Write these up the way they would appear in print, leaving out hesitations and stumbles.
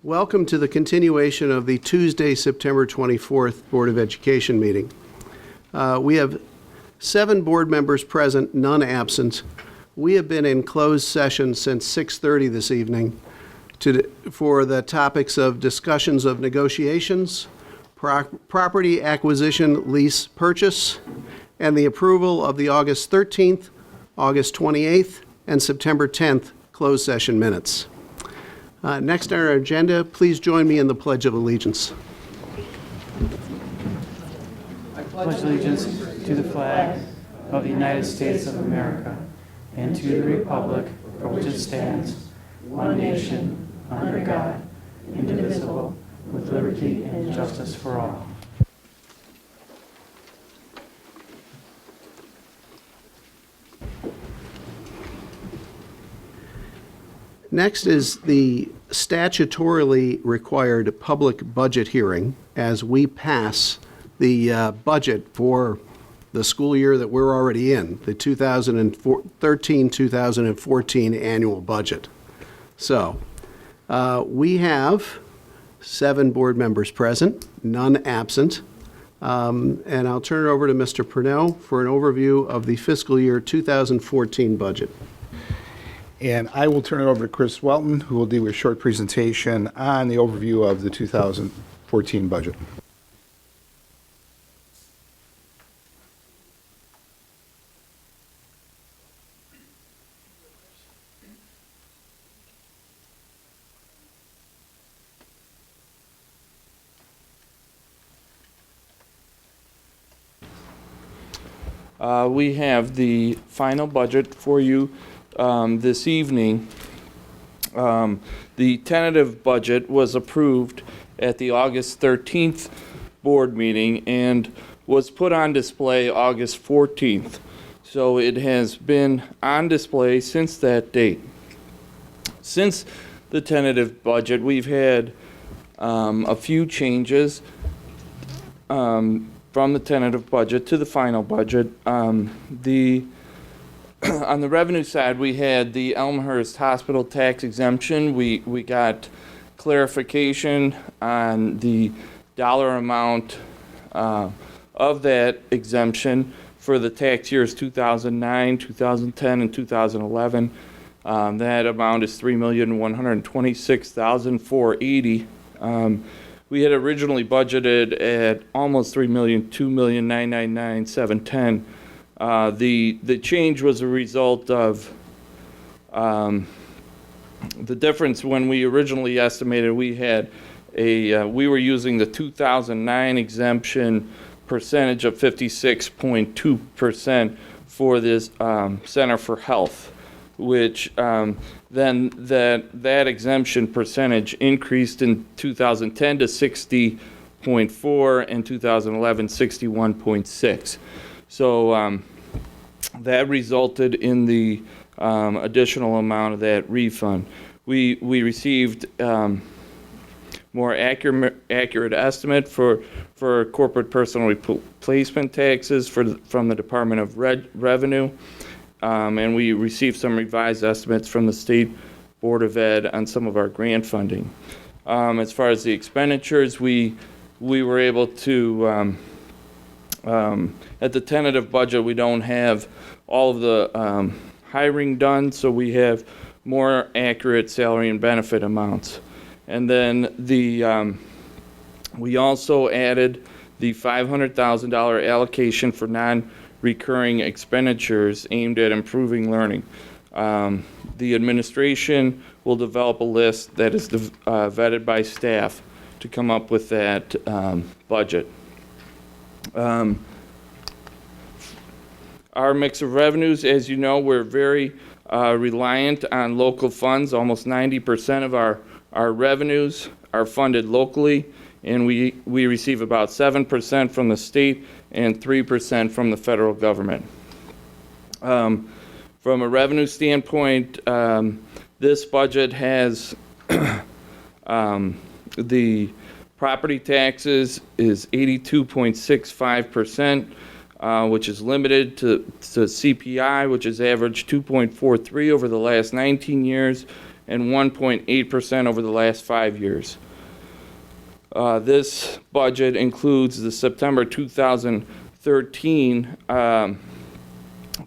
Welcome to the continuation of the Tuesday, September 24th Board of Education meeting. We have 7 board members present, none absent. We have been in closed session since 6:30 this evening for the topics of discussions of negotiations, property acquisition, lease purchase, and the approval of the August 13th, August 28th, and September 10th closed session minutes. Next on our agenda, please join me in the Pledge of Allegiance. I pledge allegiance to the flag of the United States of America and to the republic for which it stands, one nation, under God, indivisible, with liberty and justice for all. Next is the statutorily required public budget hearing as we pass the budget for the school year that we're already in, the 2013-2014 annual budget. So we have 7 board members present, none absent, and I'll turn it over to Mr. Purnell for an overview of the fiscal year 2014 budget. And I will turn it over to Chris Welton, who will do a short presentation on the overview of the 2014 budget. We have the final budget for you this evening. The tentative budget was approved at the August 13th board meeting and was put on display August 14th. So it has been on display since that date. Since the tentative budget, we've had a few changes from the tentative budget to the final budget. On the revenue side, we had the Elmhurst hospital tax exemption. We got clarification on the dollar amount of that exemption for the tax years 2009, 2010, and 2011. That amount is $3,126,480. We had originally budgeted at almost $3 million, $2,999,710. The change was a result of the difference. When we originally estimated, we had we were using the 2009 exemption percentage of 56.2% for this Center for Health, which then that exemption percentage increased in 2010 to 60.4, and 2011 61.6. So that resulted in the additional amount of that refund. We received more accurate estimate for corporate personal replacement taxes from the Department of Revenue. And we received some revised estimates from the State Board of Ed on some of our grant funding. As far as the expenditures, we were able to, at the tentative budget, we don't have all of the hiring done, so we have more accurate salary and benefit amounts. And then we also added the $500,000 allocation for non-recurring expenditures aimed at improving learning. The administration will develop a list that is vetted by staff to come up with that budget. Our mix of revenues, as you know, we're very reliant on local funds. Almost 90% of our revenues are funded locally, and we receive about 7% from the state and 3% from the federal government. From a revenue standpoint, this budget has the property taxes is 82.65%, which is limited to CPI, which has averaged 2.43 over the last 19 years, and 1.8% over the last 5 years. This budget includes the September 2013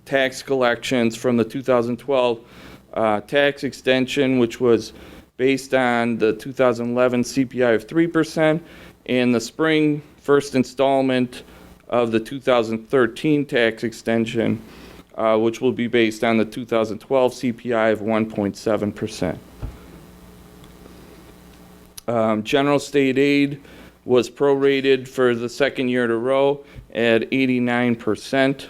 tax collections from the 2012 tax extension, which was based on the 2011 CPI of 3%, and the spring first installment of the 2013 tax extension, which will be based on the 2012 CPI of 1.7%. General state aid was prorated for the second year in a row at 89%.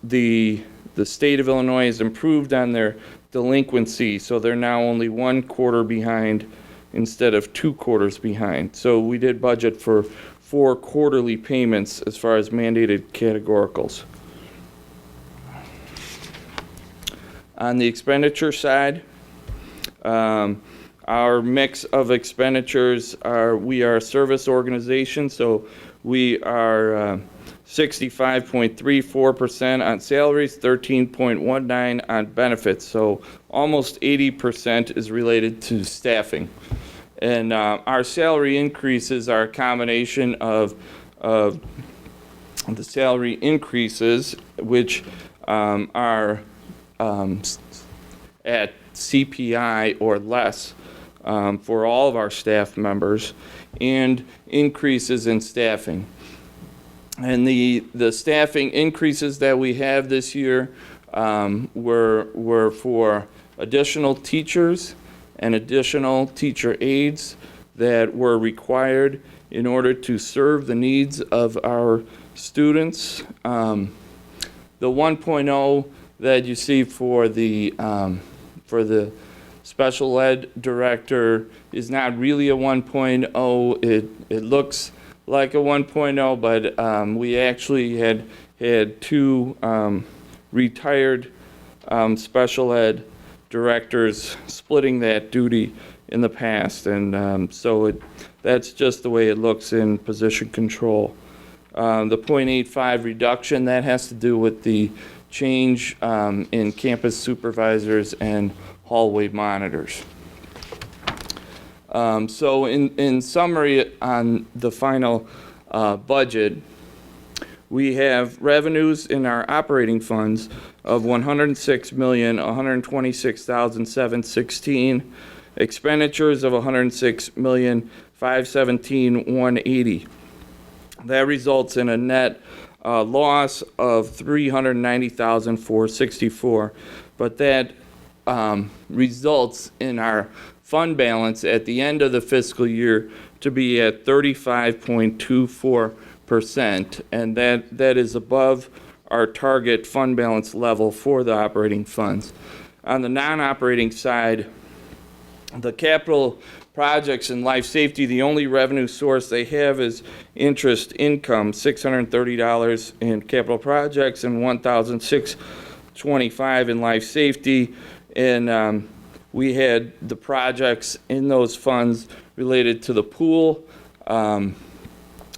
The state of Illinois has improved on their delinquency, so they're now only 1 quarter behind instead of 2 quarters behind. So we did budget for 4 quarterly payments as far as mandated categoricals. On the expenditure side, our mix of expenditures we are a service organization, so we are 65.34% on salaries, 13.19% on benefits. So almost 80% is related to staffing. And our salary increases are a combination of the salary increases, which are at CPI or less for all of our staff members, and increases in staffing. And the staffing increases that we have this year were for additional teachers and additional teacher aides that were required in order to serve the needs of our students. The 1.0 that you see for the special ed director is not really a 1.0. It looks like a 1.0, but we actually had 2 retired special ed directors splitting that duty in the past, and so that's just the way it looks in position control. The 0.85 reduction, that has to do with the change in campus supervisors and hallway monitors. So in summary on the final budget, we have revenues in our operating funds of $106,126,716, expenditures of $106,517,180. That results in a net loss of $390,464, but that results in our fund balance at the end of the fiscal year to be at 35.24%, and that is above our target fund balance level for the operating funds. On the non-operating side, the capital projects in life safety, the only revenue source they have is interest income, $630 in capital projects and $1,625 in life safety. And we had the projects in those funds related to the pool.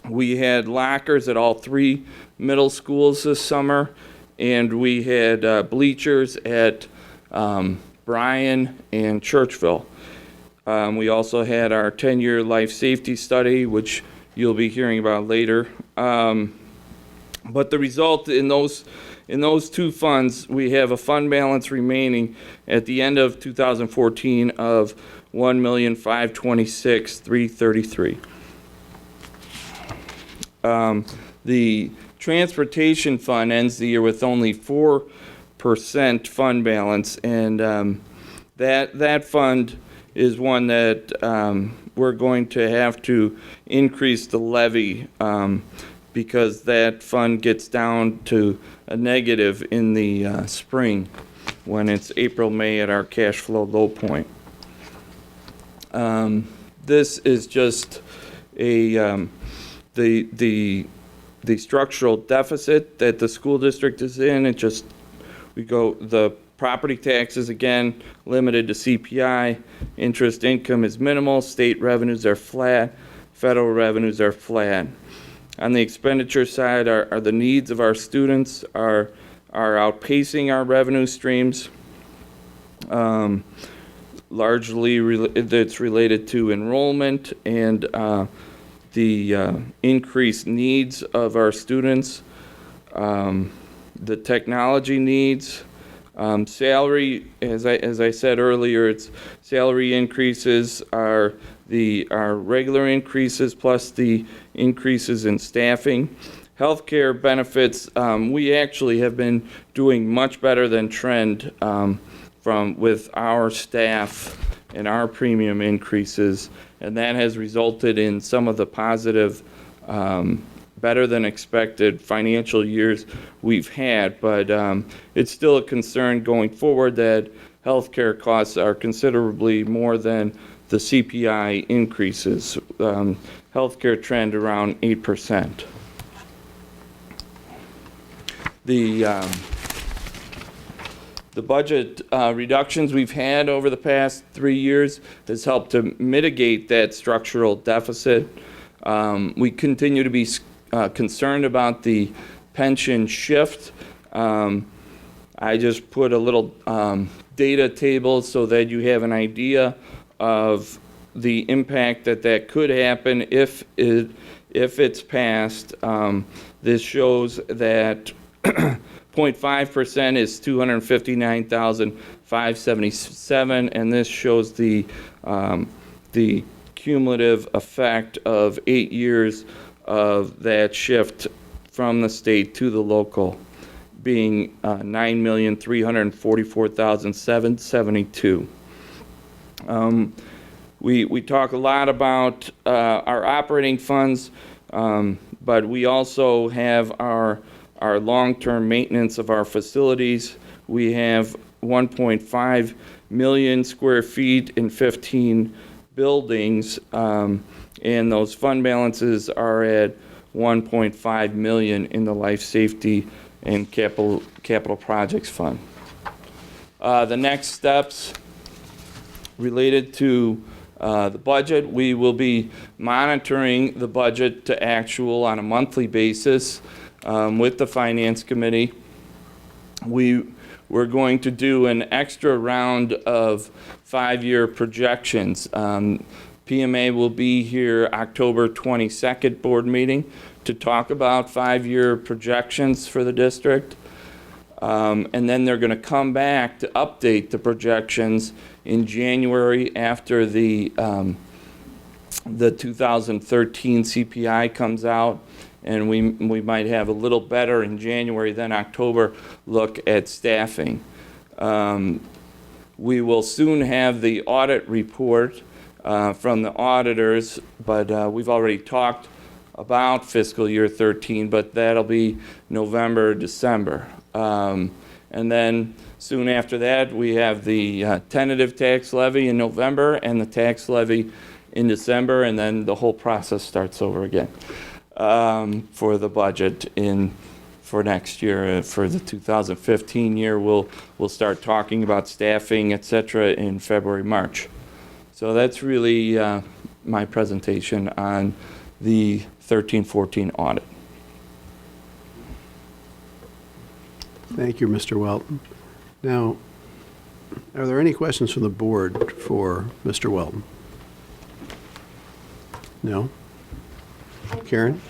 We had lockers at all 3 middle schools this summer, and we had bleachers at Bryan and Churchville. We also had our 10-year life safety study, which you'll be hearing about later. But the result in those 2 funds, we have a fund balance remaining at the end of 2014 of $1,526,333. The transportation fund ends the year with only 4% fund balance, and that fund is one that we're going to have to increase the levy because that fund gets down to a negative in the spring when it's April, May at our cash flow low point. This is just the structural deficit that the school district is in. The property taxes, again, limited to CPI. Interest income is minimal. State revenues are flat. Federal revenues are flat. On the expenditure side, are the needs of our students are outpacing our revenue streams. largely that's related to enrollment and the increased needs of our students, the technology needs, salary. As I said earlier, it's salary increases are our regular increases plus the increases in staffing. Healthcare benefits, we actually have been doing much better than trend with our staff and our premium increases, and that has resulted in some of the positive, better than expected financial years we've had. But it's still a concern going forward that healthcare costs are considerably more than the CPI increases. Healthcare trend around 8%. The budget reductions we've had over the past 3 years has helped to mitigate that structural deficit. We continue to be concerned about the pension shift. I just put a little data table so that you have an idea of the impact that could happen if it's passed. This shows that 0.5% is 259,577, and this shows the cumulative effect of 8 years of that shift from the state to the local, being 9,344,772. We talk a lot about our operating funds, but we also have our long-term maintenance of our facilities. We have 1.5 million square feet in 15 buildings, and those fund balances are at 1.5 million in the Life Safety and Capital Projects Fund. The next steps related to the budget, we will be monitoring the budget to actual on a monthly basis with the Finance Committee. We're going to do an extra round of 5-year projections. PMA will be here October 22nd board meeting to talk about 5-year projections for the district. And then they're going to come back to update the projections in January after the 2013 CPI comes out. And we might have a little better in January than October look at staffing. We will soon have the audit report from the auditors, but we've already talked about fiscal year 13, but that'll be November, December. And then soon after that, we have the tentative tax levy in November and the tax levy in December, and then the whole process starts over again. For the budget for next year. For the 2015 year, we'll start talking about staffing, et cetera, in February, March. So that's really my presentation on the 13-14 audit. Thank you, Mr. Welton. Now, are there any questions from the board for Mr. Welton? No? Karen?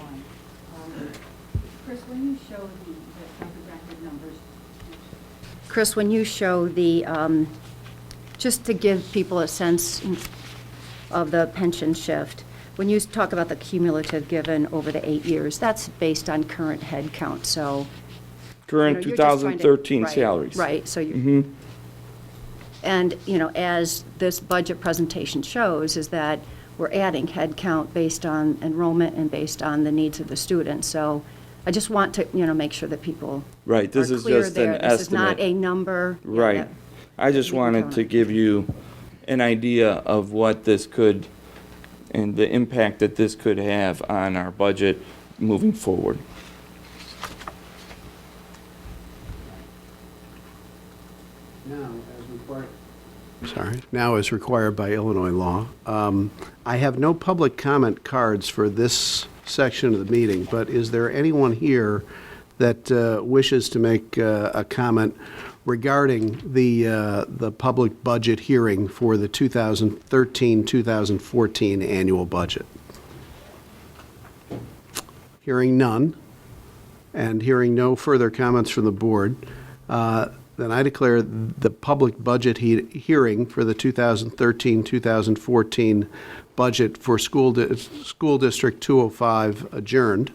Chris, when you show the projected numbers, Chris, when you show the, just to give people a sense of the pension shift, when you talk about the cumulative given over the 8 years, that's based on current head count, so. Current you're just trying to- 2013 right, salaries. Right, so you, and, as this budget presentation shows, is that we're adding head count based on enrollment and based on the needs of the students. So I just want to, make sure that people Right, this are is clear just there. an This is not estimate. a number. Right. that I just we can wanted count to on. give you an idea of what this could, and the impact that this could have on our budget moving forward. Now as required by Illinois law. I have no public comment cards for this section of the meeting, but is there anyone here that wishes to make a comment regarding the public budget hearing for the 2013-2014 annual budget? Hearing none, and hearing no further comments from the board, then I declare the public budget hearing for the 2013-2014 budget for School District 205 adjourned,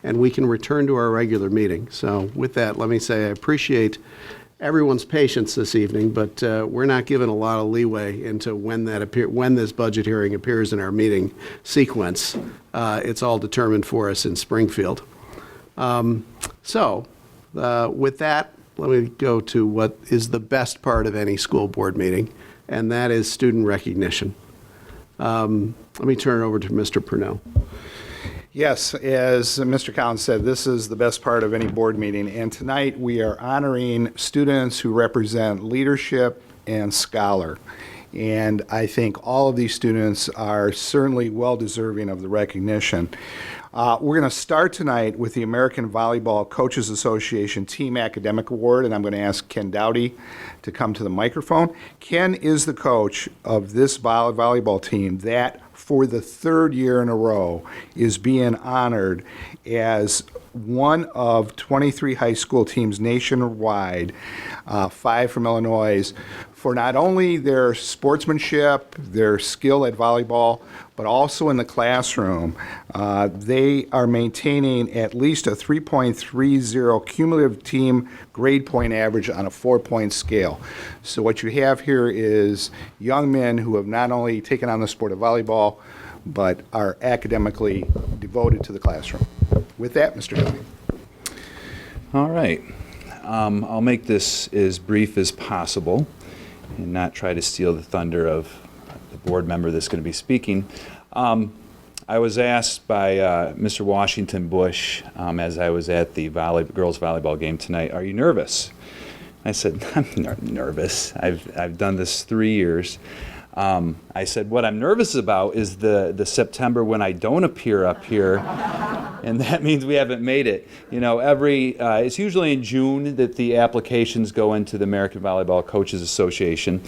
and we can return to our regular meeting. So with that, let me say I appreciate everyone's patience this evening, but we're not given a lot of leeway into when this budget hearing appears in our meeting sequence. It's all determined for us in Springfield. With that, let me go to what is the best part of any school board meeting, and that is student recognition. Let me turn it over to Mr. Purnell. Yes, as Mr. Collins said, this is the best part of any board meeting, and tonight we are honoring students who represent leadership and scholar. And I think all of these students are certainly well deserving of the recognition. We're going to start tonight with the American Volleyball Coaches Association Team Academic Award, and I'm going to ask Ken Dowdy to come to the microphone. Ken is the coach of this volleyball team that, for the third year in a row, is being honored as one of 23 high school teams nationwide, 5 from Illinois, for not only their sportsmanship, their skill at volleyball, but also in the classroom. They are maintaining at least a 3.30 cumulative team grade point average on a 4-point scale. So what you have here is young men who have not only taken on the sport of volleyball, but are academically devoted to the classroom. With that, Mr. Dowdy. All right. I'll make this as brief as possible and not try to steal the thunder of the board member that's going to be speaking. I was asked by Mr. Washington Bush as I was at the girls volleyball game tonight, "Are you nervous?" I said, "I'm not nervous. I've done this 3 years." I said, "What I'm nervous about is the September when I don't appear up here, and that means we haven't made it." You know, it's usually in June that the applications go into the American Volleyball Coaches Association,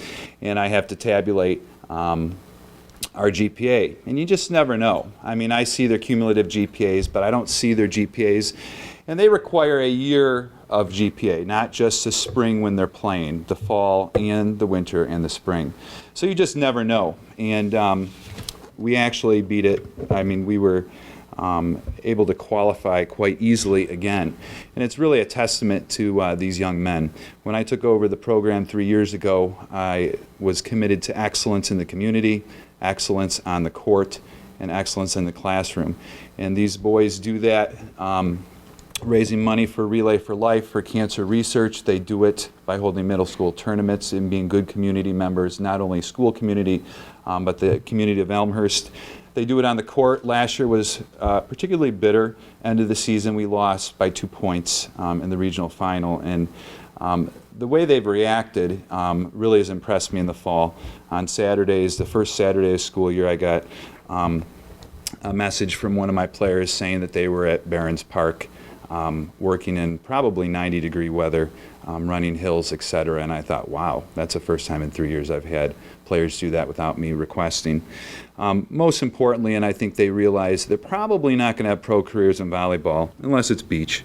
and I have to tabulate our GPA, and you just never know. I mean, I see their cumulative GPAs, but I don't see their GPAs, and they require a year of GPA, not just the spring when they're playing, the fall and the winter and the spring. So you just never know, and we actually beat it. I mean, we were able to qualify quite easily again, and it's really a testament to these young men. When I took over the program 3 years ago, I was committed to excellence in the community, excellence on the court, and excellence in the classroom. And these boys do that, raising money for Relay for Life, for cancer research. They do it by holding middle school tournaments and being good community members, not only school community, but the community of Elmhurst. They do it on the court. Last year was particularly bitter. End of the season, we lost by 2 points in the regional final. And the way they've reacted really has impressed me in the fall. On Saturdays, the first Saturday of school year, I got a message from one of my players saying that they were at Barron's Park working in probably 90-degree weather, running hills, etc. And I thought, wow, that's the first time in 3 years I've had players do that without me requesting. Most importantly, and I think they realize they're probably not going to have pro careers in volleyball, unless it's beach,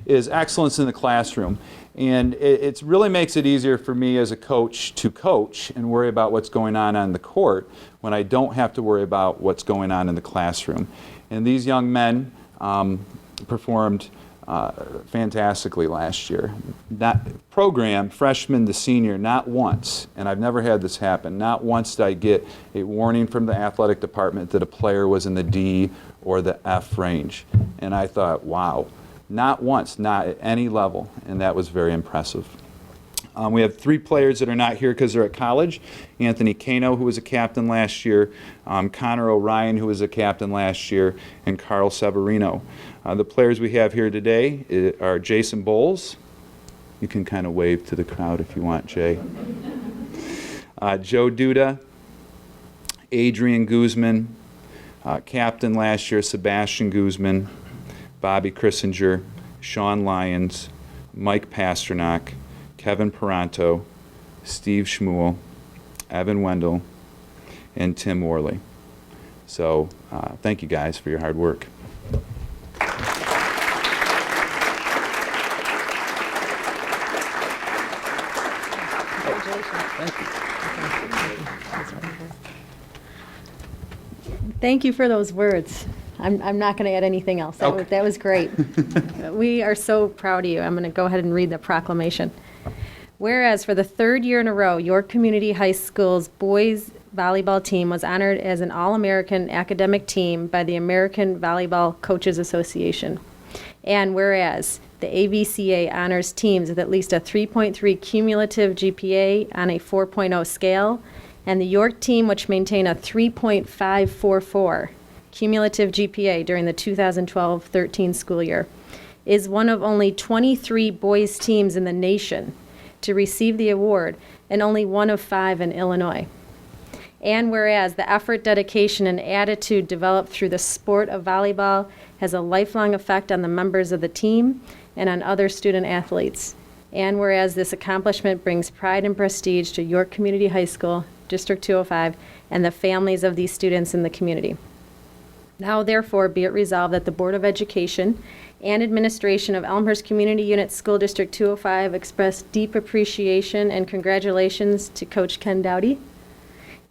is excellence in the classroom. And it really makes it easier for me as a coach to coach and worry about what's going on the court when I don't have to worry about what's going on in the classroom. And these young men performed fantastically last year. That program, freshman to senior, not once, and I've never had this happen, not once did I get a warning from the athletic department that a player was in the D or the F range. And I thought, wow, not once, not at any level, and that was very impressive. We have 3 players that are not here because they're at college. Anthony Cano, who was a captain last year, Connor O'Ryan, who was a captain last year, and Carl Severino. The players we have here today are Jason Bowles. You can kind of wave to the crowd if you want, Jay. Joe Duda, Adrian Guzman, captain last year, Sebastian Guzman, Bobby Christinger, Sean Lyons, Mike Pasternak, Kevin Peranto, Steve Schmuel, Evan Wendell, and Tim Worley. So thank you guys for your hard work. Thank you for those words. I'm not going to add anything else. That was great. We are so proud of you. I'm going to go ahead and read the proclamation. Whereas for the third year in a row, York Community High School's boys volleyball team was honored as an All-American academic team by the American Volleyball Coaches Association. And whereas the AVCA honors teams with at least a 3.3 cumulative GPA on a 4.0 scale, and the York team, which maintain a 3.544 cumulative GPA during the 2012-13 school year, is one of only 23 boys teams in the nation to receive the award, and only one of 5 in Illinois. And whereas the effort, dedication, and attitude developed through the sport of volleyball has a lifelong effect on the members of the team and on other student athletes. And whereas this accomplishment brings pride and prestige to York Community High School, District 205, and the families of these students in the community. Now therefore be it resolved that the Board of Education and administration of Elmhurst Community Unit School District 205 express deep appreciation and congratulations to Coach Ken Dowdy,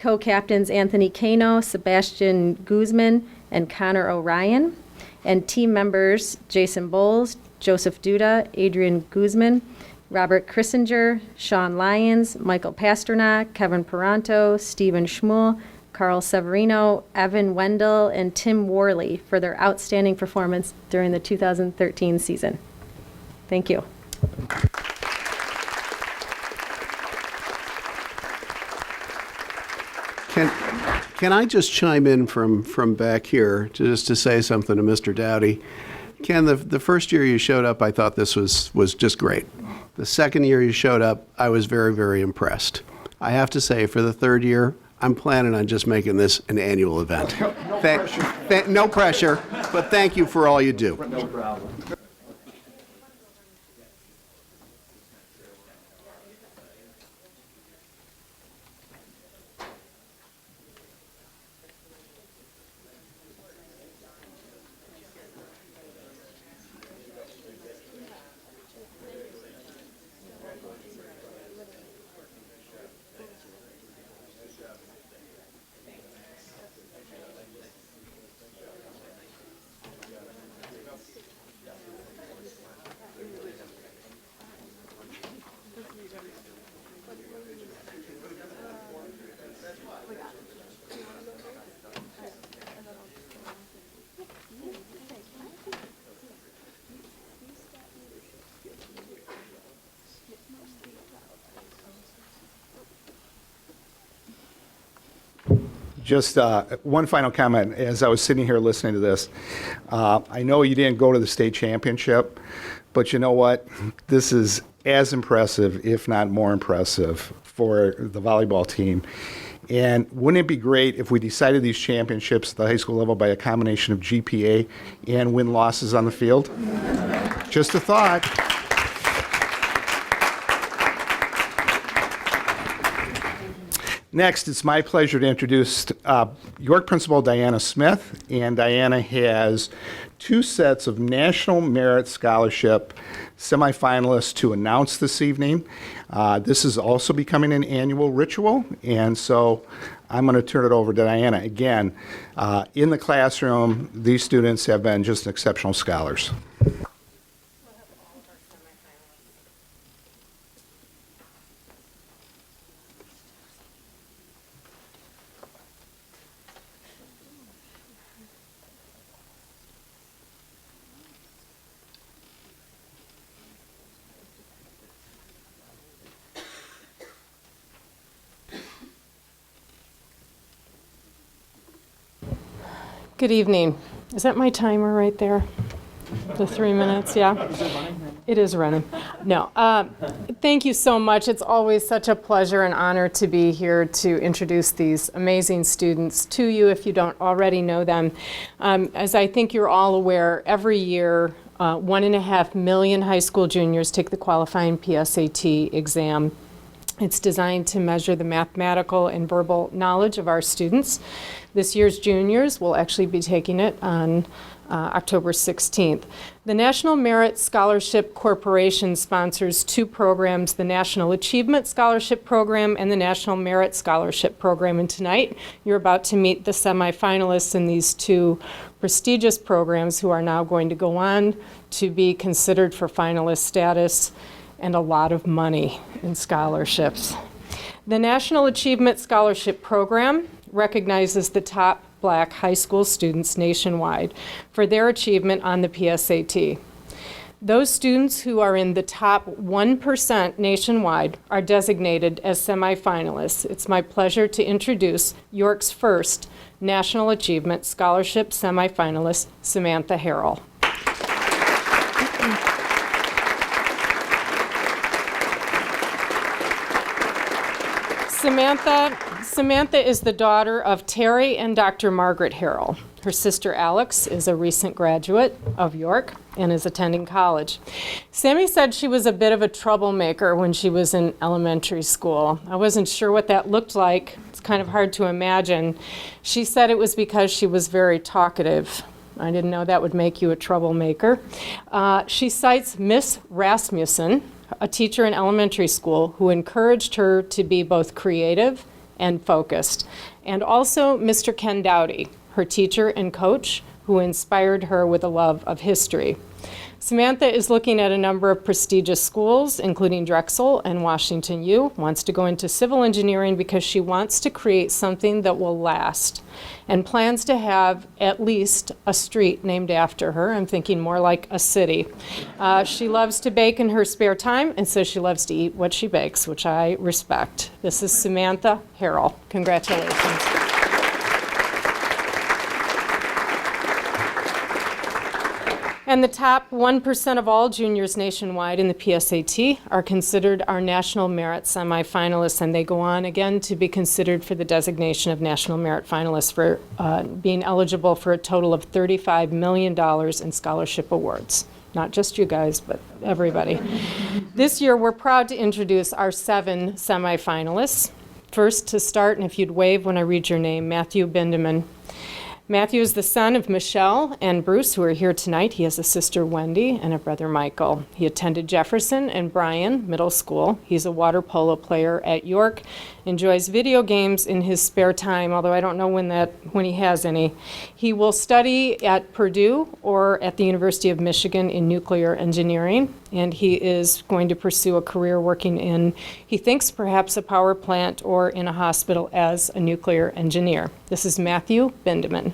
co-captains Anthony Cano, Sebastian Guzman, and Connor O'Ryan, and team members Jason Bowles, Joseph Duda, Adrian Guzman, Robert Chrissinger, Sean Lyons, Michael Pasternak, Kevin Peranto, Stephen Schmuel, Carl Severino, Evan Wendell, and Tim Worley for their outstanding performance during the 2013 season. Thank you. Can I just chime in from back here just to say something to Mr. Dowdy? Ken, the first year you showed up, I thought this was just great. The second year you showed up, I was very, very impressed. I have to say, for the third year, I'm planning on just making this an annual event. No pressure, but thank you for all you do. No problem. Just one final comment. As I was sitting here listening to this, I know you didn't go to the state championship, but you know what? This is as impressive, if not more impressive, for the volleyball team. And wouldn't it be great if we decided these championships at the high school level by a combination of GPA and win-losses on the field? Just a thought. Next, it's my pleasure to introduce York Principal Diana Smith, and Diana has 2 sets of National Merit Scholarship semifinalists to announce this evening. This is also becoming an annual ritual, and so I'm going to turn it over to Diana. Again, in the classroom, these students have been just exceptional scholars. Good evening. Is that my timer right there? The 3 minutes, yeah? It is running. No. Thank you so much. It's always such a pleasure and honor to be here to introduce these amazing students to you if you don't already know them. As I think you're all aware, every year 1.5 million high school juniors take the qualifying PSAT exam. It's designed to measure the mathematical and verbal knowledge of our students. This year's juniors will actually be taking it on October 16th. The National Merit Scholarship Corporation sponsors two programs, the National Achievement Scholarship Program and the National Merit Scholarship Program. And tonight, you're about to meet the semifinalists in these two prestigious programs who are now going to go on to be considered for finalist status and a lot of money in scholarships. The National Achievement Scholarship Program recognizes the top Black high school students nationwide for their achievement on the PSAT. Those students who are in the top 1% nationwide are designated as semifinalists. It's my pleasure to introduce York's first National Achievement Scholarship semifinalist, Samantha Harrell. Samantha is the daughter of Terry and Dr. Margaret Harrell. Her sister Alex is a recent graduate of York and is attending college. Sammy said she was a bit of a troublemaker when she was in elementary school. I wasn't sure what that looked like. It's kind of hard to imagine. She said it was because she was very talkative. I didn't know that would make you a troublemaker. She cites Miss Rasmussen, a teacher in elementary school, who encouraged her to be both creative and focused. And also Mr. Ken Dowdy, her teacher and coach, who inspired her with a love of history. Samantha is looking at a number of prestigious schools, including Drexel and Washington U, wants to go into civil engineering because she wants to create something that will last, and plans to have at least a street named after her. I'm thinking more like a city. She loves to bake in her spare time, and so she loves to eat what she bakes, which I respect. This is Samantha Harrell. Congratulations. And the top 1% of all juniors nationwide in the PSAT are considered our National Merit semifinalists, and they go on again to be considered for the designation of National Merit finalists for being eligible for a total of $35 million in scholarship awards. Not just you guys, but everybody. This year, we're proud to introduce our 7 semifinalists. First, to start, and if you'd wave when I read your name, Matthew Bindeman. Matthew is the son of Michelle and Bruce, who are here tonight. He has a sister, Wendy, and a brother, Michael. He attended Jefferson and Bryan Middle School. He's a water polo player at York, enjoys video games in his spare time, although I don't know when he has any. He will study at Purdue or at the University of Michigan in nuclear engineering, and he is going to pursue a career working in, he thinks, perhaps a power plant or in a hospital as a nuclear engineer. This is Matthew Bindeman.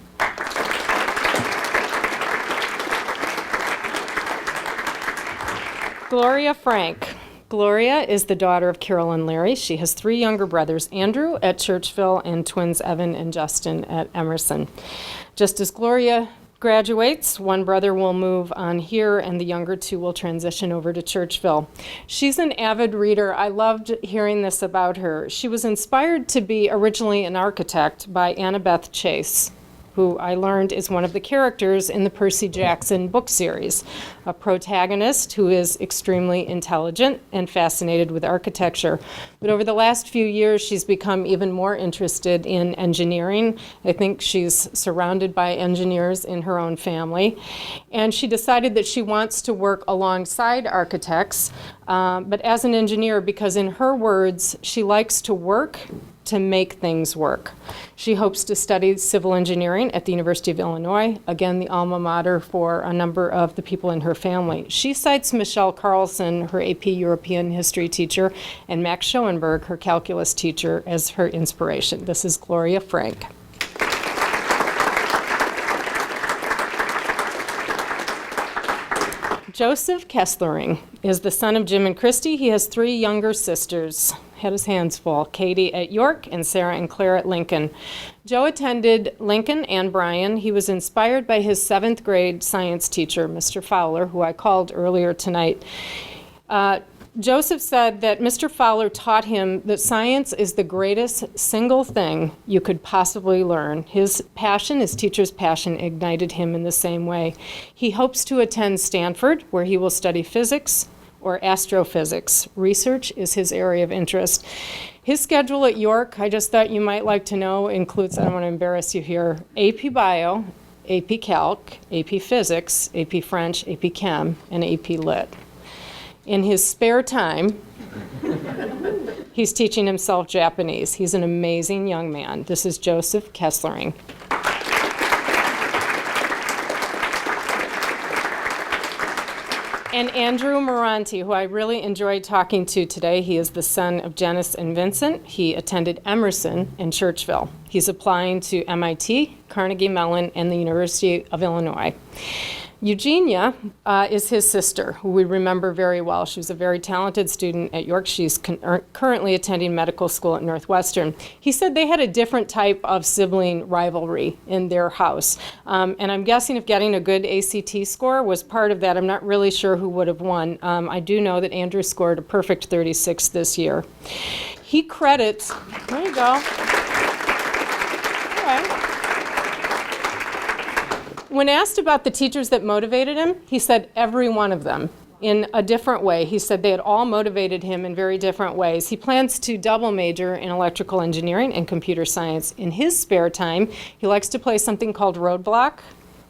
Gloria Frank. Gloria is the daughter of Carol and Larry. She has 3 younger brothers, Andrew at Churchville and twins Evan and Justin at Emerson. Just as Gloria graduates, one brother will move on here and the younger 2 will transition over to Churchville. She's an avid reader. I loved hearing this about her. She was inspired to be originally an architect by Annabeth Chase, who I learned is one of the characters in the Percy Jackson book series, a protagonist who is extremely intelligent and fascinated with architecture. But over the last few years, she's become even more interested in engineering. I think she's surrounded by engineers in her own family. And she decided that she wants to work alongside architects, but as an engineer, because in her words, she likes to work to make things work. She hopes to study civil engineering at the University of Illinois, again, the alma mater for a number of the people in her family. She cites Michelle Carlson, her AP European history teacher, and Max Schoenberg, her calculus teacher, as her inspiration. This is Gloria Frank. Joseph Kesslering is the son of Jim and Christy. He has 3 younger sisters. Had his hands full. Katie at York and Sarah and Claire at Lincoln. Joe attended Lincoln and Bryan. He was inspired by his 7th grade science teacher, Mr. Fowler, who I called earlier tonight. Joseph said that Mr. Fowler taught him that science is the greatest single thing you could possibly learn. His passion, his teacher's passion, ignited him in the same way. He hopes to attend Stanford, where he will study physics or astrophysics. Research is his area of interest. His schedule at York, I just thought you might like to know, includes, I don't want to embarrass you here, AP Bio, AP Calc, AP Physics, AP French, AP Chem, and AP Lit. In his spare time, he's teaching himself Japanese. He's an amazing young man. This is Joseph Kesslering. And Andrew Moranti, who I really enjoyed talking to today. He is the son of Janice and Vincent. He attended Emerson in Churchville. He's applying to MIT, Carnegie Mellon, and the University of Illinois. Eugenia is his sister, who we remember very well. She was a very talented student at York. She's currently attending medical school at Northwestern. He said they had a different type of sibling rivalry in their house. And I'm guessing if getting a good ACT score was part of that. I'm not really sure who would have won. I do know that Andrew scored a perfect 36 this year. He credits, there you go. All right. When asked about the teachers that motivated him, he said every one of them in a different way. He said they had all motivated him in very different ways. He plans to double major in electrical engineering and computer science. In his spare time, he likes to play something called Roadblock,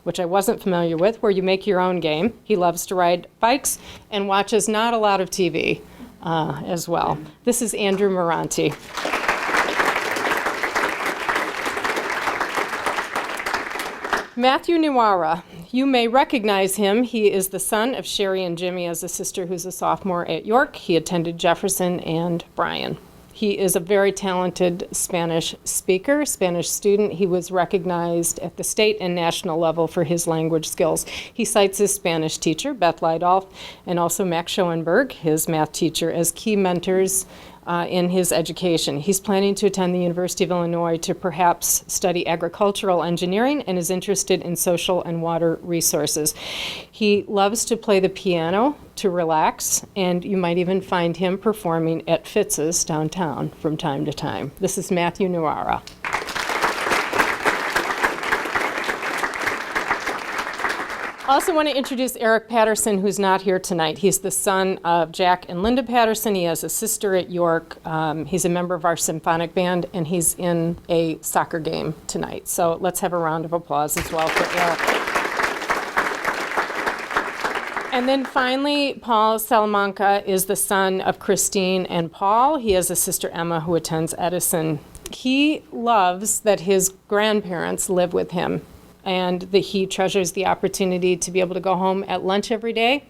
which I wasn't familiar with, where you make your own game. He loves to ride bikes and watches not a lot of TV as well. This is Andrew Moranti. Matthew Niwara, you may recognize him. He is the son of Sherry and Jimmy, has a sister who's a sophomore at York. He attended Jefferson and Bryan. He is a very talented Spanish speaker, Spanish student. He was recognized at the state and national level for his language skills. He cites his Spanish teacher, Beth Lydolf, and also Max Schoenberg, his math teacher, as key mentors in his education. He's planning to attend the University of Illinois to perhaps study agricultural engineering and is interested in social and water resources. He loves to play the piano to relax, and you might even find him performing at Fitz's downtown from time to time. This is Matthew Nuara. Also want to introduce Eric Patterson, who's not here tonight. He's the son of Jack and Linda Patterson. He has a sister at York. He's a member of our symphonic band, and he's in a soccer game tonight. So let's have a round of applause as well for Eric. And then finally, Paul Salamanca is the son of Christine and Paul. He has a sister, Emma, who attends Edison. He loves that his grandparents live with him, and that he treasures the opportunity to be able to go home at lunch every day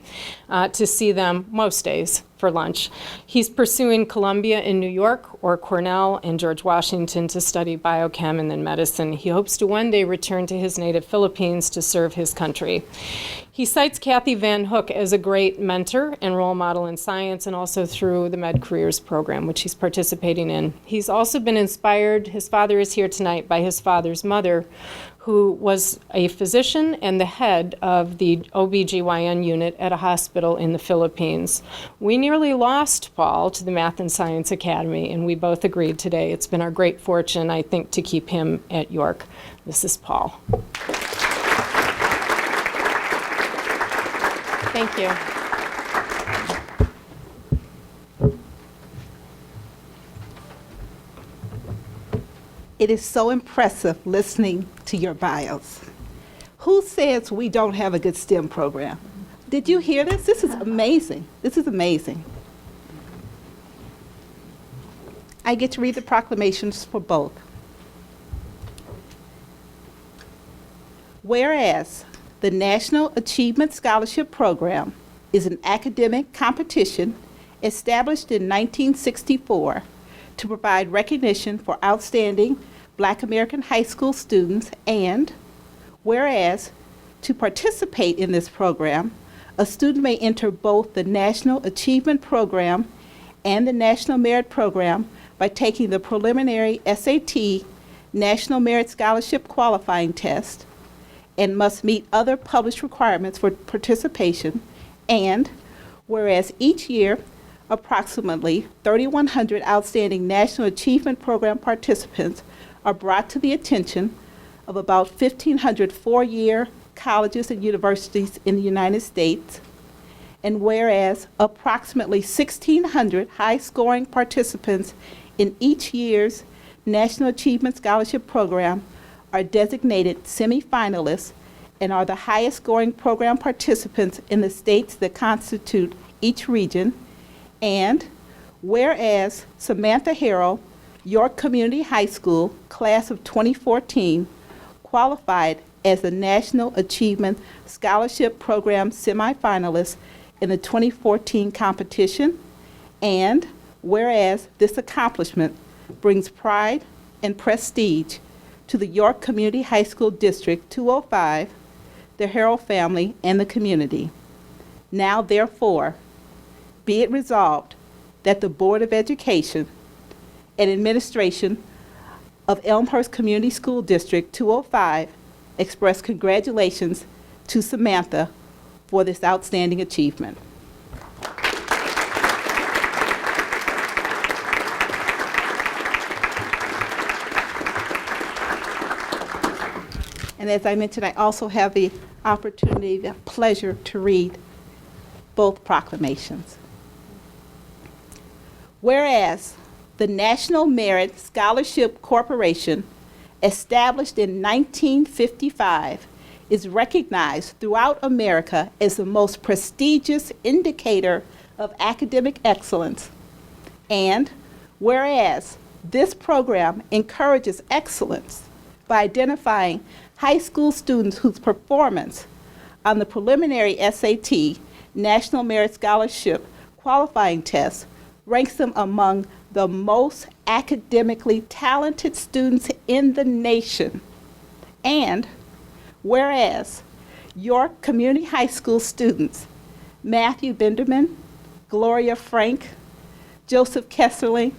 to see them most days for lunch. He's pursuing Columbia in New York or Cornell and George Washington to study biochem and then medicine. He hopes to one day return to his native Philippines to serve his country. He cites Kathy Van Hook as a great mentor and role model in science, and also through the Med Careers program, which he's participating in. He's also been inspired, his father is here tonight, by his father's mother, who was a physician and the head of the OBGYN unit at a hospital in the Philippines. We nearly lost Paul to the Math and Science Academy, and we both agreed today. It's been our great fortune, I think, to keep him at York. This is Paul. Thank you. It is so impressive listening to your bios. Who says we don't have a good STEM program? Did you hear this? This is amazing. This is amazing. I get to read the proclamations for both. Whereas the National Achievement Scholarship Program is an academic competition established in 1964 to provide recognition for outstanding Black American high school students, and whereas to participate in this program, a student may enter both the National Achievement Program and the National Merit Program by taking the preliminary SAT National Merit Scholarship Qualifying Test, and must meet other published requirements for participation, and whereas each year approximately 3,100 outstanding National Achievement Program participants are brought to the attention of about 1,500 four-year colleges and universities in the United States. And whereas approximately 1,600 high-scoring participants in each year's National Achievement Scholarship Program are designated semifinalists and are the highest scoring program participants in the states that constitute each region. And whereas Samantha Harrell, York Community High School, class of 2014, qualified as the National Achievement Scholarship Program semifinalist in the 2014 competition. And whereas this accomplishment brings pride and prestige to the York Community High School District 205, the Harrell family, and the community. Now, therefore, be it resolved that the Board of Education and Administration of Elmhurst Community School District 205 express congratulations to Samantha for this outstanding achievement. And as I mentioned, I also have the opportunity, the pleasure to read both proclamations. Whereas the National Merit Scholarship Corporation, established in 1955, is recognized throughout America as the most prestigious indicator of academic excellence. And whereas this program encourages excellence by identifying high school students whose performance on the preliminary SAT, National Merit Scholarship qualifying test, ranks them among the most academically talented students in the nation. And whereas York Community High School students Matthew Benderman, Gloria Frank, Joseph Kesserling,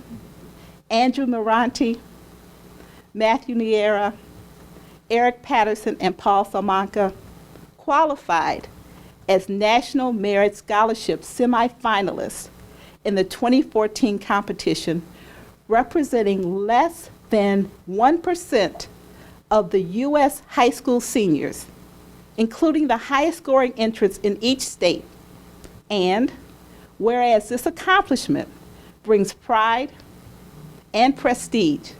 Andrew Moranti, Matthew Niera, Eric Patterson, and Paul Salamanca qualified as National Merit Scholarship semifinalists in the 2014 competition, representing less than 1% of the U.S. high school seniors, including the highest scoring entrants in each state. And whereas this accomplishment brings pride and prestige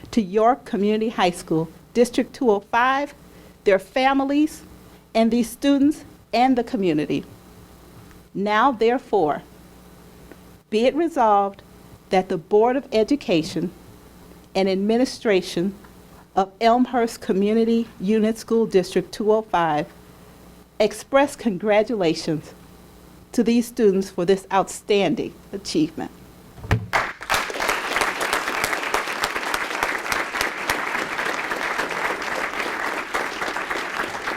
to York Community High School, District 205, their families, and these students and the community. Now, therefore, be it resolved that the Board of Education and Administration of Elmhurst Community Unit School District 205 express congratulations to these students for this outstanding achievement.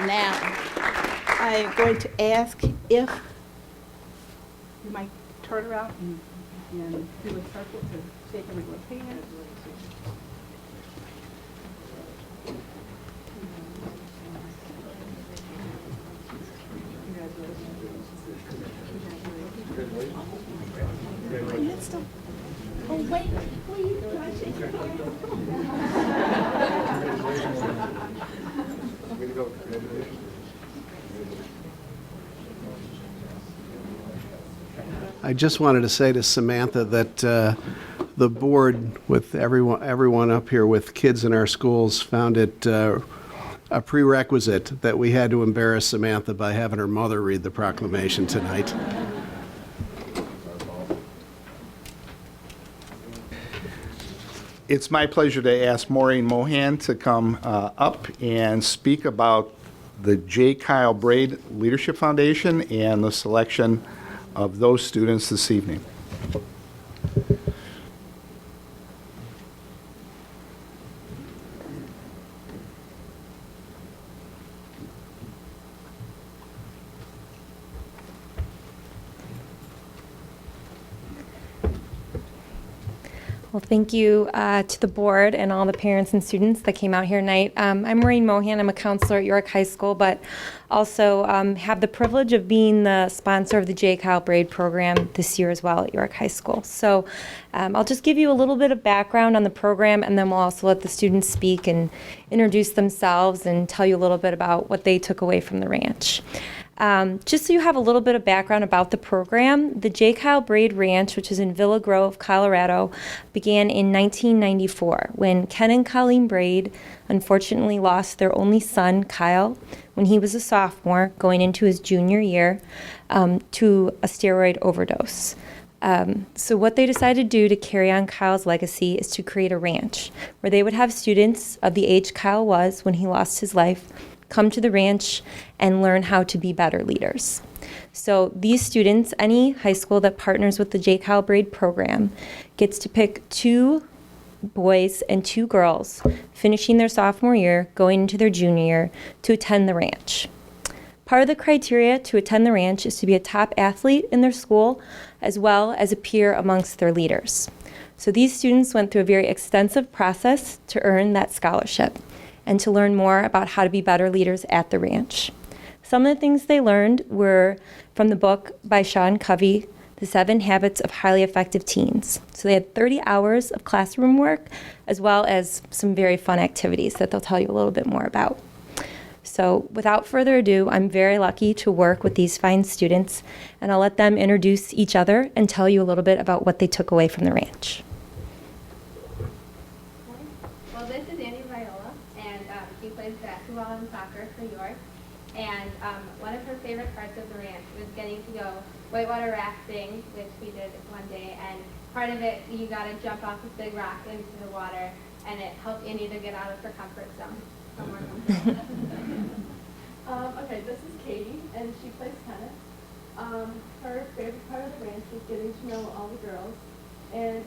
Now, I am going to ask if you might turn around and do a circle to shake everyone's hand. Oh, wait, please, can I shake your hand? I just wanted to say to Samantha that the board, with everyone up here with kids in our schools, found it a prerequisite that we had to embarrass Samantha by having her mother read the proclamation tonight. It's my pleasure to ask Maureen Mohan to come up and speak about the J. Kyle Braid Leadership Foundation and the selection of those students this evening. Well, thank you to the board and all the parents and students that came out here tonight. I'm Maureen Mohan. I'm a counselor at York High School, but also have the privilege of being the sponsor of the J. Kyle Braid program this year as well at York High School. So I'll just give you a little bit of background on the program, and then we'll also let the students speak and introduce themselves and tell you a little bit about what they took away from the ranch. Just so you have a little bit of background about the program, the J. Kyle Braid Ranch, which is in Villa Grove, Colorado, began in 1994 when Ken and Colleen Braid unfortunately lost their only son, Kyle, when he was a sophomore going into his junior year to a steroid overdose. So what they decided to do to carry on Kyle's legacy is to create a ranch where they would have students of the age Kyle was when he lost his life come to the ranch and learn how to be better leaders. So these students, any high school that partners with the J. Kyle Braid program, gets to pick 2 boys and 2 girls finishing their sophomore year, going into their junior year, to attend the ranch. Part of the criteria to attend the ranch is to be a top athlete in their school, as well as a peer amongst their leaders. So these students went through a very extensive process to earn that scholarship and to learn more about how to be better leaders at the ranch. Some of the things they learned were from the book by Sean Covey, The 7 Habits of Highly Effective Teens. So they had 30 hours of classroom work, as well as some very fun activities that they'll tell you a little bit more about. So without further ado, I'm very lucky to work with these fine students, and I'll let them introduce each other and tell you a little bit about what they took away from the ranch. Well, this is Annie Viola, and she plays basketball and soccer for York. And one of her favorite parts of the ranch was getting to go whitewater rafting, which we did one day. And part of it, you got to jump off this big rock into the water, and it helped Annie to get out of her comfort zone. Okay, this is Katie, and she plays tennis. Her favorite part of the ranch was getting to know all the girls, and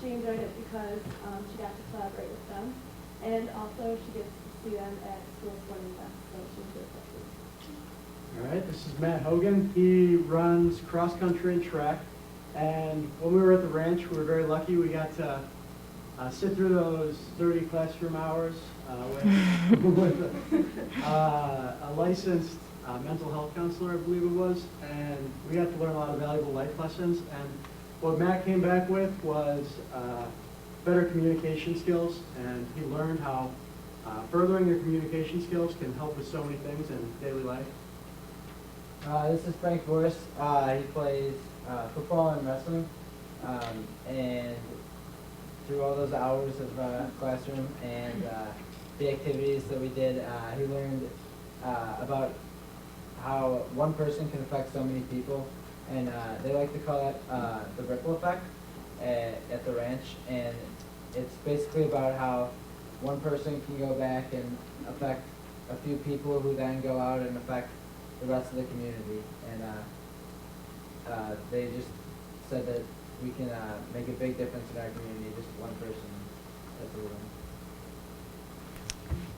she enjoyed it because she got to collaborate with them, and also she gets to see them at school sporting events, so she enjoys that too. All right, this is Matt Hogan. He runs cross country and track, and when we were at the ranch, we were very lucky. We got to sit through those 30 classroom hours with a licensed mental health counselor, I believe it was, and we got to learn a lot of valuable life lessons. And what Matt came back with was better communication skills, and he learned how furthering your communication skills can help with so many things in daily life. This is Frank Boris. He plays football and wrestling, and through all those hours of classroom and the activities that we did, he learned about how one person can affect so many people, and they like to call it the ripple effect at the ranch, and it's basically about how one person can go back and affect a few people who then go out and affect the rest of the community, and they just said that we can make a big difference in our community, just one person at the room.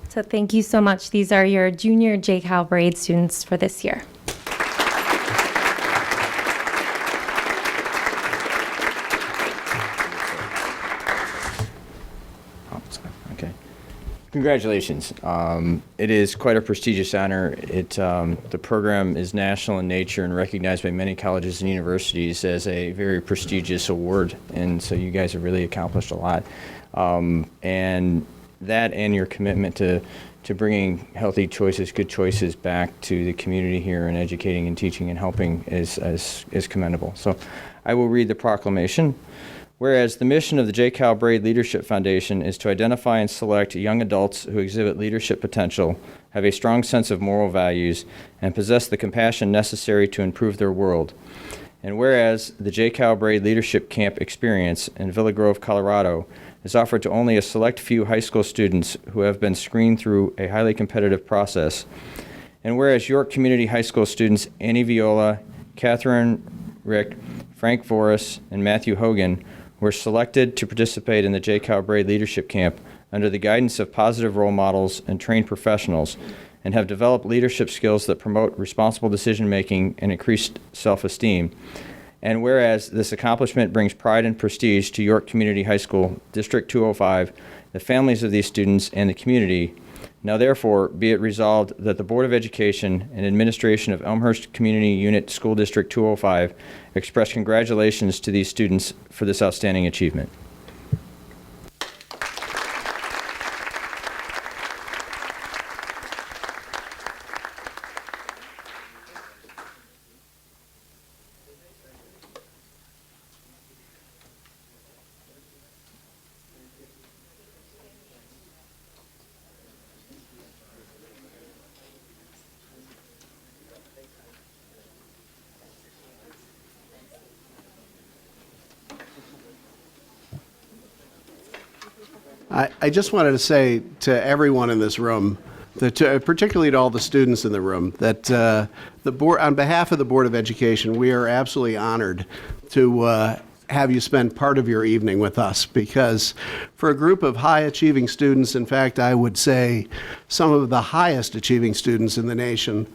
So thank you so much. These are your junior J. Kyle Braid students for this year. Okay. Congratulations. It is quite a prestigious honor. The program is national in nature and recognized by many colleges and universities as a very prestigious award, and so you guys have really accomplished a lot. And that and your commitment to bringing healthy choices, good choices back to the community here and educating and teaching and helping is commendable. So I will read the proclamation. Whereas the mission of the J. Kyle Braid Leadership Foundation is to identify and select young adults who exhibit leadership potential, have a strong sense of moral values, and possess the compassion necessary to improve their world. And whereas the J. Kyle Braid Leadership Camp experience in Villa Grove, Colorado, is offered to only a select few high school students who have been screened through a highly competitive process. And whereas York Community High School students Annie Viola, Catherine Rick, Frank Voris, and Matthew Hogan were selected to participate in the J. Kyle Braid Leadership Camp under the guidance of positive role models and trained professionals, and have developed leadership skills that promote responsible decision-making and increased self-esteem. And whereas this accomplishment brings pride and prestige to York Community High School, District 205, the families of these students, and the community, now therefore be it resolved that the Board of Education and Administration of Elmhurst Community Unit School District 205 express congratulations to these students for this outstanding achievement. I just wanted to say to everyone in this room, particularly to all the students in the room, that the board, on behalf of the Board of Education, we are absolutely honored to have you spend part of your evening with us, because for a group of high-achieving students, in fact, I would say some of the highest achieving students in the nation,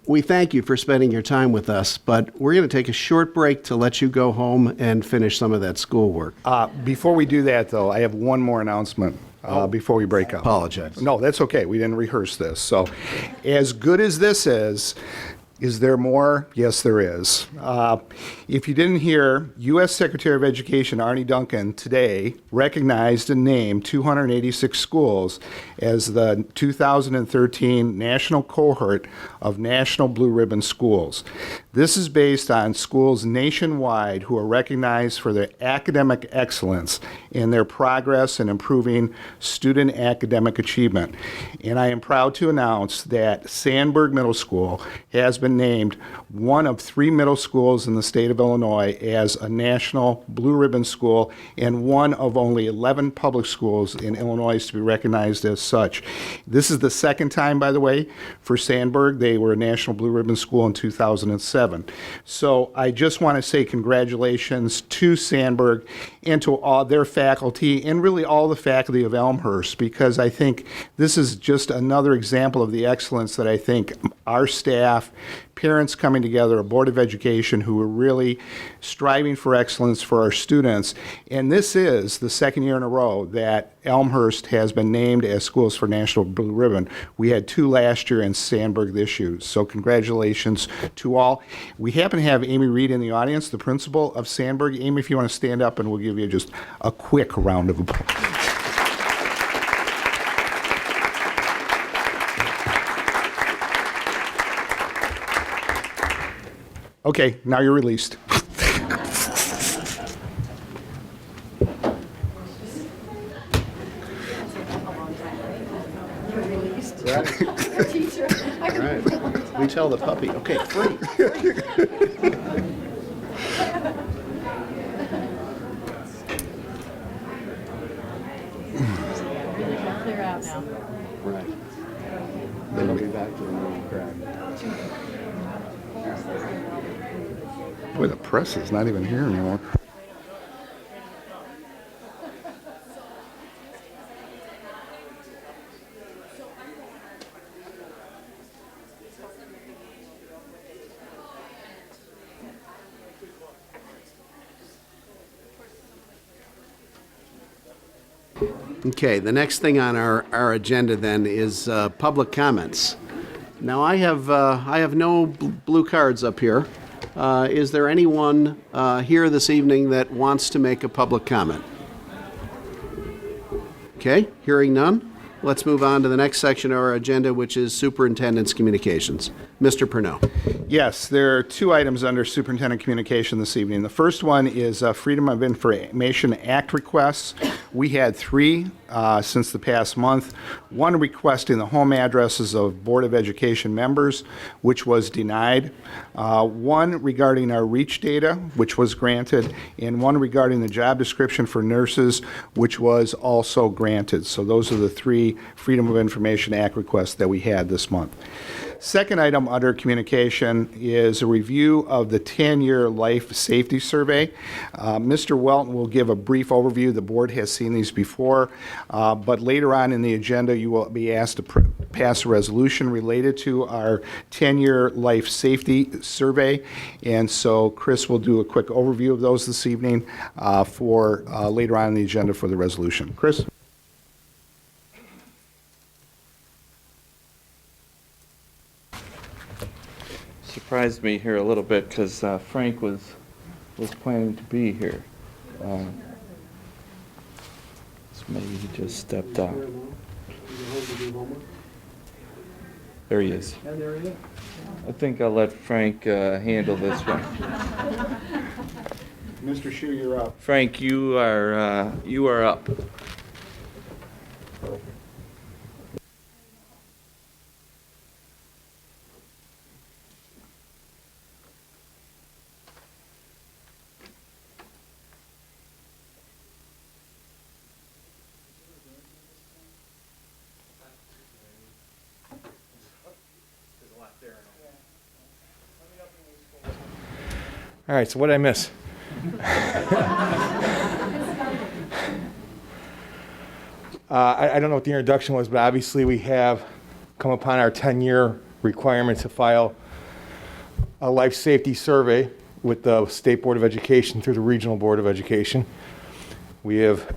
we thank you for spending your time with us, but we're going to take a short break to let you go home and finish some of that schoolwork. Before we do that, though, I have one more announcement before we break up. Apologize. No, that's okay. We didn't rehearse this. So, as good as this is there more? Yes, there is. If you didn't hear, U.S. Secretary of Education Arnie Duncan today recognized and named 286 schools as the 2013 national cohort of National Blue Ribbon Schools. This is based on schools nationwide who are recognized for their academic excellence and their progress in improving student academic achievement. And I am proud to announce that Sandburg Middle School has been named one of 3 middle schools in the state of Illinois as a national blue ribbon school, and one of only 11 public schools in Illinois to be recognized as such. This is the second time, by the way, for Sandburg. They were a national blue ribbon school in 2007. So I just want to say congratulations to Sandburg and to all their faculty, and really all the faculty of Elmhurst, because I think this is just another example of the excellence that I think our staff, parents coming together, a Board of Education who are really striving for excellence for our students. And this is the second year in a row that Elmhurst has been named as Schools for National Blue Ribbon. We had 2 last year and Sandburg this year. So congratulations to all. We happen to have Amy Reed in the audience, the principal of Sandburg. Amy, if you want to stand up, and we'll give you just a quick round of applause. Okay, now you're released. All right. We tell the puppy, okay, free. Clear out now. Right. Then we'll be back to the normal crowd. Boy, the press is not even here anymore. Okay, the next thing on our agenda then is public comments. Now, I have no blue cards up here. Is there anyone here this evening that wants to make a public comment? Okay, hearing none, let's move on to the next section of our agenda, which is Superintendent's Communications. Mr. Pernell. Yes, there are 2 items under Superintendent Communication this evening. The first one is Freedom of Information Act requests. We had 3 since the past month. 1 requesting the home addresses of Board of Education members, which was denied. 1 regarding our REACH data, which was granted, and 1 regarding the job description for nurses, which was also granted. So those are the 3 Freedom of Information Act requests that we had this month. Second item under communication is a review of the 10-year life safety survey. Mr. Welton will give a brief overview. The board has seen these before, but later on in the agenda you will be asked to pass a resolution related to our 10-year life safety survey. And so Chris will do a quick overview of those this evening for later on in the agenda for the resolution. Chris? Surprised me here a little bit because Frank was planning to be here. So maybe he just stepped out. There he is. I think I'll let Frank handle this one. Mr. Shu, you're up. Frank, you are up. All right, so what did I miss? I don't know what the introduction was, but obviously we have come upon our 10-year requirement to file a life safety survey with the State Board of Education through the Regional Board of Education. We have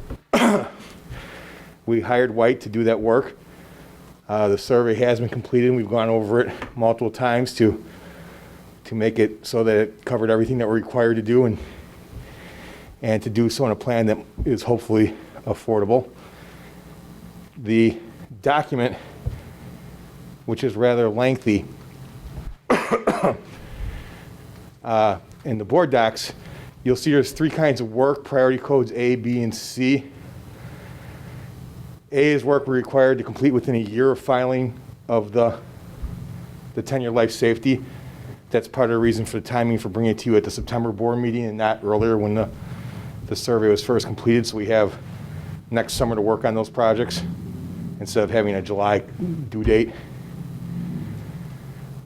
we hired White to do that work. The survey has been completed, and we've gone over it multiple times to make it so that it covered everything that we're required to do and to do so in a plan that is hopefully affordable. The document, which is rather lengthy, in the board docs, you'll see there's three kinds of work, priority codes A, B, and C. A is work we're required to complete within a year of filing of the 10-year life safety. That's part of the reason for the timing for bringing it to you at the September board meeting and not earlier when the survey was first completed. So we have next summer to work on those projects instead of having a July due date.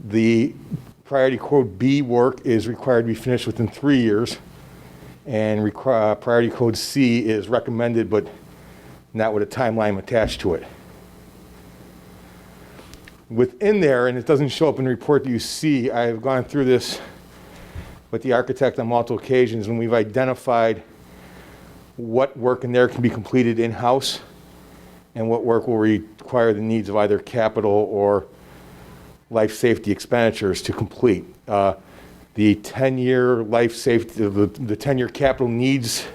The priority code B work is required to be finished within 3 years, and priority code C is recommended but not with a timeline attached to it. Within there, and it doesn't show up in the report that you see, I've gone through this with the architect on multiple occasions when we've identified what work in there can be completed in-house and what work will require the needs of either capital or life safety expenditures to complete. The 10-year life safety, the 10-year capital needs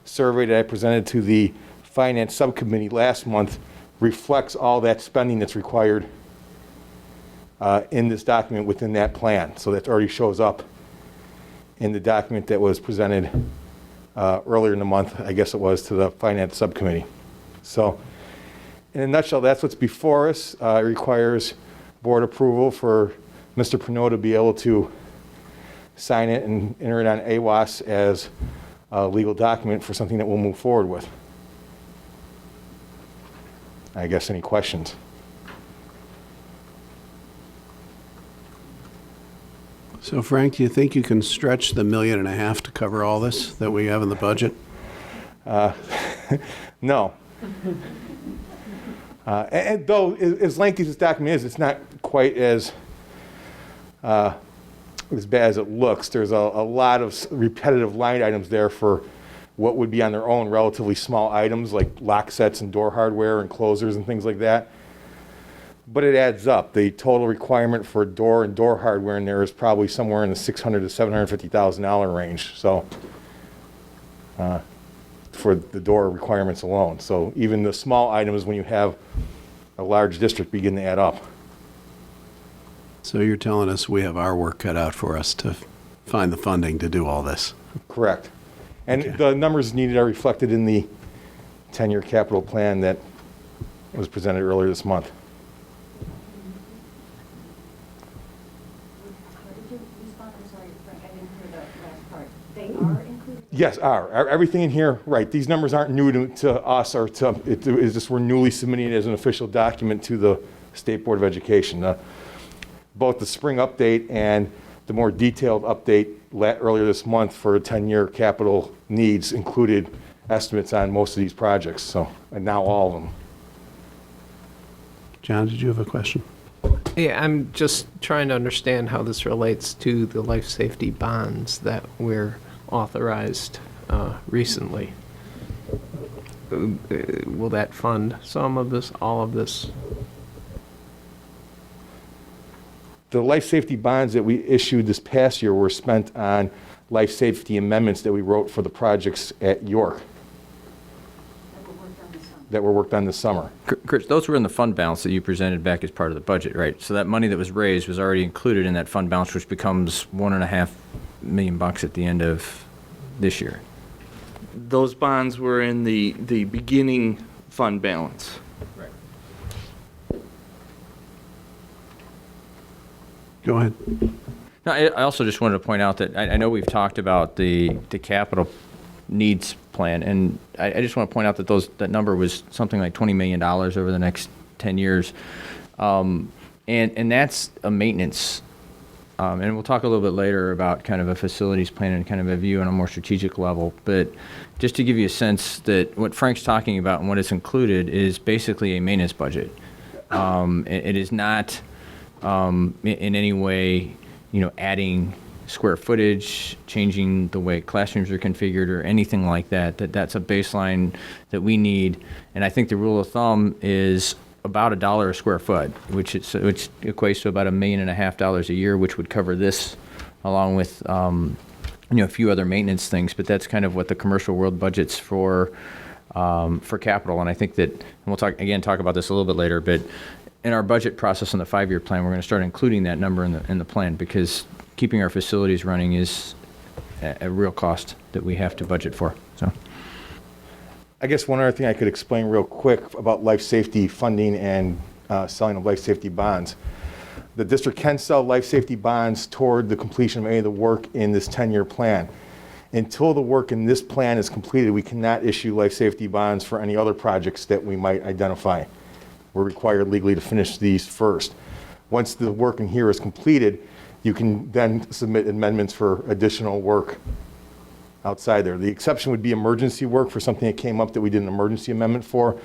survey that I presented to the Finance Subcommittee last month reflects all that spending that's required in this document within that plan. So that already shows up in the document that was presented earlier in the month, I guess it was, to the Finance Subcommittee. So in a nutshell, that's what's before us. It requires board approval for Mr. Pernod to be able to sign it and enter it on AWAS as a legal document for something that we'll move forward with. I guess any questions? So Frank, do you think you can stretch the $1.5 million to cover all this that we have in the budget? No. And though, as lengthy as this document is, it's not quite as bad as it looks. There's a lot of repetitive line items there for what would be on their own relatively small items like lock sets and door hardware and closers and things like that. But it adds up. The total requirement for door and door hardware in there is probably somewhere in the $600,000 to $750,000 range. So for the door requirements alone. So even the small items, when you have a large district, begin to add up. So you're telling us we have our work cut out for us to find the funding to do all this? Correct. And Okay. the numbers needed are reflected in the 10-year capital plan that was presented earlier this month. Yes, everything in here, right. These numbers aren't new to us or to, it's just we're newly submitting it as an official document to the State Board of Education. Both the spring update and the more detailed update earlier this month for 10-year capital needs included estimates on most of these projects, so, and now all of them. John, did you have a question? Yeah, I'm just trying to understand how this relates to the life safety bonds that were authorized recently. Will that fund some of this, all of this? The life safety bonds that we issued this past year were spent on life safety amendments that we wrote for the projects at York that were worked on this summer. Chris, those were in the fund balance that you presented back as part of the budget, right? So that money that was raised was already included in that fund balance, which becomes $1.5 million at the end of this year. Those bonds were in the beginning fund balance. Go ahead. No, I also just wanted to point out that I know we've talked about the capital needs plan, and I just want to point out that that number was something like $20 million over the next 10 years. And that's a maintenance. And we'll talk a little bit later about kind of a facilities plan and kind of a view on a more strategic level. But just to give you a sense that what Frank's talking about and what is included is basically a maintenance budget. It is not in any way, adding square footage, changing the way classrooms are configured or anything like that. That's a baseline that we need. And I think the rule of thumb is about $1 a square foot, which equates to about $1.5 million a year, which would cover this along with a few other maintenance things. But that's kind of what the commercial world budgets for capital. And I think that, and we'll talk about this a little bit later, but in our budget process on the 5-year plan, we're going to start including that number in the plan, because keeping our facilities running is a real cost that we have to budget for. So, I guess one other thing I could explain real quick about life safety funding and selling of life safety bonds. The district can sell life safety bonds toward the completion of any of the work in this 10-year plan. Until the work in this plan is completed, we cannot issue life safety bonds for any other projects that we might identify. We're required legally to finish these first. Once the work in here is completed, you can then submit amendments for additional work outside there. The exception would be emergency work for something that came up that we did an emergency amendment for,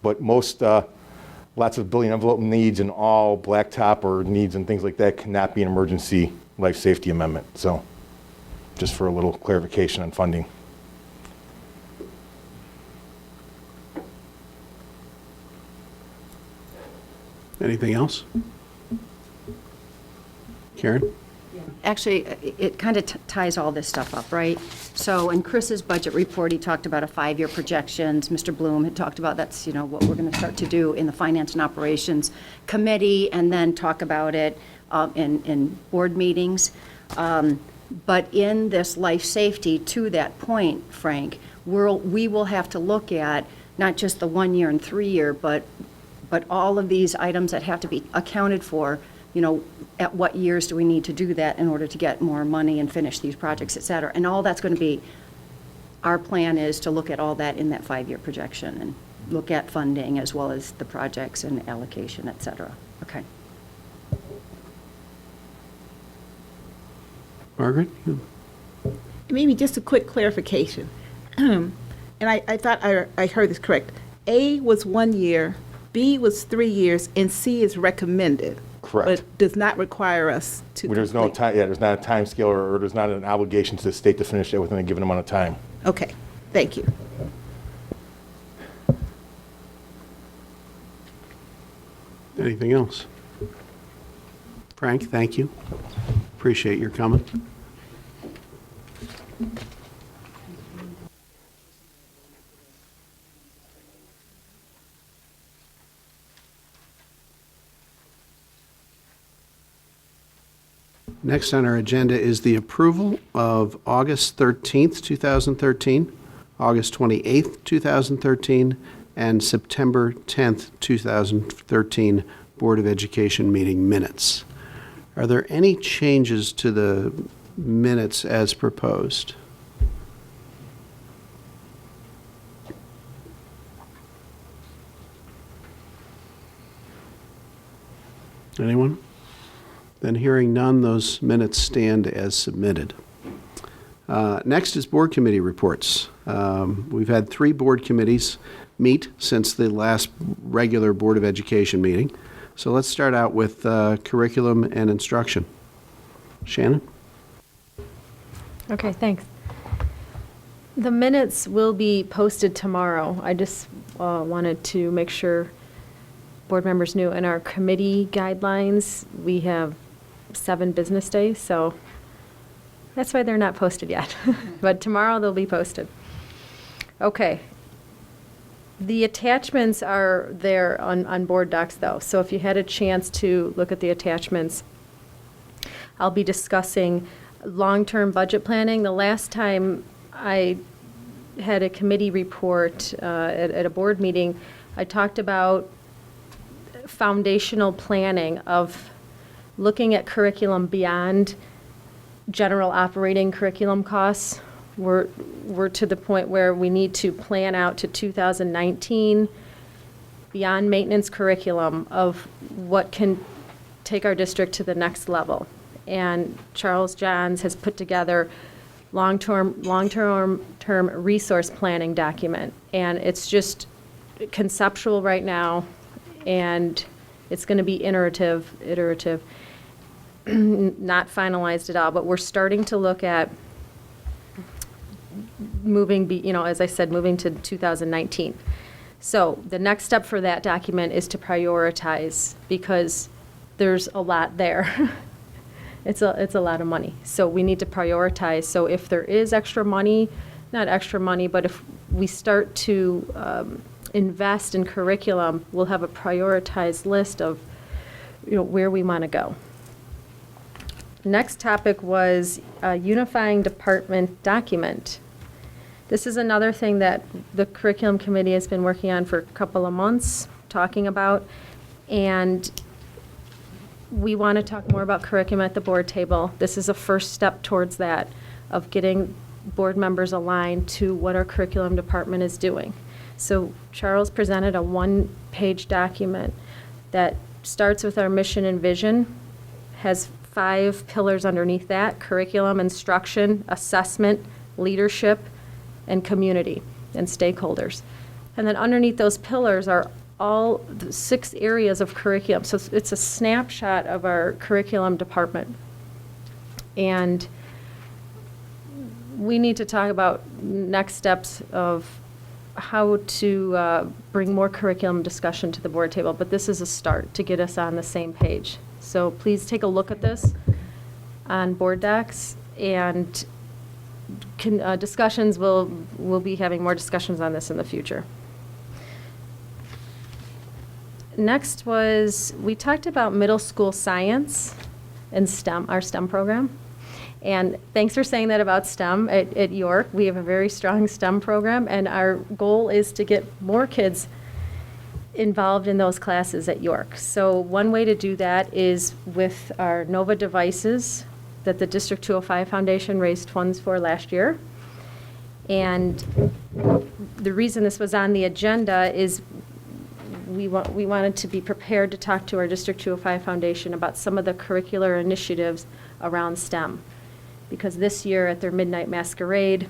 but most lots of building envelope needs and all blacktop or needs and things like that cannot be an emergency life safety amendment. So just for a little clarification on funding. Anything else? Karen? Actually, it kind of ties all this stuff up, right? So in Chris's budget report, he talked about a 5-year projections. Mr. Bloom had talked about that's, what we're going to start to do in the Finance and Operations Committee, and then talk about it in board meetings. But in this life safety, to that point, Frank, we will have to look at not just the 1-year and 3-year, but all of these items that have to be accounted for, at what years do we need to do that in order to get more money and finish these projects, et cetera. And all that's going to be, our plan is to look at all that in that 5-year projection and look at funding as well as the projects and allocation, et cetera. Okay. Margaret? Maybe just a quick clarification. And I thought I heard this correct. A was 1 year, B was 3 years, and C is recommended. Correct. But does not require us to There's no time. Yeah, there's not a time scale or there's not an obligation to the state to finish it within a given amount of time. Okay, thank you. Anything else? Frank, thank you. Appreciate your coming. Next on our agenda is the approval of August 13th, 2013, August 28th, 2013, and September 10th, 2013 Board of Education meeting minutes. Are there any changes to the minutes as proposed? Anyone? Then hearing none, those minutes stand as submitted. Next is board committee reports. We've had 3 board committees meet since the last regular Board of Education meeting. So let's start out with curriculum and instruction. Shannon? Okay, thanks. The minutes will be posted tomorrow. I just wanted to make sure board members knew in our committee guidelines, we have 7 business days, so that's why they're not posted yet. But tomorrow they'll be posted. Okay. The attachments are there on board docs, though, so if you had a chance to look at the attachments, I'll be discussing long-term budget planning. The last time I had a committee report at a board meeting, I talked about foundational planning of looking at curriculum beyond general operating curriculum costs. We're to the point where we need to plan out to 2019 beyond maintenance curriculum of what can take our district to the next level. And Charles Johns has put together long-term resource planning document. And it's just conceptual right now, and it's going to be iterative, not finalized at all. But we're starting to look at moving, as I said, moving to 2019. So the next step for that document is to prioritize, because there's a lot there. It's a lot of money. So we need to prioritize. So if there is extra money, not extra money, but if we start to invest in curriculum, we'll have a prioritized list of where we want to go. Next topic was unifying department document. This is another thing that the curriculum committee has been working on for a couple of months, talking about, and we want to talk more about curriculum at the board table. This is a first step towards that, of getting board members aligned to what our curriculum department is doing. So Charles presented a 1-page document that starts with our mission and vision, has 5 pillars underneath that: curriculum, instruction, assessment, leadership, and community and stakeholders. And then underneath those pillars are all the 6 areas of curriculum. So it's a snapshot of our curriculum department. And we need to talk about next steps of how to bring more curriculum discussion to the board table. But this is a start to get us on the same page. So please take a look at this on board docs, and discussions, we'll be having more discussions on this in the future. Next was, we talked about middle school science and STEM, our STEM program. And thanks for saying that about STEM at York. We have a very strong STEM program, and our goal is to get more kids involved in those classes at York. So one way to do that is with our NOVA devices that the District 205 Foundation raised funds for last year. And the reason this was on the agenda is we wanted to be prepared to talk to our District 205 Foundation about some of the curricular initiatives around STEM. Because this year at their Midnight Masquerade,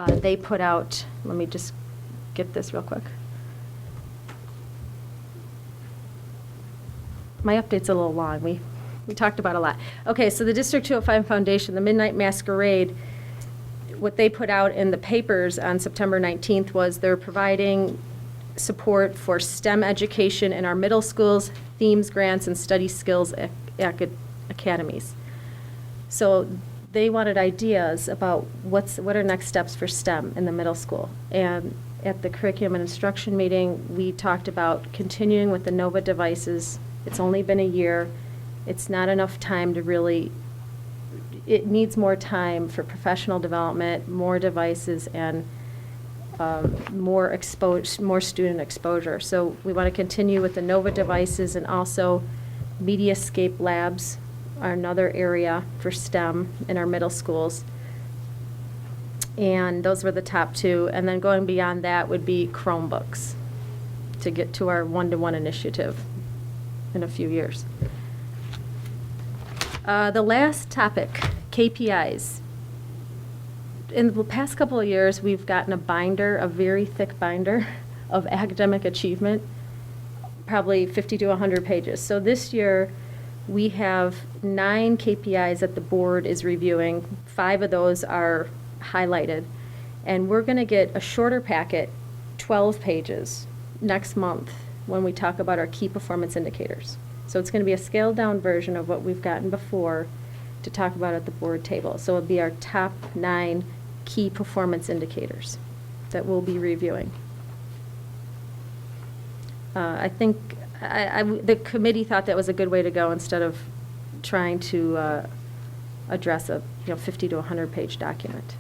they put out, let me just get this real quick. My update's a little long. We talked about a lot. Okay, so the District 205 Foundation, the Midnight Masquerade, what they put out in the papers on September 19th was they're providing support for STEM education in our middle schools, themes grants, and study skills academies. So they wanted ideas about what are next steps for STEM in the middle school. And at the curriculum and instruction meeting, we talked about continuing with the NOVA devices. It's only been a year. It's not enough time to really, it needs more time for professional development, more devices, and more student exposure. So we want to continue with the NOVA devices, and also Mediascape labs are another area for STEM in our middle schools. And those were the top 2. And then going beyond that would be Chromebooks to get to our one-to-one initiative in a few years. The last topic, KPIs. in the past couple of years, we've gotten a binder, a very thick binder of academic achievement, probably 50 to 100 pages. So this year, we have 9 KPIs that the board is reviewing. 5 of those are highlighted. And we're going to get a shorter packet, 12 pages, next month when we talk about our key performance indicators. So it's going to be a scaled down version of what we've gotten before to talk about at the board table. So it'll be our top 9 key performance indicators that we'll be reviewing. I think the committee thought that was a good way to go instead of trying to address a 50 to 100 page document.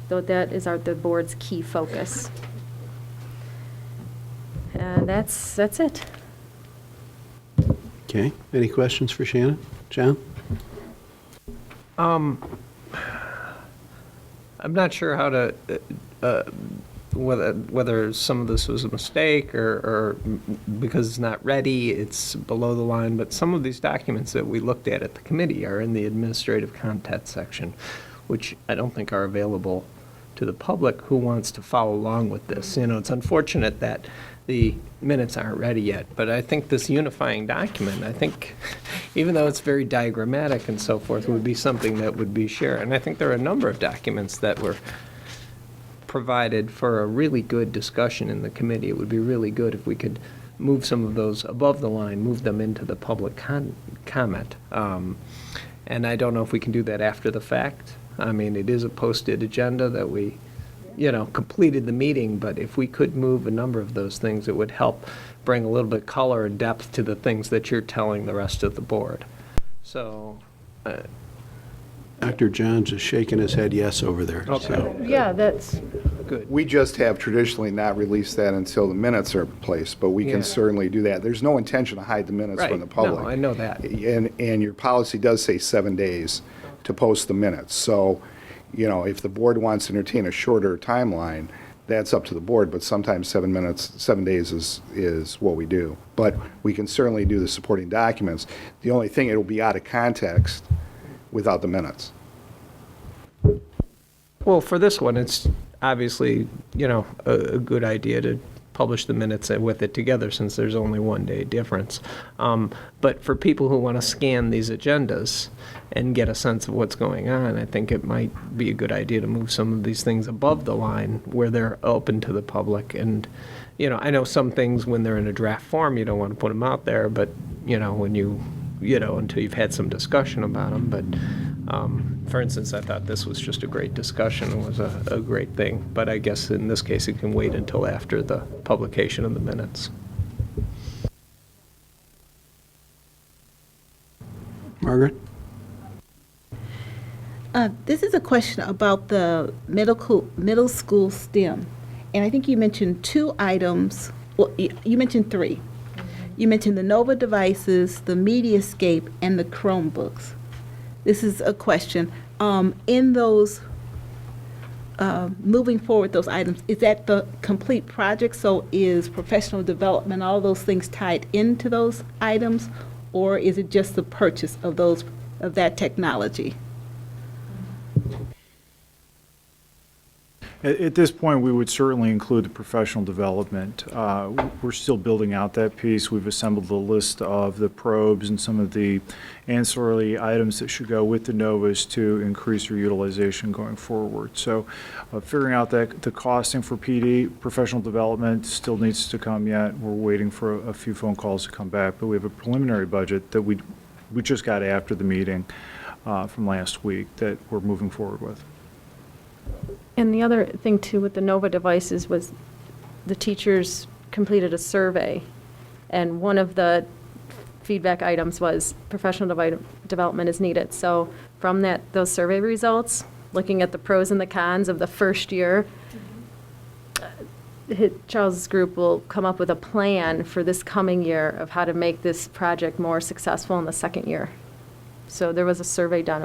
Though that is the board's key focus. And that's it. Okay, any questions for Shannon? John? I'm not sure how to, whether some of this was a mistake or because it's not ready, it's below the line, but some of these documents that we looked at the committee are in the administrative content section, which I don't think are available to the public who wants to follow along with this. It's unfortunate that the minutes aren't ready yet, but I think this unifying document, I think, even though it's very diagrammatic and so forth, would be something that would be shared. And I think there are a number of documents that were provided for a really good discussion in the committee. It would be really good if we could move some of those above the line, move them into the public comment. And I don't know if we can do that after the fact. I mean, it is a posted agenda that we completed the meeting, but if we could move a number of those things, it would help bring a little bit color and depth to the things that you're telling the rest of the board. So, Dr. John's is shaking his head yes over there. Okay. So. Yeah, that's good. We just have traditionally not released that until the minutes are placed, but we can certainly do that. There's no intention to hide the minutes from the public. No, I know that. And your policy does say 7 days to post the minutes. So, if the board wants to entertain a shorter timeline, that's up to the board, but sometimes 7 days is what we do. But we can certainly do the supporting documents. The only thing, it'll be out of context without the minutes. Well, for this one, it's obviously, a good idea to publish the minutes with it together since there's only 1 day difference. But for people who want to scan these agendas and get a sense of what's going on, I think it might be a good idea to move some of these things above the line where they're open to the public. And, I know some things when they're in a draft form, you don't want to put them out there, but, when until you've had some discussion about them. But, for instance, I thought this was just a great discussion. It was a great thing. But I guess in this case, it can wait until after the publication of the minutes. Margaret? This is a question about the middle school STEM. And I think you mentioned 2 items. Well, you mentioned 3. You mentioned the Nova devices, the Mediascape, and the Chromebooks. This is a question. In those, moving forward, those items, is that the complete project? So is professional development, all those things tied into those items? Or is it just the purchase of that technology? At this point, we would certainly include the professional development. We're still building out that piece. We've assembled a list of the probes and some of the ancillary items that should go with the Novas to increase their utilization going forward. So figuring out that the costing for PD, professional development, still needs to come yet. We're waiting for a few phone calls to come back, but we have a preliminary budget that we just got after the meeting from last week that we're moving forward with. And the other thing, too, with the Nova devices was the teachers completed a survey, and one of the feedback items was professional development is needed. So from those survey results, looking at the pros and the cons of the first year, Charles's group will come up with a plan for this coming year of how to make this project more successful in the second year. So there was a survey done.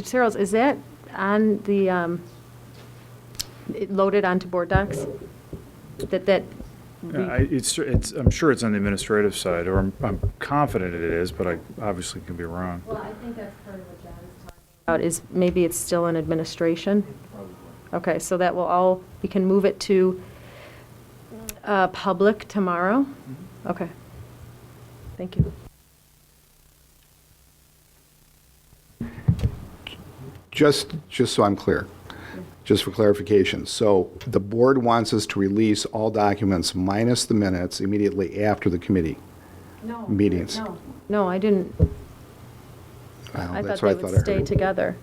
Charles, is that on the, loaded onto board docs? I'm sure it's on the administrative side, or I'm confident it is, but I obviously can be wrong. Well, I think that's part of what John's talking out is maybe it's still in administration? Okay, so that will all, we can move it to public tomorrow? Okay. Thank you. Just so I'm clear, just for clarification. So the board wants us to release all documents minus the minutes immediately after the committee meetings. No, I didn't. Well, I that's thought what they would I stay heard. together.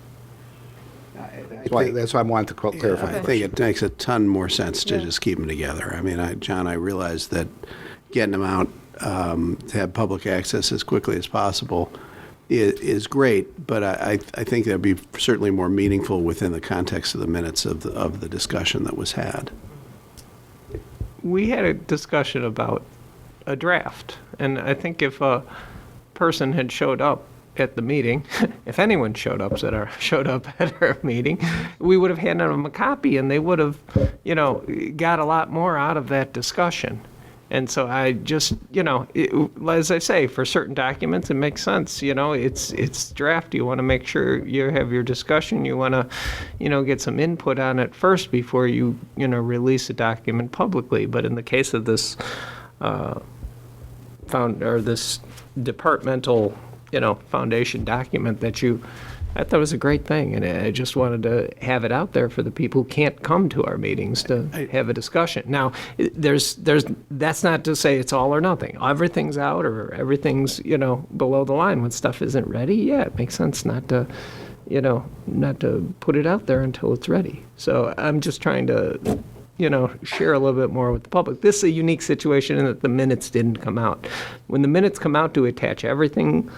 That's why I wanted to clarify. I think it makes a ton more sense to just keep them together. I mean, John, I realize that getting them out to have public access as quickly as possible is great, but I think that'd be certainly more meaningful within the context of the minutes of the discussion that was had. We had a discussion about a draft, and I think if a person had showed up at the meeting, if anyone showed up at our meeting, we would have handed them a copy, and they would have, got a lot more out of that discussion. And so I just, as I say, for certain documents, it makes sense. It's draft. You want to make sure you have your discussion. You want to, get some input on it first before you, release a document publicly. But in the case of this this departmental, foundation document that I thought was a great thing, and I just wanted to have it out there for the people who can't come to our meetings to have a discussion. Now, that's not to say it's all or nothing. Everything's out or everything's, below the line when stuff isn't ready. Yeah, it makes sense not to put it out there until it's ready. So I'm just trying to, share a little bit more with the public. This is a unique situation in that the minutes didn't come out. When the minutes come out, do we attach everything?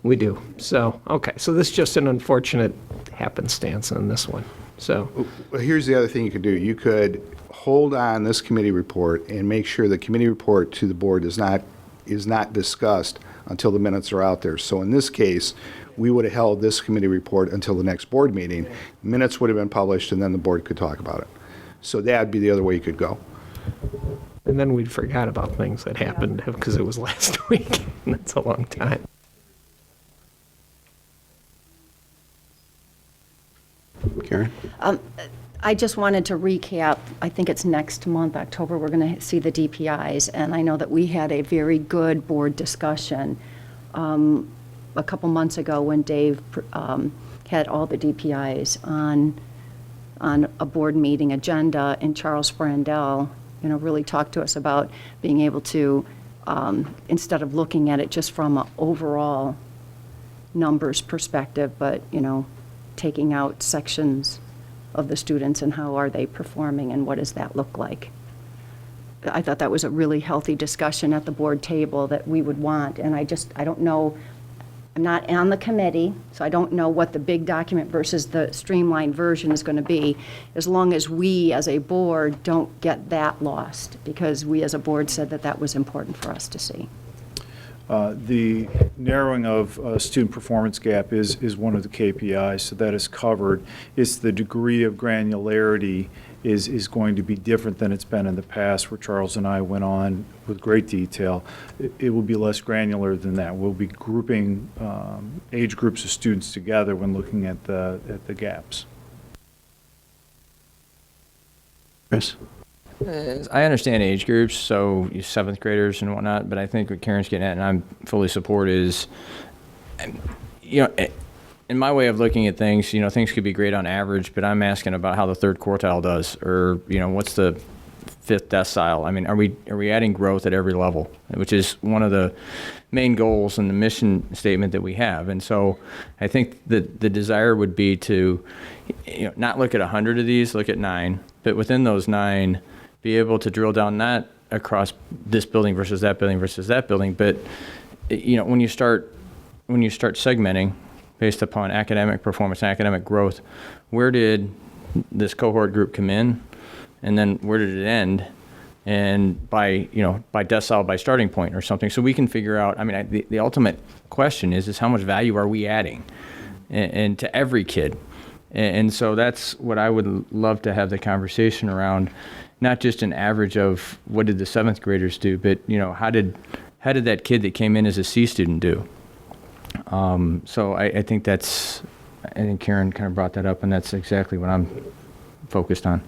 We do. So, okay. So this is just an unfortunate happenstance on this one. So, Well, here's the other thing you could do. You could hold on this committee report and make sure the committee report to the board is not discussed until the minutes are out there. So in this case, we would have held this committee report until the next board meeting. Minutes would have been published, and then the board could talk about it. So that'd be the other way you could go. and then we'd forgot about things that happened because it was last week. And that's a long time. Karen? I just wanted to recap, I think it's next month, October, we're going to see the DPIs, and I know that we had a very good board discussion a couple months ago when Dave had all the DPIs on a board meeting agenda, and Charles Brandel, really talked to us about being able to, instead of looking at it just from an overall numbers perspective, but, taking out sections of the students and how are they performing and what does that look like. I thought that was a really healthy discussion at the board table that we would want, and I don't know, I'm not on the committee, so I don't know what the big document versus the streamlined version is going to be, as long as we as a board don't get that lost, because we as a board said that that was important for us to see. The narrowing of student performance gap is one of the KPIs, so that is covered. It's the degree of granularity is going to be different than it's been in the past, where Charles and I went on with great detail. It will be less granular than that. We'll be grouping age groups of students together when looking at the gaps. Chris? I understand age groups, so you seventh graders and whatnot, but I think what Karen's getting at, and I'm fully support, is, in my way of looking at things, things could be great on average, but I'm asking about how the third quartile does, or, what's the fifth decile? I mean, are we adding growth at every level, which is one of the main goals in the mission statement that we have. And so I think that the desire would be to, not look at 100 of these, look at 9, but within those 9, be able to drill down not across this building versus that building versus that building, but when you start segmenting based upon academic performance and academic growth, where did this cohort group come in, and then where did it end, and by decile, by starting point or something, so we can figure out. I mean, the ultimate question is how much value are we adding, and to every kid. And so that's what I would love to have the conversation around, not just an average of what did the seventh graders do, but how did that kid that came in as a C student do? So I think that's I think Karen kind of brought that up, and that's exactly what I'm focused on.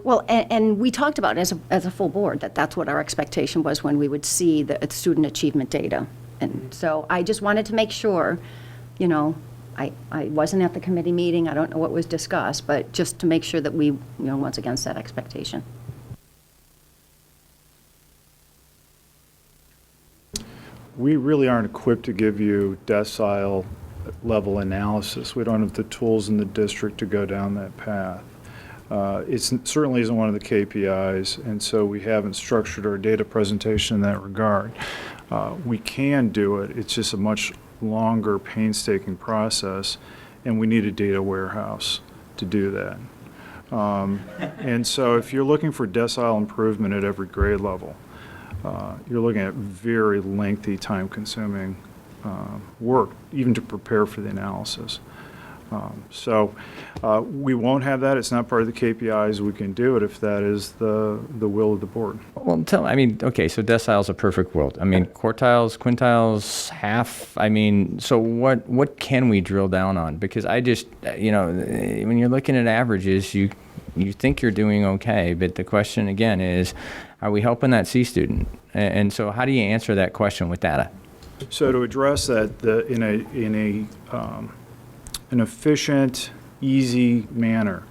Well, and we talked about as a full board that that's what our expectation was when we would see the student achievement data. And so I just wanted to make sure, you know, I wasn't at the committee meeting, I don't know what was discussed, but just to make sure that we, you know, once again set expectation. We really aren't equipped to give you decile level analysis. We don't have the tools in the district to go down that path. It certainly isn't one of the KPIs, and so we haven't structured our data presentation in that regard. We can do it, it's just a much longer, painstaking process, and we need a data warehouse to do that. And so if you're looking for decile improvement at every grade level, you're looking at very lengthy, time-consuming work, even to prepare for the analysis. So we won't have that. It's not part of the KPIs. We can do it if that is the will of the board. Well, okay, so decile's a perfect world. I mean, quartiles, quintiles, half, I mean, so what can we drill down on? Because I just, you know, when you're looking at averages, you think you're doing okay, but the question again is, are we helping that C student? And so how do you answer that question with data? So to address that, in an efficient, easy manner,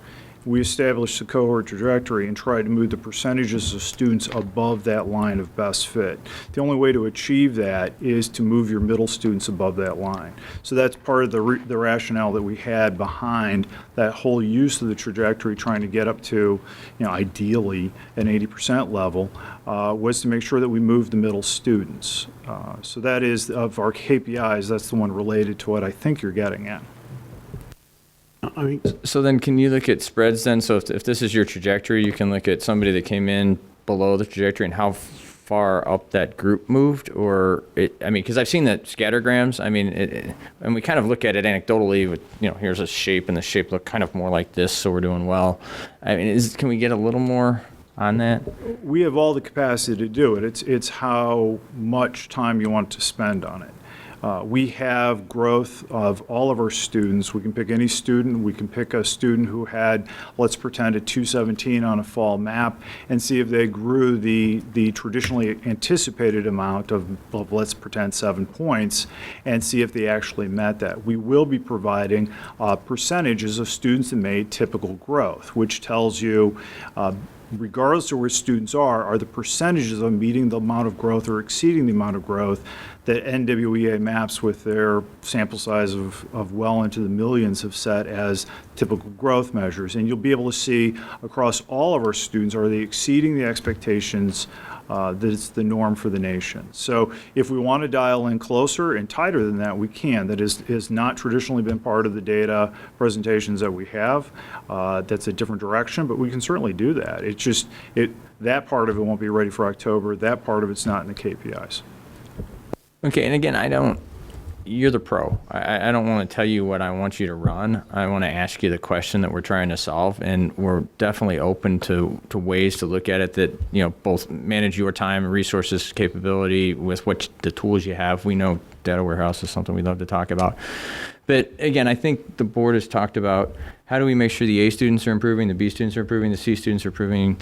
we established the cohort trajectory and tried to move the percentages of students above that line of best fit. The only way to achieve that is to move your middle students above that line. So that's part of the rationale that we had behind that whole use of the trajectory, trying to get up to, you know, ideally an 80% level, was to make sure that we move the middle students. So that is, of our KPIs, that's the one related to what I think you're getting at. So then can you look at spreads then? So if this is your trajectory, you can look at somebody that came in below the trajectory and how far up that group moved? Or, I mean, because I've seen the scattergrams, I mean, and we kind of look at it anecdotally with, you know, here's a shape and the shape looked kind of more like this, so we're doing well. I mean, can we get a little more on that? We have all the capacity to do it. It's how much time you want to spend on it. We have growth of all of our students. We can pick any student. We can pick a student who had, let's pretend, a 217 on a fall map and see if they grew the traditionally anticipated amount of, let's pretend, 7 points, and see if they actually met that. We will be providing percentages of students that made typical growth, which tells you, regardless of where students are the percentages of meeting the amount of growth or exceeding the amount of growth that NWEA maps with their sample size of well into the millions have set as typical growth measures. And you'll be able to see across all of our students, are they exceeding the expectations that it's the norm for the nation. So if we want to dial in closer and tighter than that, we can. That has not traditionally been part of the data presentations that we have. That's a different direction, but we can certainly do that. It's just, that part of it won't be ready for October. That part of it's not in the KPIs. Okay, and again, you're the pro. I don't want to tell you what I want you to run. I want to ask you the question that we're trying to solve, and we're definitely open to ways to look at it that, you know, both manage your time, resources, capability with what the tools you have. We know data warehouse is something we love to talk about. But again, I think the board has talked about how do we make sure the A students are improving, the B students are improving, the C students are improving,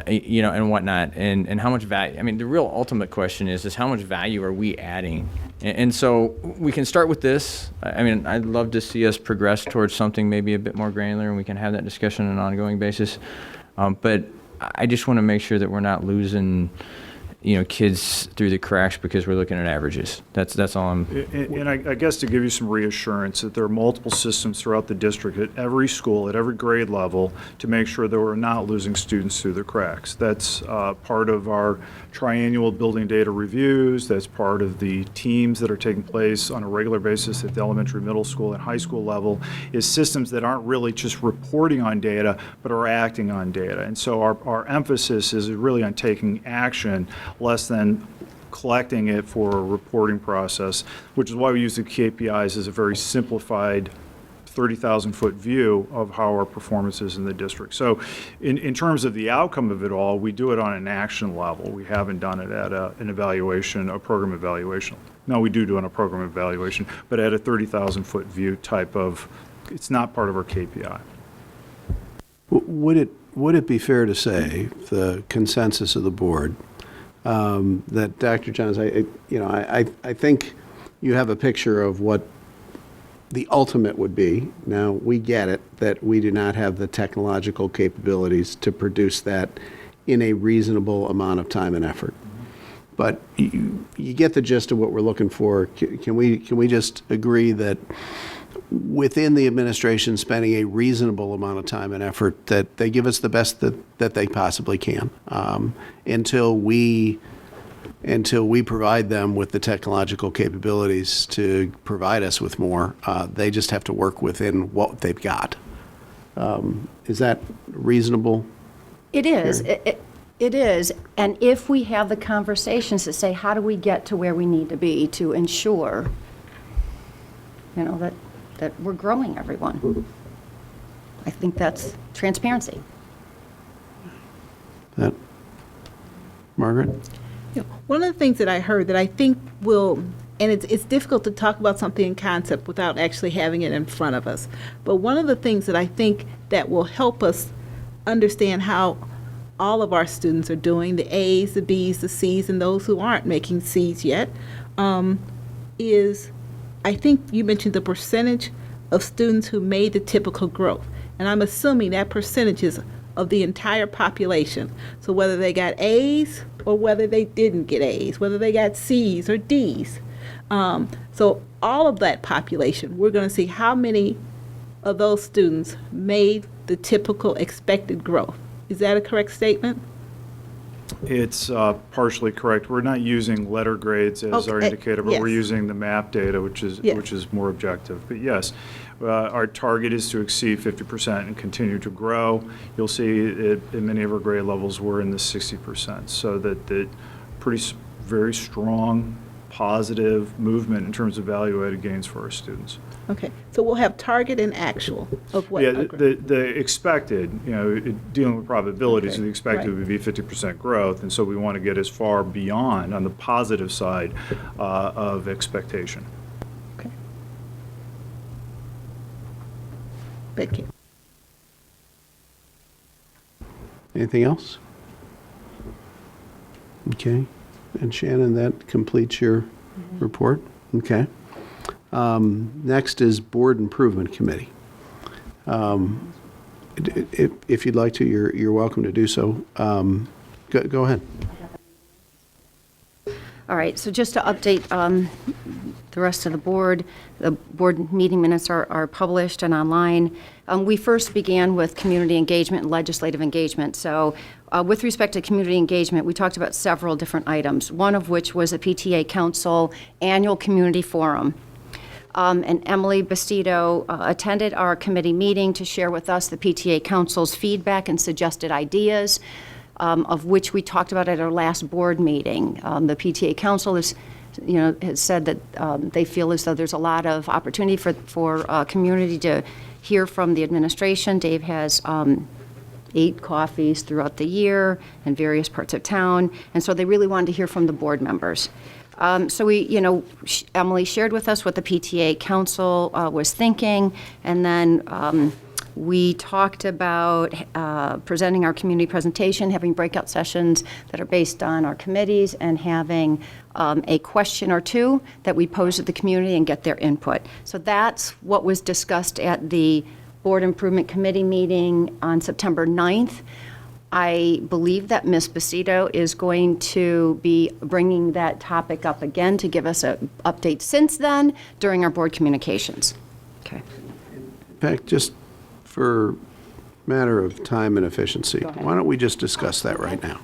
you know, and whatnot, and how much value. I mean, the real ultimate question is how much value are we adding? And so we can start with this. I mean, I'd love to see us progress towards something maybe a bit more granular, and we can have that discussion on an ongoing basis. But I just want to make sure that we're not losing, you know, kids through the cracks because we're looking at averages. That's all I'm. And I guess to give you some reassurance that there are multiple systems throughout the district at every school, at every grade level, to make sure that we're not losing students through the cracks. That's part of our triannual building data reviews. That's part of the teams that are taking place on a regular basis at the elementary, middle school, and high school level, is systems that aren't really just reporting on data, but are acting on data. And so our emphasis is really on taking action, less than collecting it for a reporting process, which is why we use the KPIs as a very simplified 30,000-foot view of how our performance is in the district. So in terms of the outcome of it all, we do it on an action level. We haven't done it at an evaluation, a program evaluation. No, we do it on a program evaluation, but at a 30,000-foot view type of it's not part of our KPI. Would it be fair to say, the consensus of the board, that Dr. Johns, I think you have a picture of what the ultimate would be. Now, we get it, that we do not have the technological capabilities to produce that in a reasonable amount of time and effort. But you get the gist of what we're looking for. Can we just agree that within the administration spending a reasonable amount of time and effort, that they give us the best that they possibly can, until we provide them with the technological capabilities to provide us with more? They just have to work within what they've got. Is that reasonable? It is. It is. And if we have the conversations to say, how do we get to where we need to be to ensure, that we're growing everyone? I think that's transparency. Margaret? Yeah, one of the things that I heard that I think will, and it's difficult to talk about something in concept without actually having it in front of us, but one of the things that I think that will help us understand how all of our students are doing, the A's, the B's, the C's, and those who aren't making C's yet, is, I think you mentioned the percentage of students who made the typical growth. And I'm assuming that percentage is of the entire population. So whether they got A's or whether they didn't get A's, whether they got C's or D's. So all of that population, we're going to see how many of those students made the typical expected growth. Is that a correct statement? It's partially correct. We're not using letter grades as our indicator, but yes. We're using the MAP data, which is more objective. But yes, our target is to exceed 50% and continue to grow. You'll see it in many of our grade levels we're in the 60%. So that very strong, positive movement in terms of value-added gains for our students. Okay, so we'll have target and actual of what? Yeah, the expected, dealing with probabilities, the expected would be 50% growth, and so we want to get as far beyond on the positive side of expectation. Okay. Becky. Anything else? Okay. And Shannon, that completes your report? Okay. Next is Board Improvement Committee. If you'd like to, you're welcome to do so. Go ahead. All right, so just to update the rest of the board meeting minutes are published and online. We first began with community engagement and legislative engagement. So with respect to community engagement, we talked about several different items, one of which was a PTA Council annual community forum. And Emily Bastido attended our committee meeting to share with us the PTA Council's feedback and suggested ideas, of which we talked about at our last board meeting. The PTA Council has said that they feel as though there's a lot of opportunity for community to hear from the administration. Dave has 8 coffees throughout the year in various parts of town, and so they really wanted to hear from the board members. So Emily shared with us what the PTA Council was thinking, and then we talked about presenting our community presentation, having breakout sessions that are based on our committees, and having a question or two that we pose to the community and get their input. So that's what was discussed at the Board Improvement Committee meeting on September 9th. I believe that Ms. Bastido is going to be bringing that topic up again to give us an update since then during our board communications. Okay. In fact, just for matter of time and efficiency, why don't we just discuss that right now?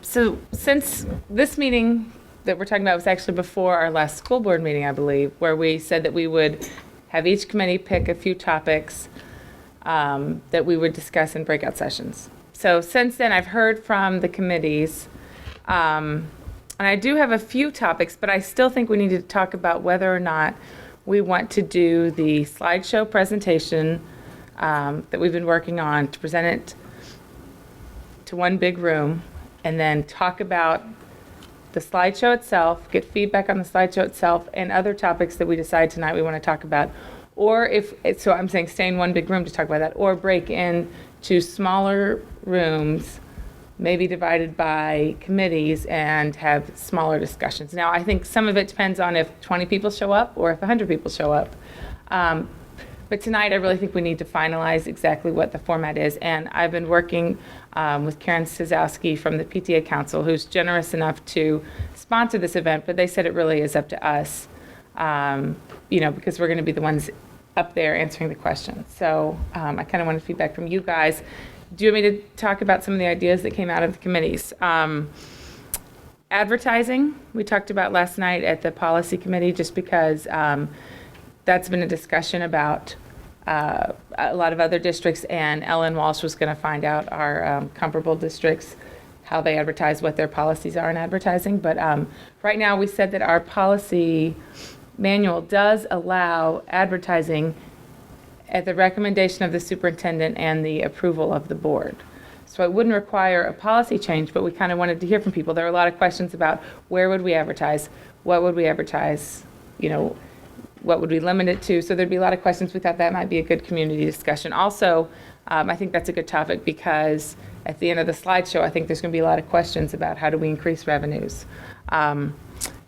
So since this meeting that we're talking about was actually before our last school board meeting, I believe, where we said that we would have each committee pick a few topics that we would discuss in breakout sessions. So since then, I've heard from the committees, and I do have a few topics, but I still think we need to talk about whether or not we want to do the slideshow presentation that we've been working on, to present it to one big room, and then talk about the slideshow itself, get feedback on the slideshow itself, and other topics that we decide tonight we want to talk about. Or if, so I'm saying stay in one big room to talk about that, or break into smaller rooms, maybe divided by committees, and have smaller discussions. Now, I think some of it depends on if 20 people show up or if 100 people show up. But tonight, I really think we need to finalize exactly what the format is. And I've been working with Karen Sizowski from the PTA Council, who's generous enough to sponsor this event, but they said it really is up to us, because we're going to be the ones up there answering the questions. So I kind of wanted feedback from you guys. Do you want me to talk about some of the ideas that came out of the committees? Advertising, we talked about last night at the policy committee, just because that's been a discussion about a lot of other districts, and Ellen Walsh was going to find out our comparable districts, how they advertise, what their policies are in advertising. But right now, we said that our policy manual does allow advertising at the recommendation of the superintendent and the approval of the board. So it wouldn't require a policy change, but we kind of wanted to hear from people. There are a lot of questions about where would we advertise, what would we advertise, what would we limit it to? So there'd be a lot of questions. We thought that might be a good community discussion. Also, I think that's a good topic because at the end of the slideshow, I think there's going to be a lot of questions about how do we increase revenues.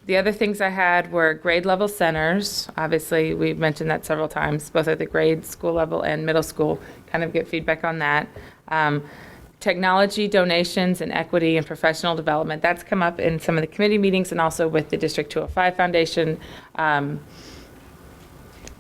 The other things I had were grade level centers. Obviously, we've mentioned that several times, both at the grade school level and middle school, kind of get feedback on that. Technology donations and equity and professional development. That's come up in some of the committee meetings and also with the District 205 Foundation.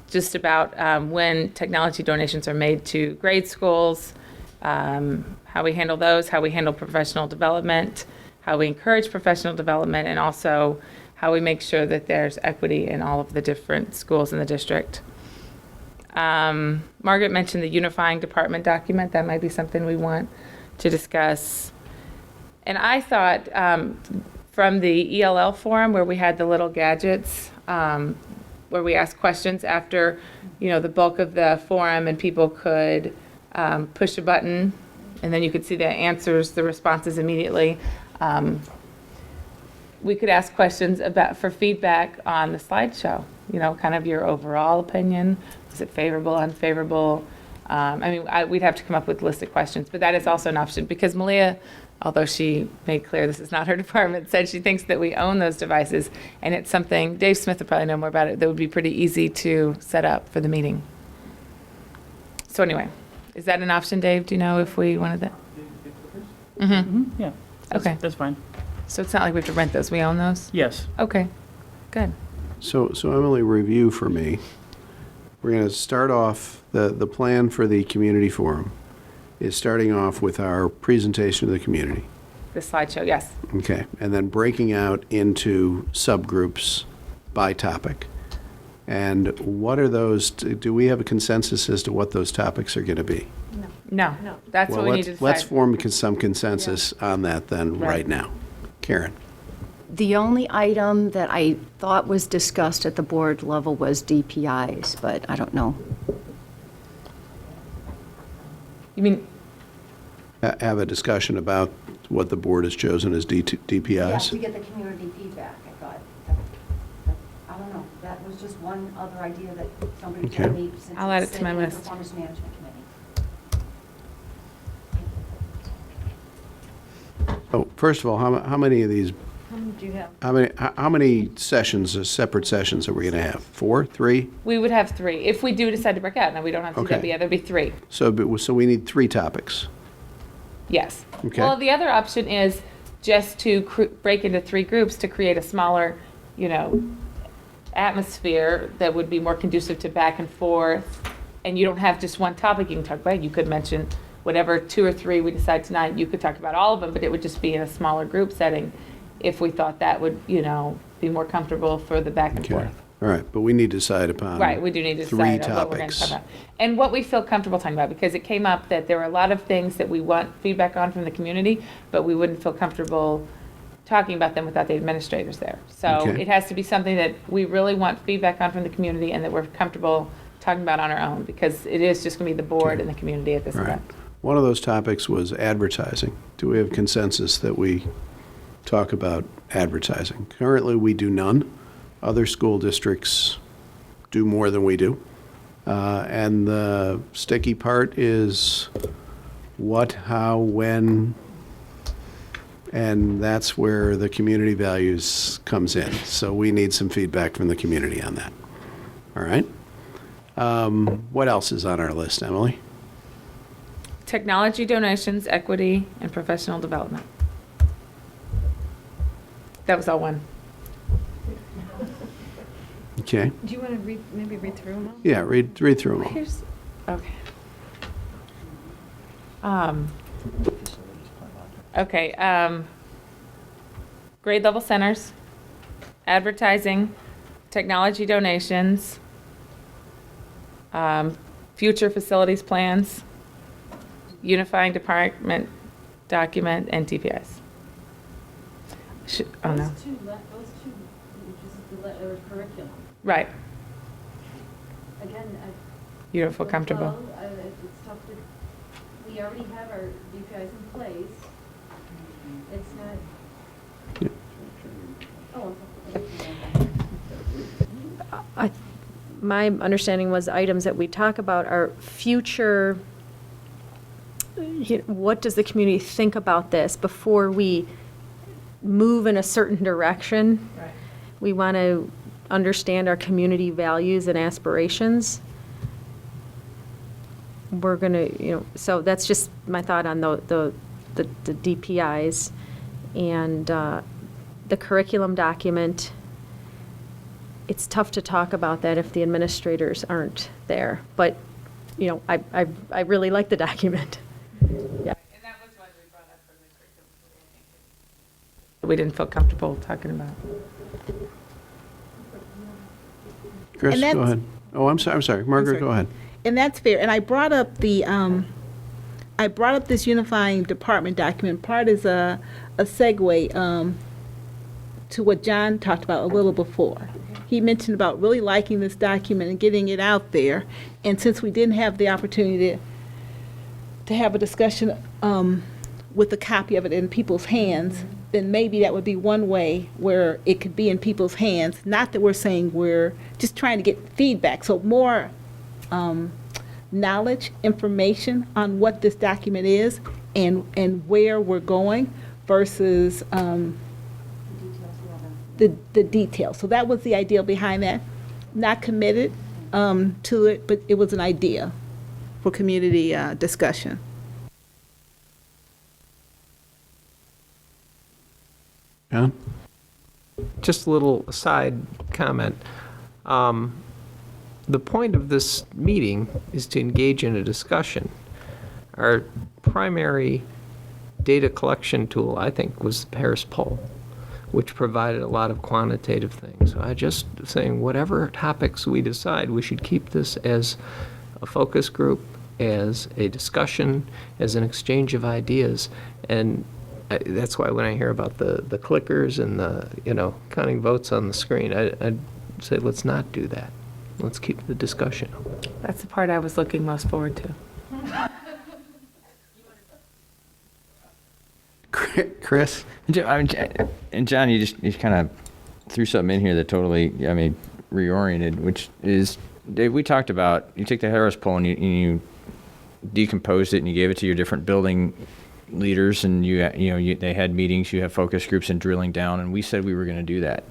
Just about when technology donations are made to grade schools, how we handle those, how we handle professional development, how we encourage professional development, and also how we make sure that there's equity in all of the different schools in the district. Margaret mentioned the unifying department document. That might be something we want to discuss. And I thought from the ELL forum where we had the little gadgets, where we asked questions after, the bulk of the forum, and people could push a button, and then you could see the answers, the responses immediately. We could ask questions for feedback on the slideshow, kind of your overall opinion. Was it favorable, unfavorable? We'd have to come up with a list of questions, but that is also an option because Malia, although she made clear this is not her department, said she thinks that we own those devices, and it's something, Dave Smith would probably know more about it, that would be pretty easy to set up for the meeting. So anyway, is that an option, Dave? Do you know if we wanted that? Mm-hmm. Yeah. Okay. That's fine. So it's not like we have to rent those. We own those? Yes. Okay. Good. So Emily, review for me. We're going to start off, the plan for the community forum is starting off with our presentation to the community. The slideshow, yes. Okay, and then breaking out into subgroups by topic. And what are those, do we have a consensus as to what those topics are going to be? No. That's what we need to decide. Let's form some consensus on that then right now. Karen. The only item that I thought was discussed at the board level was DPIs, but I don't know. You mean? Have a discussion about what the board has chosen as DPIs? Yeah, to get the community feedback, I thought. I don't know. That was just one other idea that somebody told me. Since I'll add it it's to my sitting in the list. Performance Management Committee. Oh, first of all, how many of these? How many do you have? How many sessions, separate sessions, are we going to have? 4, 3? We would have 3. If we do decide to break out, now we don't have to do that, Okay. but yeah, there'd be 3. So we need 3 topics. Yes. Okay. Well, the other option is just to break into 3 groups to create a smaller, atmosphere that would be more conducive to back and forth. And you don't have just one topic you can talk about. You could mention whatever 2 or 3 we decide tonight. You could talk about all of them, but it would just be in a smaller group setting if we thought that would, be more comfortable for the back and Okay. forth. All right, but we need to decide upon Right, we do need to 3 decide on what we're going to topics. talk about. And what we feel comfortable talking about, because it came up that there were a lot of things that we want feedback on from the community, but we wouldn't feel comfortable talking about them without the administrators there. So Okay. it has to be something that we really want feedback on from the community and that we're comfortable talking about on our own, because it is just going to be the board and the community at this All right. event. One of those topics was advertising. Do we have consensus that we talk about advertising. Currently, we do none. Other school districts do more than we do. And the sticky part is what, how, when, and that's where the community values comes in. So we need some feedback from the community on that. All right? What else is on our list, Emily? Technology donations, equity, and professional development. That was all one. Okay. Do you want to maybe read through them all? Yeah, read through them all. Here's, okay. Grade level centers, advertising, technology donations, future facilities plans, unifying department document, and TPIs. Oh, no. Those two, which is the curriculum. Right. Again, You don't feel comfortable? well, it's tough to, we already have our DPIs in place. It's not. Oh, My understanding was items that we talk about are future, what does the community think about this before we move in a certain direction? Right. We want to understand our community values and aspirations. We're going to, so that's just my thought on the DPIs. And the curriculum document, it's tough to talk about that if the administrators aren't there. But, I really like the document. Yeah. And that was what we brought up from the curriculum. We didn't feel comfortable talking about. Chris, And go that's- ahead. Oh, I'm sorry. Margaret, go ahead. And that's fair. And I brought up this unifying department document. Part is a segue to what John talked about a little before. He mentioned about really liking this document and getting it out there. And since we didn't have the opportunity to have a discussion with a copy of it in people's hands, then maybe that would be one way where it could be in people's hands. Not that we're saying we're just trying to get feedback. So more knowledge, information on what this document is and where we're going versus the details. So that was the idea behind that. Not committed to it, but it was an idea for community discussion. John? Just a little aside comment. The point of this meeting is to engage in a discussion. Our primary data collection tool, I think, was the Harris poll, which provided a lot of quantitative things. So I just saying whatever topics we decide, we should keep this as a focus group, as a discussion, as an exchange of ideas. And that's why when I hear about the clickers and the, counting votes on the screen, I'd say let's not do that. Let's keep the discussion open. That's the part I was looking most forward to. Chris? And John, you kind of threw something in here that totally, reoriented, which is, Dave, we talked about, you take the Harris poll and you decomposed it and you gave it to your different building leaders and they had meetings, you have focus groups and drilling down, and we said we were going to do that.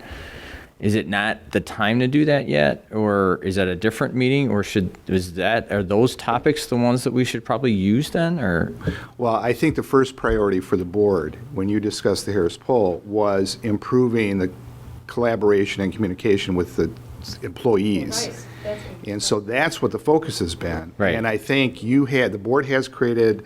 Is it not the time to do that yet, or is that a different meeting, or are those topics the ones that we should probably use then, or? Well, I think the first priority for the board, when you discussed the Harris poll, was improving the collaboration and communication with the employees. And so that's what the focus has been. Right. And I think the board has created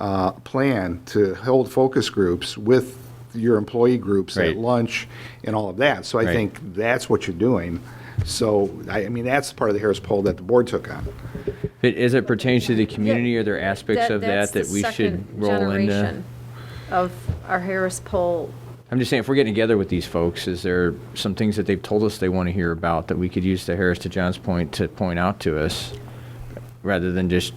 a plan to hold focus groups with your employee groups at lunch and all of that. So I think that's what you're doing. So, that's part of the Harris poll that the board took on. But as it pertains to the community, are there aspects of that we should roll into? Generation of our Harris poll. I'm just saying, if we're getting together with these folks, is there some things that they've told us they want to hear about that we could use the Harris, to John's point, to point out to us, rather than just,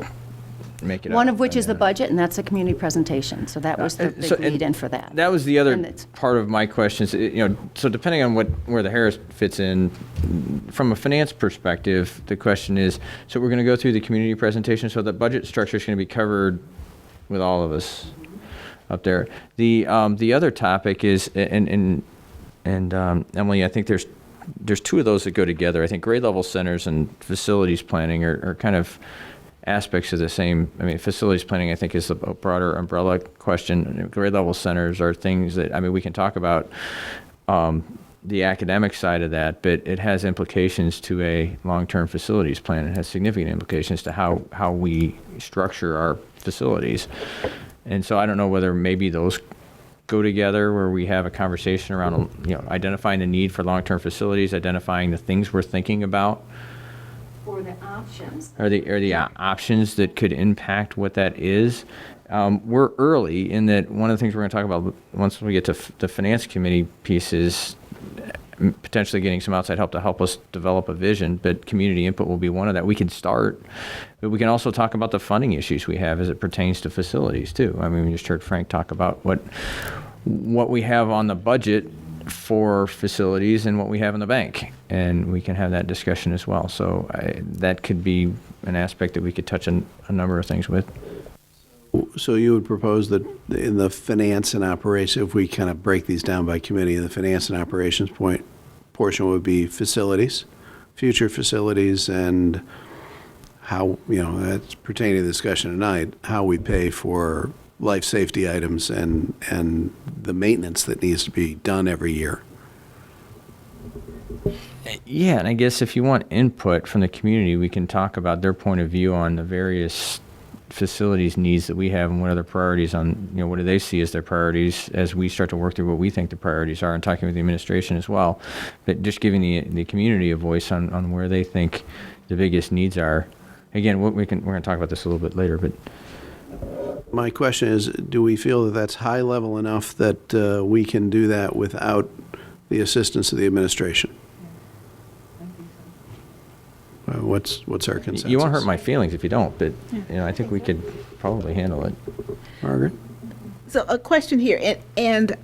make it One up. of which is the And, budget, and that's a community presentation, so that was the big so- and lead-in for that. That was the other And it's- part of my questions. So depending on where the Harris fits in, from a finance perspective, the question is, so we're going to go through the community presentation, so the budget structure is going to be covered with all of us up there. The other topic is, and Emily, I think there's two of those that go together. I think grade level centers and facilities planning are kind of aspects of the same. I mean, facilities planning, I think, is a broader umbrella question. Grade level centers are things that, I mean, we can talk about the academic side of that, but it has implications to a long-term facilities plan. It has significant implications to how we structure our facilities. And so I don't know whether maybe those go together, where we have a conversation around, identifying the need for long-term facilities, identifying the things we're thinking about, Or the options. or the options that could impact what that is. We're early in that. One of the things we're going to talk about once we get to the finance committee piece is potentially getting some outside help to help us develop a vision, but community input will be one of that. We can start, but we can also talk about the funding issues we have as it pertains to facilities too. I mean, we just heard Frank talk about what we have on the budget for facilities and what we have in the bank, and we can have that discussion as well. So that could be an aspect that we could touch on a number of things with. So you would propose that in the finance and operation, if we kind of break these down by committee, the finance and operations portion would be facilities, future facilities, and how, that's pertaining to the discussion tonight, how we pay for life safety items and the maintenance that needs to be done every year. Yeah, and I guess if you want input from the community, we can talk about their point of view on the various facilities needs that we have, and what are their priorities on, what do they see as their priorities as we start to work through what we think the priorities are, and talking with the administration as well. But just giving the community a voice on where they think the biggest needs are. Again, we're going to talk about this a little bit later, but My question is, do we feel that that's high level enough that we can do that without the assistance of the administration? What's our consensus? you won't hurt my feelings if you don't, but I think we could probably handle it. Margaret? So a question here, and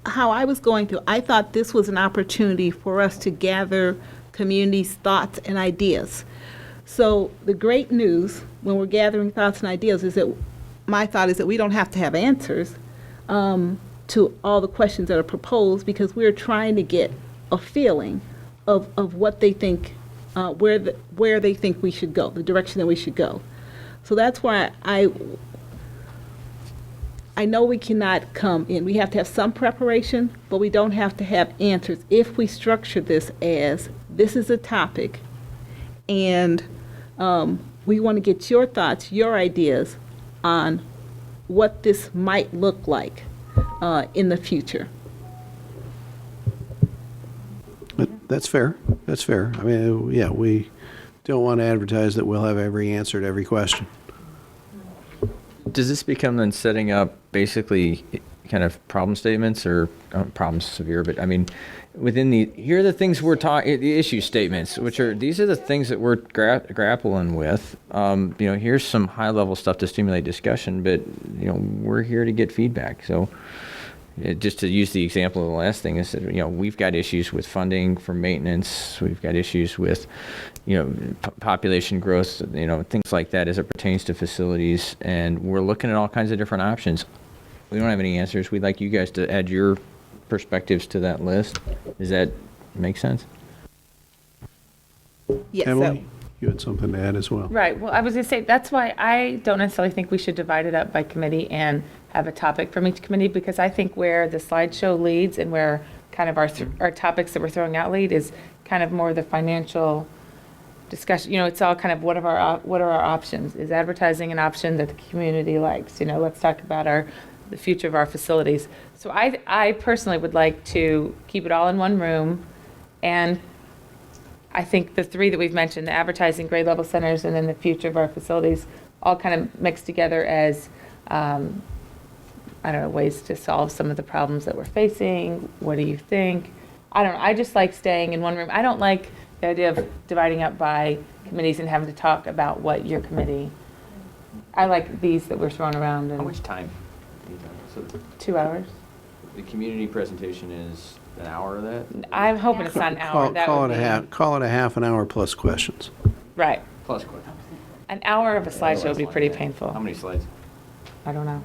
how I was going through, I thought this was an opportunity for us to gather community's thoughts and ideas. So the great news when we're gathering thoughts and ideas is that my thought is that we don't have to have answers to all the questions that are proposed, because we're trying to get a feeling of what they think, where they think we should go, the direction that we should go. So that's why I know we cannot come in. We have to have some preparation, but we don't have to have answers if we structure this as, this is a topic, and we want to get your thoughts, your ideas on what this might look like in the future. That's fair. That's fair. I mean, yeah, we don't want to advertise that we'll have every answer to every question. Does this become then setting up basically kind of problem statements, or problems severe, but I mean, here are the things we're talking, the issue statements, these are the things that we're grappling with. Here's some high level stuff to stimulate discussion, but we're here to get feedback. So just to use the example of the last thing is that, we've got issues with funding for maintenance. We've got issues with, population growth, things like that as it pertains to facilities. And we're looking at all kinds of different options. We don't have any answers. We'd like you guys to add your perspectives to that list. Does that make sense? Yes. Emily, you had something to add as well. Right. Well, I was going to say, that's why I don't necessarily think we should divide it up by committee and have a topic from each committee, because I think where the slideshow leads and where kind of our topics that we're throwing out lead is kind of more the financial discussion. It's all kind of what are our options? Is advertising an option that the community likes? Let's talk about the future of our facilities. So I personally would like to keep it all in one room, and I think the three that we've mentioned, the advertising, grade level centers, and then the future of our facilities, all kind of mixed together as ways to solve some of the problems that we're facing. What do you think? I don't know. I just like staying in one room. I don't like The idea of dividing up by committees and having to talk about what your committee, I like these that we're throwing around. How much time? So 2 hours? the community presentation is an hour of that? I'm hoping it's not an hour. That Call would it a be- half, call it a half an hour plus questions. Right. Plus question. An hour of a slideshow would be pretty painful. How many slides? I don't know.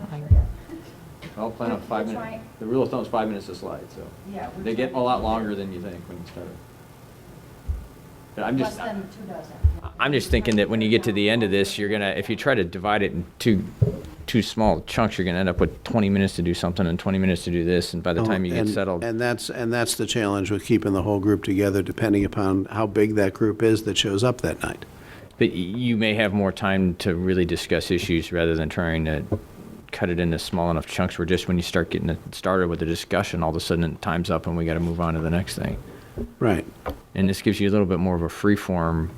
Well, plan on 5 minutes. The rule of thumb is 5 minutes a slide, so. Yeah, we're They get a trying- lot longer than you think when you start. But I'm Less just, than 2 dozen. I'm just thinking that when you get to the end of this, you're gonna, if you try to divide it into two small chunks, you're gonna end up with 20 minutes to do something and 20 minutes to do this, and by the time you get And- settled. And that's the challenge with keeping the whole group together, depending upon how big that group is that shows up that night. But you may have more time to really discuss issues rather than trying to cut it into small enough chunks where just when you start getting it started with the discussion, all of a sudden time's up and we got to move on to the next thing. Right. And this gives you a little bit more of a free form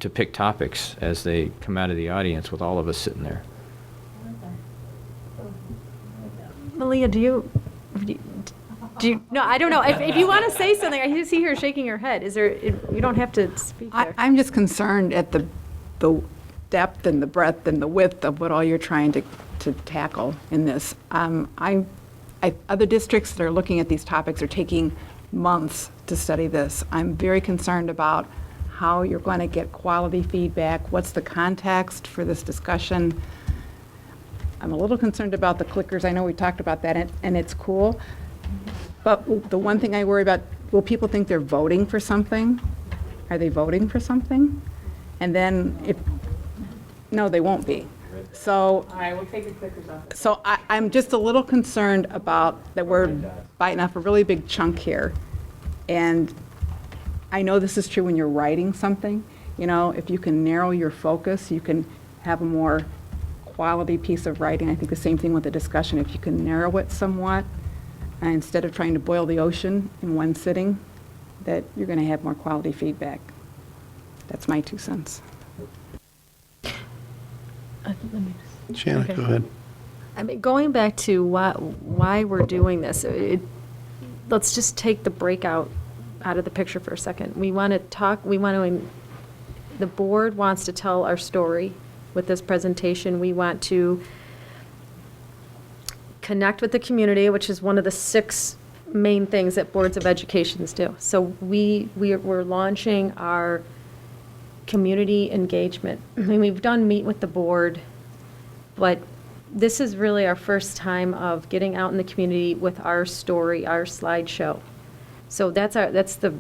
to pick topics as they come out of the audience with all of us sitting there. Malia, do you, no, I don't know. If you want to say something, I see her shaking her head. Is there, you don't have to speak there. I'm just concerned at the depth and the breadth and the width of what all you're trying to tackle in this. Other districts that are looking at these topics are taking months to study this. I'm very concerned about how you're going to get quality feedback, what's the context for this discussion. I'm a little concerned about the clickers. I know we talked about that, and it's cool. But the one thing I worry about, will people think they're voting for something? Are they voting for something? And then no, they won't be. So, All right, we'll take the clickers off. so I'm just a little concerned about that we're biting off a really big chunk here. And I know this is true when you're writing something. You know, if you can narrow your focus, you can have a more quality piece of writing. I think the same thing with the discussion. If you can narrow it somewhat, instead of trying to boil the ocean in one sitting, that you're going to have more quality feedback. That's my 2 cents. Shannon, Okay. go ahead. I mean, going back to why we're doing this, let's just take the breakout out of the picture for a second. We want to talk, the board wants to tell our story with this presentation. We want to connect with the community, which is one of the 6 main things that boards of educations do. So we're launching our community engagement. I mean, we've done meet with the board, but this is really our first time of getting out in the community with our story, our slideshow. So that's the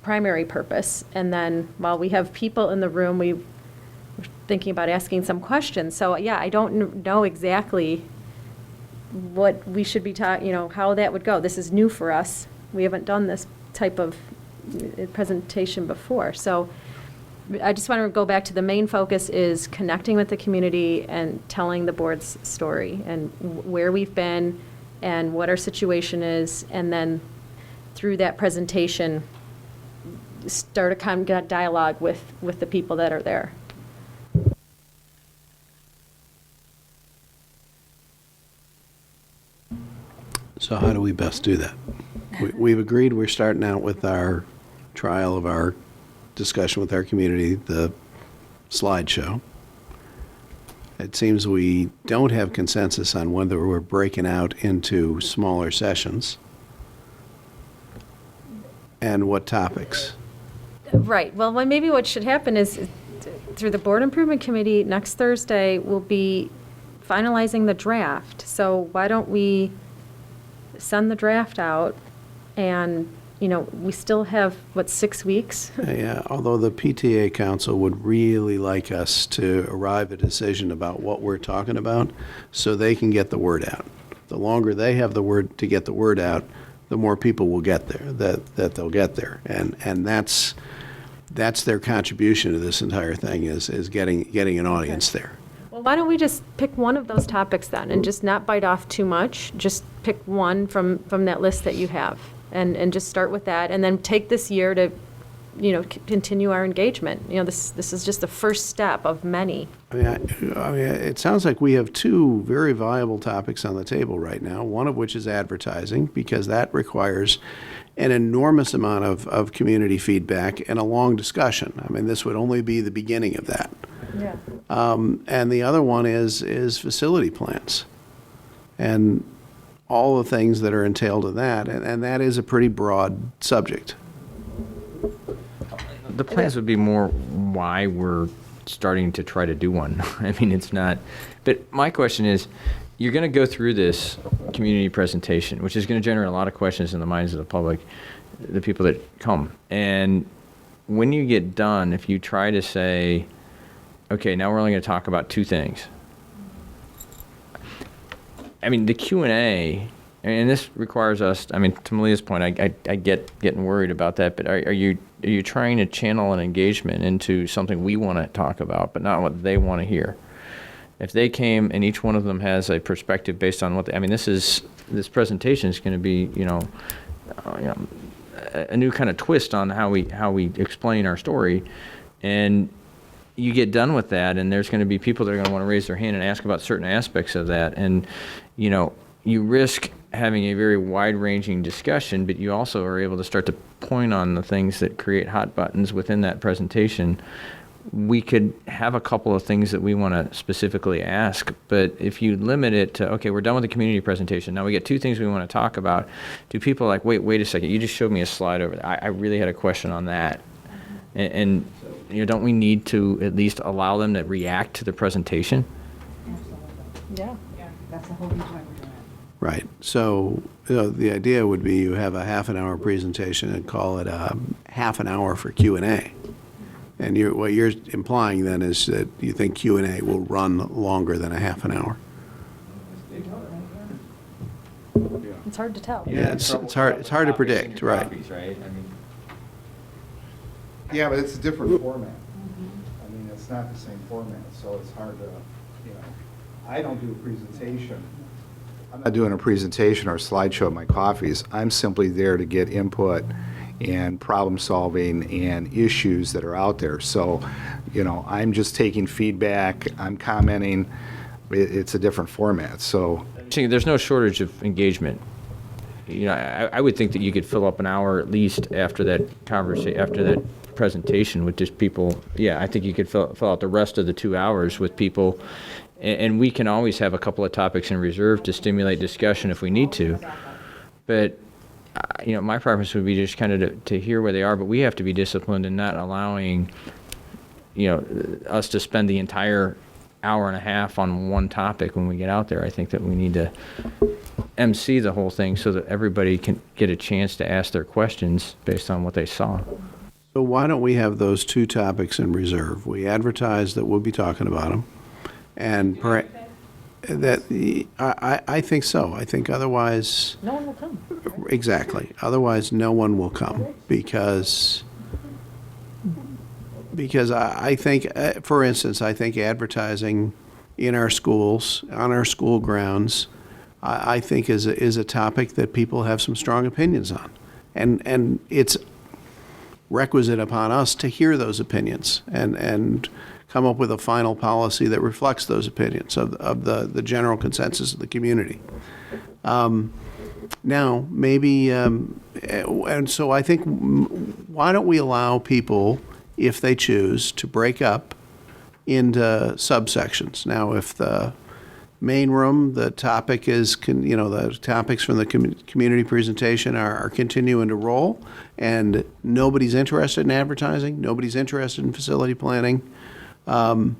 primary purpose. And then while we have people in the room, we're thinking about asking some questions. So yeah, I don't know exactly what we should be talking, how that would go. This is new for us. We haven't done this type of presentation before. So I just want to go back to the main focus is connecting with the community and telling the board's story and where we've been and what our situation is. And then through that presentation, start a kind of dialogue with the people that are there. So how do we best do that? We've agreed we're starting out with our trial of our discussion with our community, the slideshow. It seems we don't have consensus on whether we're breaking out into smaller sessions and what topics. Right. Well, maybe what should happen is through the Board Improvement Committee next Thursday, we'll be finalizing the draft. So why don't we send the draft out and, we still have, 6 weeks? Yeah, although the PTA Council would really like us to arrive at a decision about what we're talking about so they can get the word out. The longer they have the word to get the word out, the more people will get there, that they'll get there. And that's their contribution to this entire thing is getting an audience there. Well, why don't we just pick one of those topics then and just not bite off too much? Just pick one from that list that you have and just start with that and then take this year to continue our engagement. This is just the first step of many. I mean, it sounds like we have two very viable topics on the table right now, one of which is advertising, because that requires an enormous amount of community feedback and a long discussion. I mean, this would only be the beginning of that. Yeah. And the other one is facility plans and all the things that are entailed in that. And that is a pretty broad subject. The plans would be more why we're starting to try to do one. I mean, it's not. But my question is, you're going to go through this community presentation, which is going to generate a lot of questions in the minds of the public, the people that come. And when you get done, if you try to say, okay, now we're only going to talk about two things. I mean, the Q&A, and this requires us, I mean, to Malia's point, I get getting worried about that, but are you trying to channel an engagement into something we want to talk about, but not what they want to hear? If they came and each one of them has a perspective based on what, I mean, this presentation is going to be, a new kind of twist on how we explain our story, and you get done with that, and there's going to be people that are going to want to raise their hand and ask about certain aspects of that, and you risk having a very wide-ranging discussion, but you also are able to start to point on the things that create hot buttons within that presentation. We could have a couple of things that we want to specifically ask, but if you limit it to, okay, we're done with the community presentation, now we get two things we want to talk about, do people like, wait a second, you just showed me a slide over there. I really had a question on that. And don't we need to at least allow them to react to the presentation? Yeah. That's the whole point. Right. So the idea would be you have a half an hour presentation and call it a half an hour for Q&A. And what you're implying then is that you think Q&A will run longer than a half an hour. It's hard to tell. Yeah, it's hard to predict, right? Yeah, but it's a different format. I mean, it's not the same format, so it's hard to, I don't do a presentation. I'm not doing a presentation or a slideshow of my coffees. I'm simply there to get input and problem solving and issues that are out there. So, I'm just taking feedback, I'm commenting. It's a different format, so. There's no shortage of engagement. I would think that you could fill up an hour at least after that conversation, after that presentation with just people. Yeah, I think you could fill out the rest of the 2 hours with people. And we can always have a couple of topics in reserve to stimulate discussion if we need to. But, my preference would be just kind of to hear where they are, but we have to be disciplined in not allowing, us to spend the entire hour and a half on one topic when we get out there. I think that we need to MC the whole thing so that everybody can get a chance to ask their questions based on what they saw. So why don't we have those two topics in reserve? We advertise that we'll be talking about them. And I think so. I think otherwise. No one will come. Exactly. Otherwise, no one will come because I think, for instance, I think advertising in our schools, on our school grounds, I think is a topic that people have some strong opinions on, and it's requisite upon us to hear those opinions and come up with a final policy that reflects those opinions of the general consensus of the community. Now, maybe, and so I think, why don't we allow people, if they choose, to break up into subsections? Now, if the main room, the topic is, the topics from the community presentation are continuing to roll, and nobody's interested in advertising, nobody's interested in facility planning, then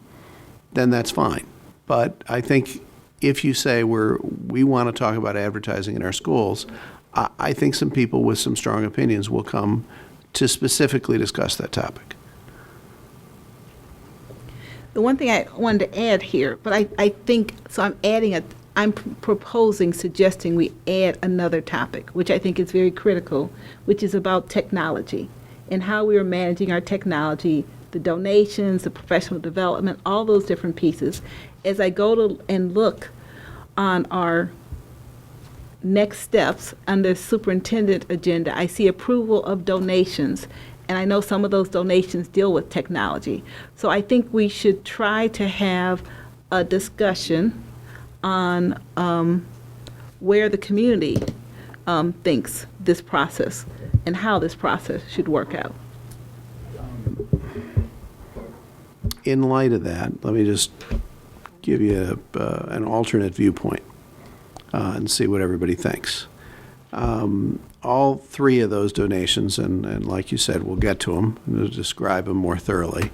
that's fine. But I think if you say we want to talk about advertising in our schools, I think some people with some strong opinions will come to specifically discuss that topic. The one thing I wanted to add here, but I think, so I'm proposing, suggesting we add another topic, which I think is very critical, which is about technology and how we are managing our technology, the donations, the professional development, all those different pieces. As I go to and look on our next steps under superintendent agenda, I see approval of donations, And I know some of those donations deal with technology. So I think we should try to have a discussion on where the community thinks this process and how this process should work out. In light of that, let me just give you an alternate viewpoint and see what everybody thinks. All three of those donations, and like you said, we'll get to them, we'll describe them more thoroughly,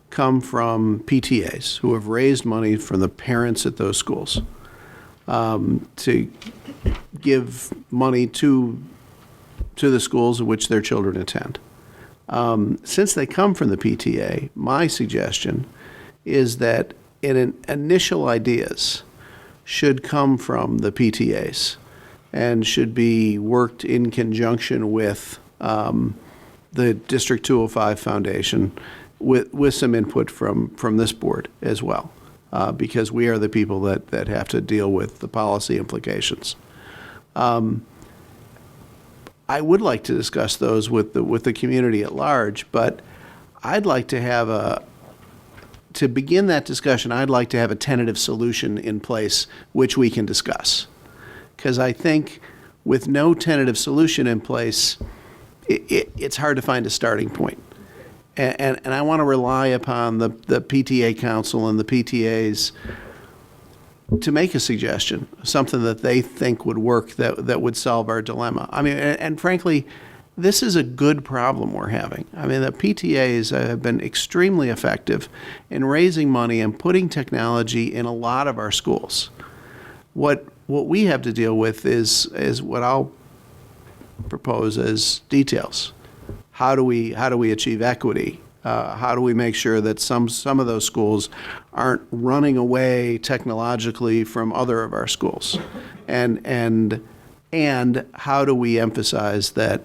come from PTAs who have raised money from the parents at those schools to give money to the schools in which their children attend. Since they come from the PTA, my suggestion is that initial ideas should come from the PTAs and should be worked in conjunction with the District 205 Foundation with some input from this board as well, because we are the people that have to deal with the policy implications. I would like to discuss those with the community at large, but I'd like to to begin that discussion, I'd like to have a tentative solution in place which we can discuss. Because I think with no tentative solution in place, it's hard to find a starting point. And I want to rely upon the PTA Council and the PTAs to make a suggestion, something that they think would work that would solve our dilemma. I mean, and frankly, this is a good problem we're having. I mean, the PTAs have been extremely effective in raising money and putting technology in a lot of our schools. What we have to deal with is what I'll propose as details. How do we achieve equity? How do we make sure that some of those schools aren't running away technologically from other of our schools? And how do we emphasize that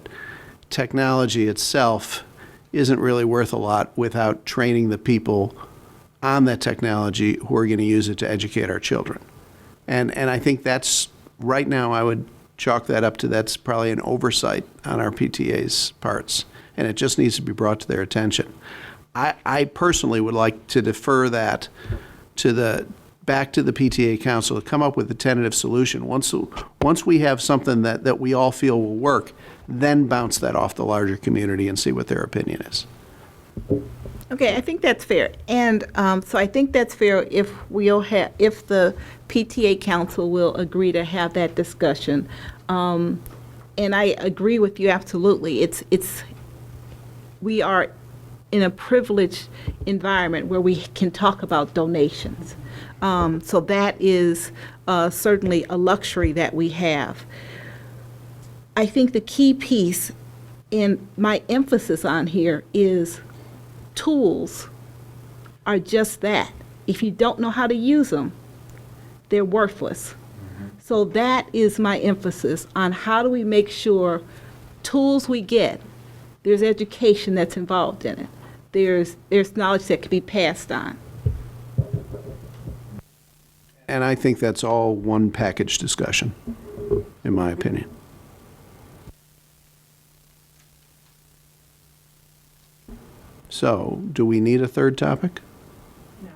technology itself isn't really worth a lot without training the people on that technology who are going to use it to educate our children? And I think that's, right now, I would chalk that up to that's probably an oversight on our PTA's parts, and it just needs to be brought to their attention. I personally would like to defer that back to the PTA Council to come up with a tentative solution. Once we have something that we all feel will work, then bounce that off the larger community and see what their opinion is. Okay, I think that's fair. And so I think that's fair if the PTA Council will agree to have that discussion. And I agree with you absolutely. We are in a privileged environment where we can talk about donations. So that is certainly a luxury that we have. I think the key piece, and my emphasis on here, is tools are just that. If you don't know how to use them, they're worthless. So that is my emphasis on how do we make sure tools we get, there's education that's involved in it. There's knowledge that can be passed on. And I think that's all one package discussion, in my opinion. So, do we need a third topic?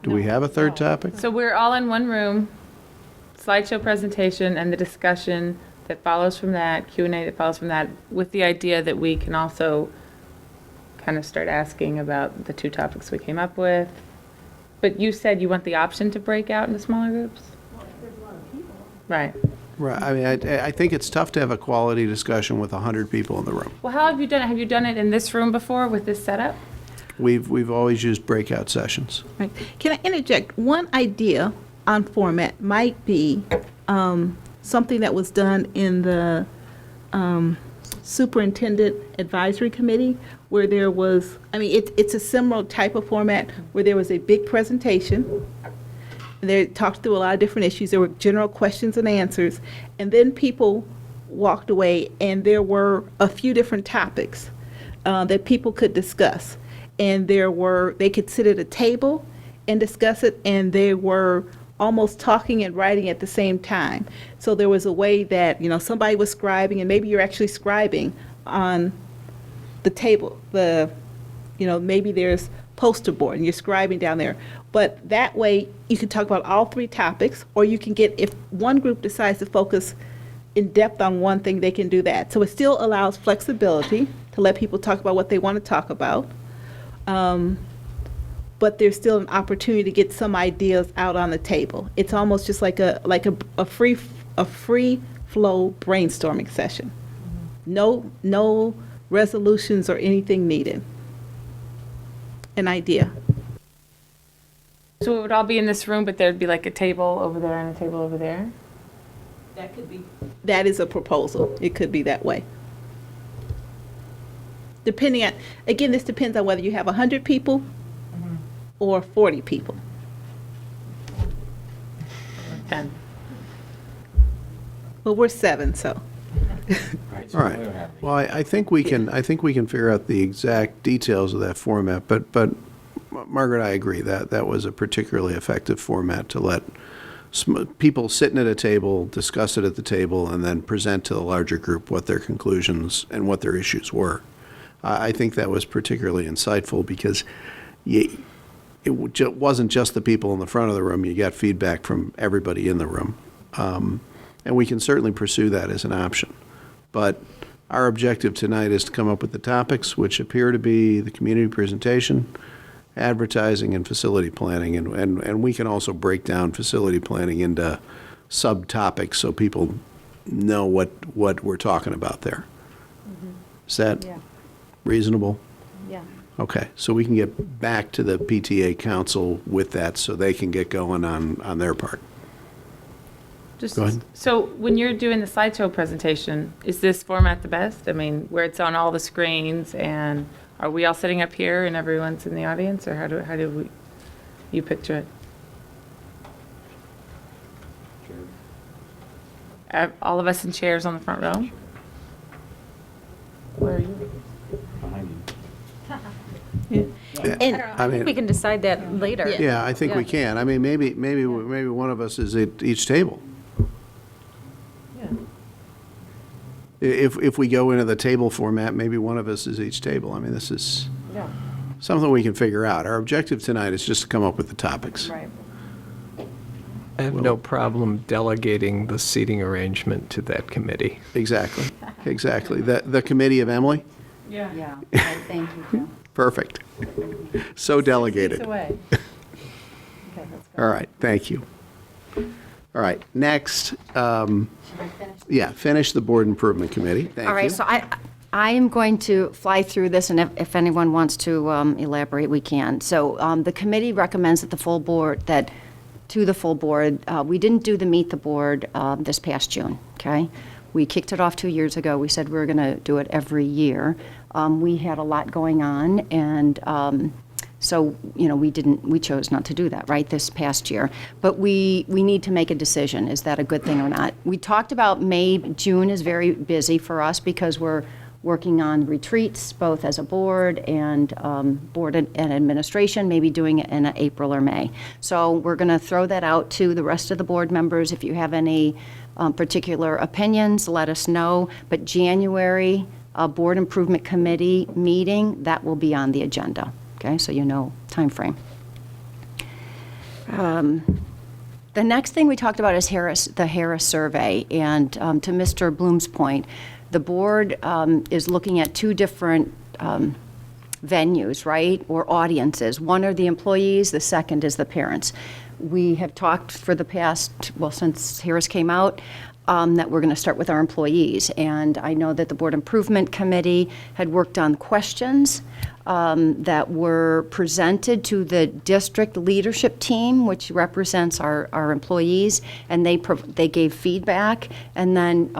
Do we have a third topic? So we're all in one room, slideshow presentation and the discussion that follows from that, Q&A that follows from that, with the idea that we can also kind of start asking about the two topics we came up with. But you said you want the option to break out into smaller groups? Right. Right. I mean, I think it's tough to have a quality discussion with 100 people in the room. Well, how have you done it? Have you done it in this room before with this setup? We've always used breakout sessions. Right. Can I interject? One idea on format might be something that was done in the Superintendent Advisory Committee, where there was, I mean, it's a similar type of format where there was a big presentation. They talked through a lot of different issues. There were general questions and answers, and then people walked away, and there were a few different topics that people could discuss. And they could sit at a table and discuss it, and they were almost talking and writing at the same time. So there was a way that, somebody was scribing, and maybe you're actually scribing on the table, maybe there's poster board and you're scribing down there. But that way you can talk about all three topics, or you can get, if one group decides to focus in depth on one thing, they can do that. So it still allows flexibility to let people talk about what they want to talk about. But there's still an opportunity to get some ideas out on the table. It's almost just like a free flow brainstorming session. No resolutions or anything needed. An idea. So it would all be in this room, but there'd be like a table over there and a table over there? That is a proposal. It could be that way. Depending on, again, this depends on whether you have 100 people or 40 people. 10. Well, we're 7, so. All right. Well, I think we can figure out the exact details of that format, but Margaret, I agree that was a particularly effective format to let people sitting at a table, discuss it at the table, and then present to the larger group what their conclusions and what their issues were. I think that was particularly insightful because it wasn't just the people in the front of the room. You got feedback from everybody in the room. And we can certainly pursue that as an option. But our objective tonight is to come up with the topics, which appear to be the community presentation, advertising, and facility planning. And we can also break down facility planning into subtopics so people know what we're talking about there. Is that reasonable? Yeah. Okay, so we can get back to the PTA council with that so they can get going on their part. Go ahead. So when you're doing the slideshow presentation, is this format the best? I mean, where it's on all the screens, and are we all sitting up here and everyone's in the audience, or how do you picture it? All of us in chairs on the front row? Where are you? And I think we can decide that later. Yeah, I think we can. I mean, maybe one of us is at each table. If we go into the table format, maybe one of us is each table. I mean, this is something we can figure out. Our objective tonight is just to come up with the topics. Right. I have no problem delegating the seating arrangement to that committee. Exactly. The committee of Emily? Yeah, thank you, Joe. Perfect. So delegated. Away. All right, thank you. All right, next, finish the board improvement committee. Thank you. All right, so I am going to fly through this, and if anyone wants to elaborate, we can. So the committee recommends that the full board, we didn't do the meet the board this past June, okay? We kicked it off 2 years ago. We said we were going to do it every year. We had a lot going on, and so, we chose not to do that, right, this past year. But we need to make a decision. Is that a good thing or not? We talked about June is very busy for us because we're working on retreats, both as a board and board and administration, maybe doing it in April or May. So we're going to throw that out to the rest of the board members. If you have any particular opinions, let us know. But January, Board Improvement Committee meeting, that will be on the agenda. Okay, so time frame. The next thing we talked about is the Harris survey. And to Mr. Bloom's point, the board is looking at 2 different venues, right, or audiences. One are the employees, the second is the parents. We have talked for the past, since Harris came out, that we're going to start with our employees. And I know that the Board Improvement Committee had worked on questions that were presented to the district leadership team, which represents our employees, and they gave feedback. And then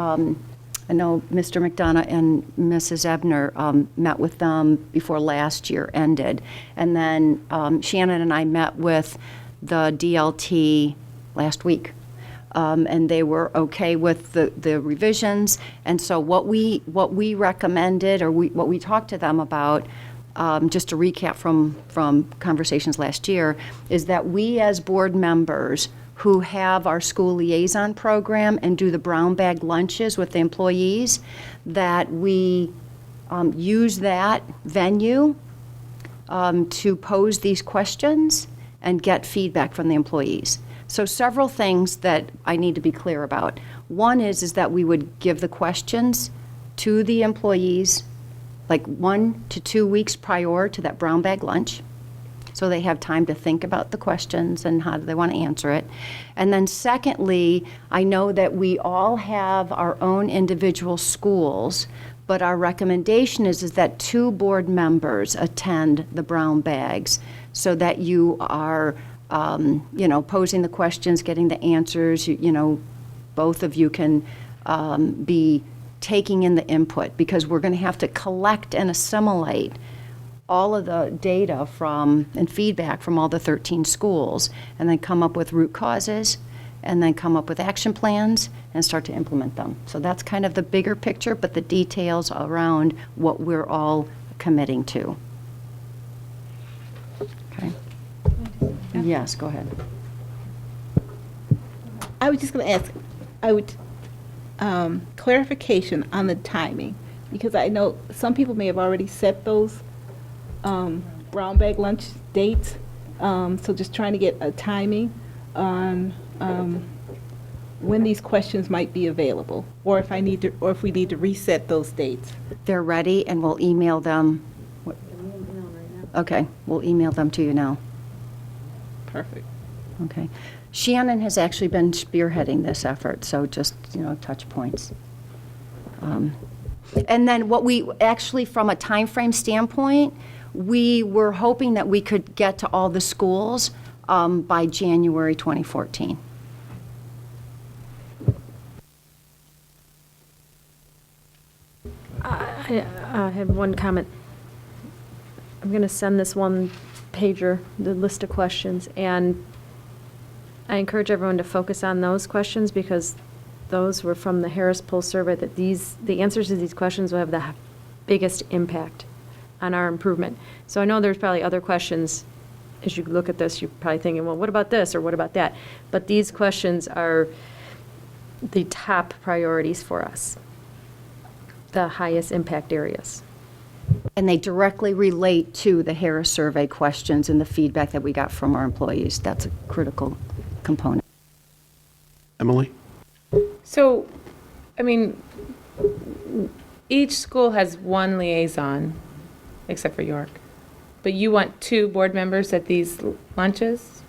I know Mr. McDonough and Mrs. Ebner met with them before last year ended. And then Shannon and I met with the DLT last week. And they were okay with the revisions. And so what we recommended, or what we talked to them about, just to recap from conversations last year, is that we as board members who have our school liaison program and do the brown bag lunches with the employees, that we use that venue to pose these questions and get feedback from the employees. So several things that I need to be clear about. One is that we would give the questions to the employees like 1 to 2 weeks prior to that brown bag lunch, so they have time to think about the questions and how do they want to answer it. And then secondly, I know that we all have our own individual schools, but our recommendation is that 2 board members attend the brown bags so that you are, posing the questions, getting the answers, both of you can be taking in the input, because we're going to have to collect and assimilate all of the data and feedback from all the 13 schools, and then come up with root causes, and then come up with action plans and start to implement them. So that's kind of the bigger picture, but the details around what we're all committing to. Okay. Yes, go ahead. I was just going to ask, clarification on the timing, because I know some people may have already set those brown bag lunch dates. So just trying to get a timing on when these questions might be available, or if we need to reset those dates. They're ready, and we'll email them. Okay, we'll email them to you now. Perfect. Okay. Shannon has actually been spearheading this effort, so just, touch points. And then what we actually, from a time frame standpoint, we were hoping that we could get to all the schools by January 2014. I have one comment. I'm going to send this one pager, the list of questions, and I encourage everyone to focus on those questions, because those were from the Harris Poll survey, that the answers to these questions will have the biggest impact on our improvement. So I know there's probably other questions. As you look at this, you're probably thinking, well, what about this or what about that? But these questions are the top priorities for us, the highest impact areas. And they directly relate to the Harris survey questions and the feedback that we got from our employees. That's a critical component. Emily? So, each school has one liaison, except for York. But you want 2 board members at these lunches?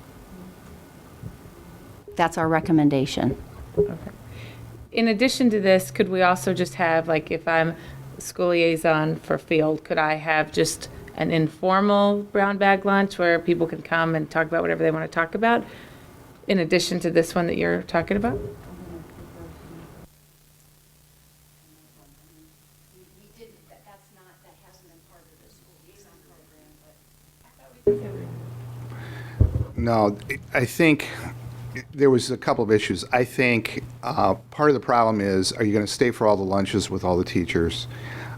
That's our recommendation. Okay. In addition to this, could we also just have, if I'm school liaison for field, could I have just an informal brown bag lunch where people can come and talk about whatever they want to talk about, in addition to this one that you're talking about? No, I think there was a couple of issues. I think part of the problem is, are you going to stay for all the lunches with all the teachers?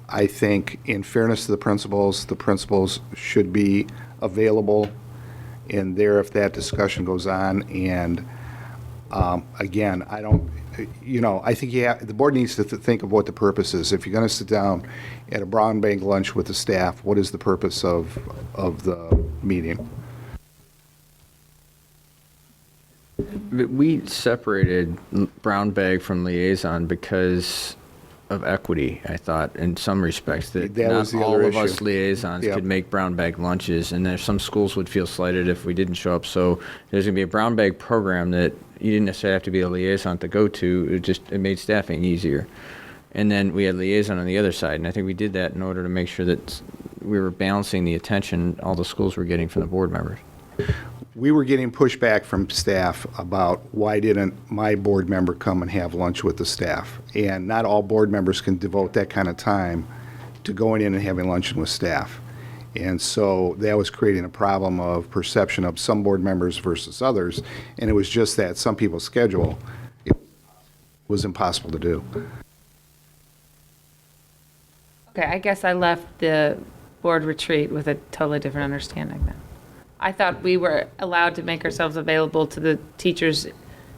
I think, in fairness to the principals should be available in there if that discussion goes on. And again, I think the board needs to think of what the purpose is. If you're going to sit down at a brown bag lunch with the staff, what is the purpose of the meeting? We separated brown bag from liaison because of equity, I thought, in some respects, that was not the all other of us issue. liaisons Yep. could make brown bag lunches, and then some schools would feel slighted if we didn't show up. So there's going to be a brown bag program that you didn't necessarily have to be a liaison to go to. It made staffing easier. And then we had liaison on the other side, and I think we did that in order to make sure that we were balancing the attention all the schools were getting from the board members. We were getting pushback from staff about why didn't my board member come and have lunch with the staff? And not all board members can devote that kind of time to going in and having luncheon with staff. And so that was creating a problem of perception of some board members versus others. And it was just that some people's schedule, it was impossible to do. Okay, I guess I left the board retreat with a totally different understanding then. I thought we were allowed to make ourselves available to the teachers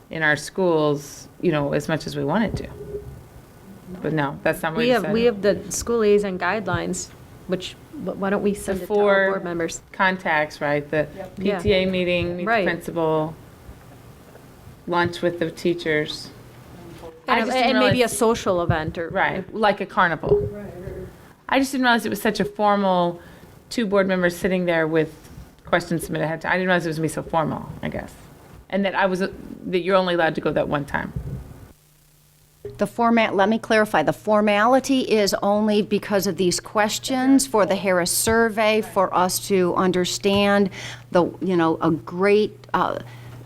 in our schools, as much as we wanted to. but no, that's not what We you have, said. we have the school liaison guidelines, which, why don't we send it to all four board members? contacts, right? The Yeah. PTA meeting, meet the Right. principal, lunch with the teachers. I just didn't And maybe a realize- social event or. Right, like a carnival. I just didn't realize it was such a formal, 2 board members sitting there with questions submitted ahead of time. I didn't realize it was going to be so formal, I guess. And that that you're only allowed to go that one time. The format, let me clarify, the formality is only because of these questions for the Harris survey, for us to understand a great,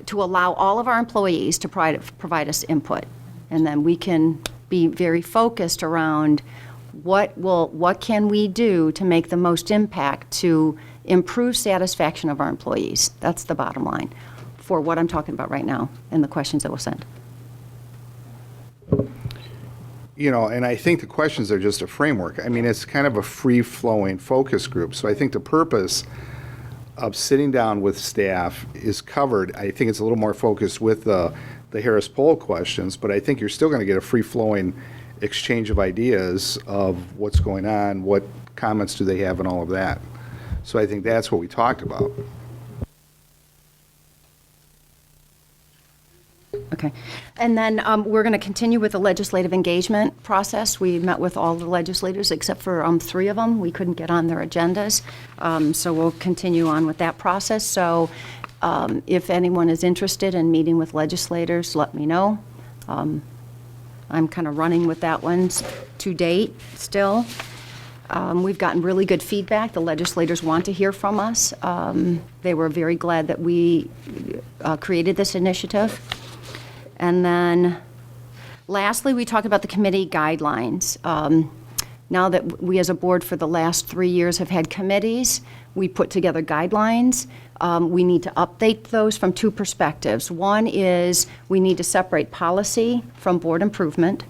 to allow all of our employees to provide us input. And then we can be very focused around what can we do to make the most impact to improve satisfaction of our employees. That's the bottom line for what I'm talking about right now and the questions that we'll send. And I think the questions are just a framework. I mean, it's kind of a free-flowing focus group. So I think the purpose of sitting down with staff is covered. I think it's a little more focused with the Harris poll questions, but I think you're still going to get a free-flowing exchange of ideas of what's going on, what comments do they have, and all of that. So I think that's what we talked about. Okay. And then we're going to continue with the legislative engagement process. We met with all the legislators except for 3 of them. We couldn't get on their agendas. So we'll continue on with that process. So if anyone is interested in meeting with legislators, let me know. I'm kind of running with that one to date still. We've gotten really good feedback. The legislators want to hear from us. They were very glad that we created this initiative. And then lastly, we talked about the committee guidelines. Now that we as a board for the last 3 years have had committees, we put together guidelines. We need to update those from 2 perspectives. One is we need to separate policy from board improvement.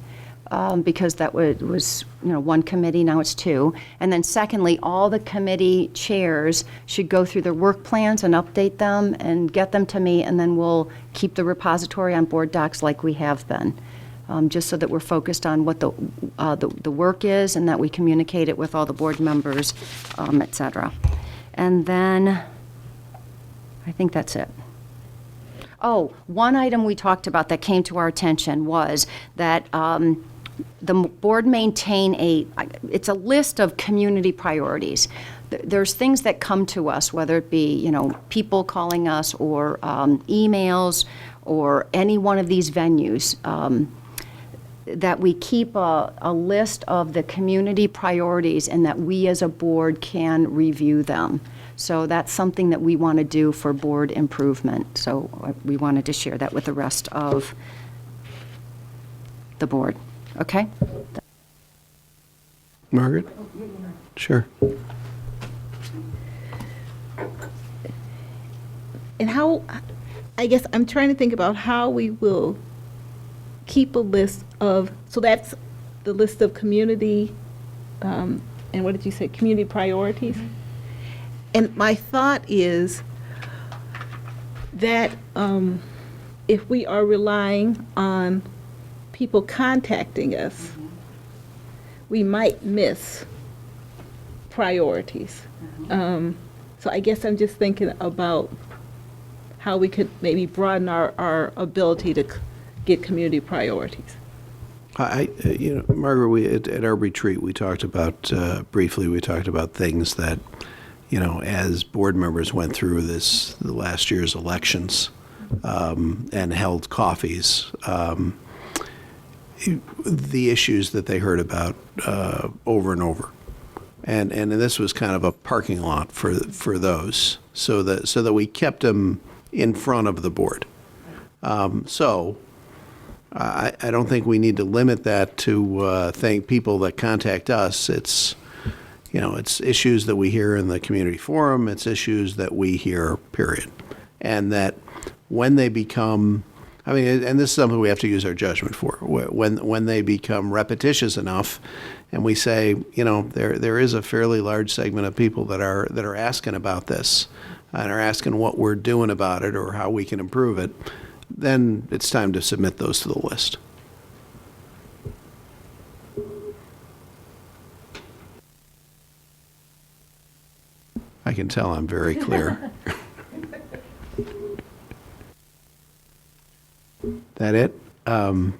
Because that was 1 committee, now it's 2. And then secondly, all the committee chairs should go through their work plans and update them and get them to me, and then we'll keep the repository on board docs like we have been, just so that we're focused on what the work is and that we communicate it with all the board members, et cetera. And then I think that's it. Oh, one item we talked about that came to our attention was that the board maintain it's a list of community priorities. There's things that come to us, whether it be, people calling us or emails or any one of these venues, that we keep a list of the community priorities and that we as a board can review them. So that's something that we want to do for board improvement. So we wanted to share that with the rest of the board. Okay? Margaret? Sure. And how, I guess I'm trying to think about how we will keep a list of, so that's the list of community, and what did you say, community priorities? And my thought is that if we are relying on people contacting us, we might miss priorities. So I guess I'm just thinking about how we could maybe broaden our ability to get community priorities. Margaret, at our retreat, we talked about, briefly, we talked about things that, as board members went through the last year's elections and held coffees, the issues that they heard about over and over. And this was kind of a parking lot for those, so that we kept them in front of the board. So I don't think we need to limit that to people that contact us. It's issues that we hear in the community forum. It's issues that we hear, period. And that when they become, and this is something we have to use our judgment for, when they become repetitious enough, and we say, there is a fairly large segment of people that are asking about this and are asking what we're doing about it or how we can improve it, then it's time to submit those to the list. I can tell I'm very clear. That it?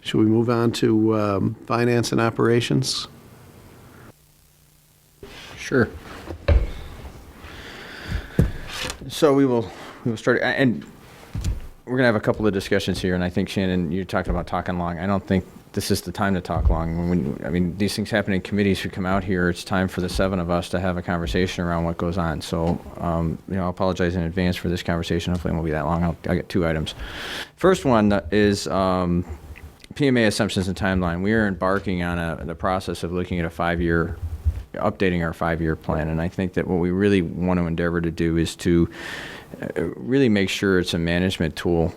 Should we move on to finance and operations? Sure. So we will start, and we're going to have a couple of discussions here, and I think, Shannon, you're talking about talking long. I don't think this is the time to talk long. I mean, these things happen in committees. We come out here, it's time for the 7 of us to have a conversation around what goes on. So, I'll apologize in advance for this conversation. Hopefully it won't be that long. I'll get 2 items. First one is PMA assumptions and timeline. We are embarking on the process of looking at updating our 5-year plan. And I think that what we really want to endeavor to do is to really make sure it's a management tool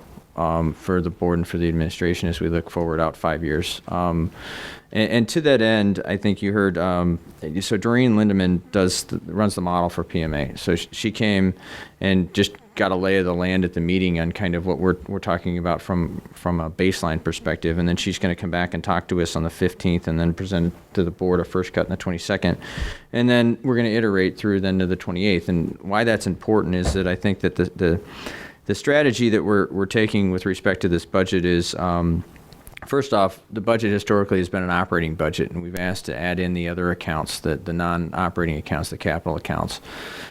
for the board and for the administration as we look forward out 5 years. And to that end, I think you heard, so Doreen Lindemann runs the model for PMA. So she came and just got a lay of the land at the meeting on kind of what we're talking about from a baseline perspective. And then she's going to come back and talk to us on the 15th and then present to the board a first cut on the 22nd. And then we're going to iterate through then to the 28th. And why that's important is that I think that the strategy that we're taking with respect to this budget is, first off, the budget historically has been an operating budget, and we've asked to add in the other accounts, the non-operating accounts, the capital accounts,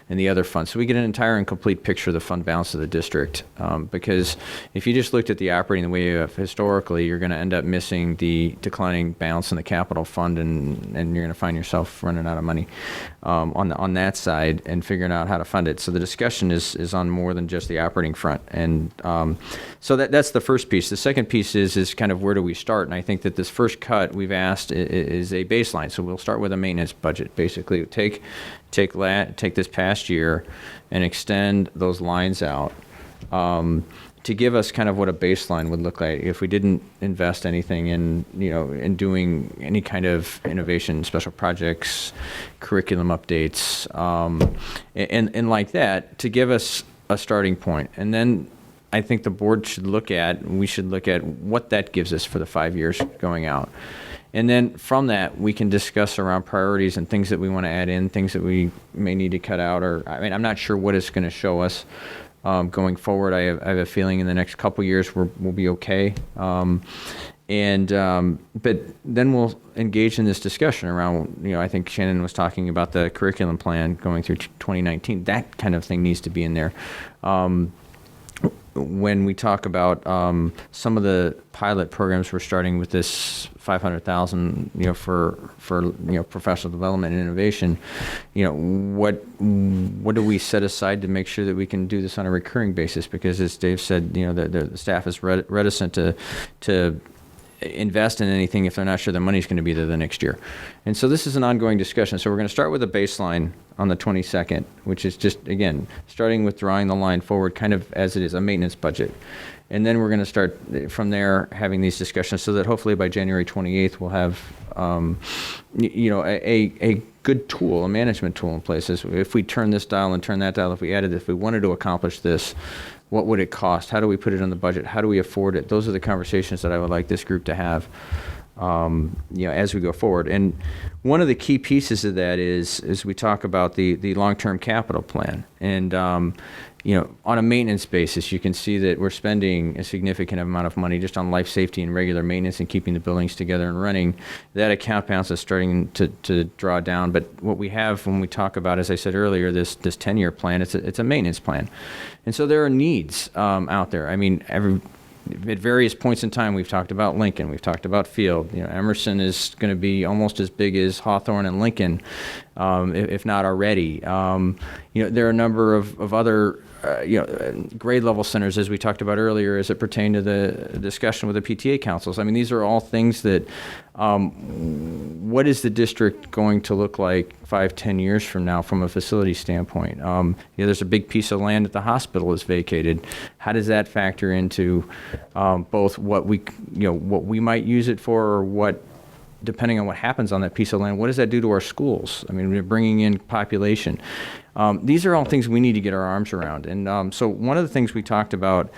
and the other funds. So we get an entire and complete picture of the fund balance of the district. Because if you just looked at the operating the way you have historically, you're going to end up missing the declining balance in the capital fund, and you're going to find yourself running out of money on that side and figuring out how to fund it. So the discussion is on more than just the operating front. And so that's the first piece. The second piece is kind of where do we start? And I think that this first cut we've asked is a baseline. So we'll start with a maintenance budget. Basically, take this past year and extend those lines out to give us kind of what a baseline would look like if we didn't invest anything in doing any kind of innovation, special projects, curriculum updates, and like that, to give us a starting point. And then I think the board we should look at what that gives us for the 5 years going out. And then from that, we can discuss around priorities and things that we want to add in, things that we may need to cut out, I'm not sure what it's going to show us going forward. I have a feeling in the next couple years we'll be okay. But then we'll engage in this discussion around, I think Shannon was talking about the curriculum plan going through 2019. That kind of thing needs to be in there. When we talk about some of the pilot programs, we're starting with this $500,000, for professional development and innovation. What do we set aside to make sure that we can do this on a recurring basis? Because as Dave said, the staff is reticent to invest in anything if they're not sure the money's going to be there the next year. And so this is an ongoing discussion. So we're going to start with a baseline on the 22nd, which is just, again, starting with drawing the line forward kind of as it is, a maintenance budget. And then we're going to start from there having these discussions so that hopefully by January 28th we'll have, a good tool, a management tool in place. If we turn this dial and turn that dial, if we added, if we wanted to accomplish this, what would it cost? How do we put it on the budget? How do we afford it? Those are the conversations that I would like this group to have, as we go forward. And one of the key pieces of that is we talk about the long-term capital plan. And, on a maintenance basis, you can see that we're spending a significant amount of money just on life safety and regular maintenance and keeping the buildings together and running. That account balance is starting to draw down. But what we have when we talk about, as I said earlier, this 10-year plan, it's a maintenance plan. And so there are needs out there. At various points in time, we've talked about Lincoln, we've talked about Field. Emerson is going to be almost as big as Hawthorne and Lincoln, if not already. There are a number of other grade level centers, as we talked about earlier, as it pertained to the discussion with the PTA councils. These are all things that, what is the district going to look like 5-10 years from now from a facility standpoint? There's a big piece of land that the hospital is vacated. How does that factor into both what we might use it for, or what, depending on what happens on that piece of land, what does that do to our schools? We're bringing in population. These are all things we need to get our arms around. And so one of the things we talked about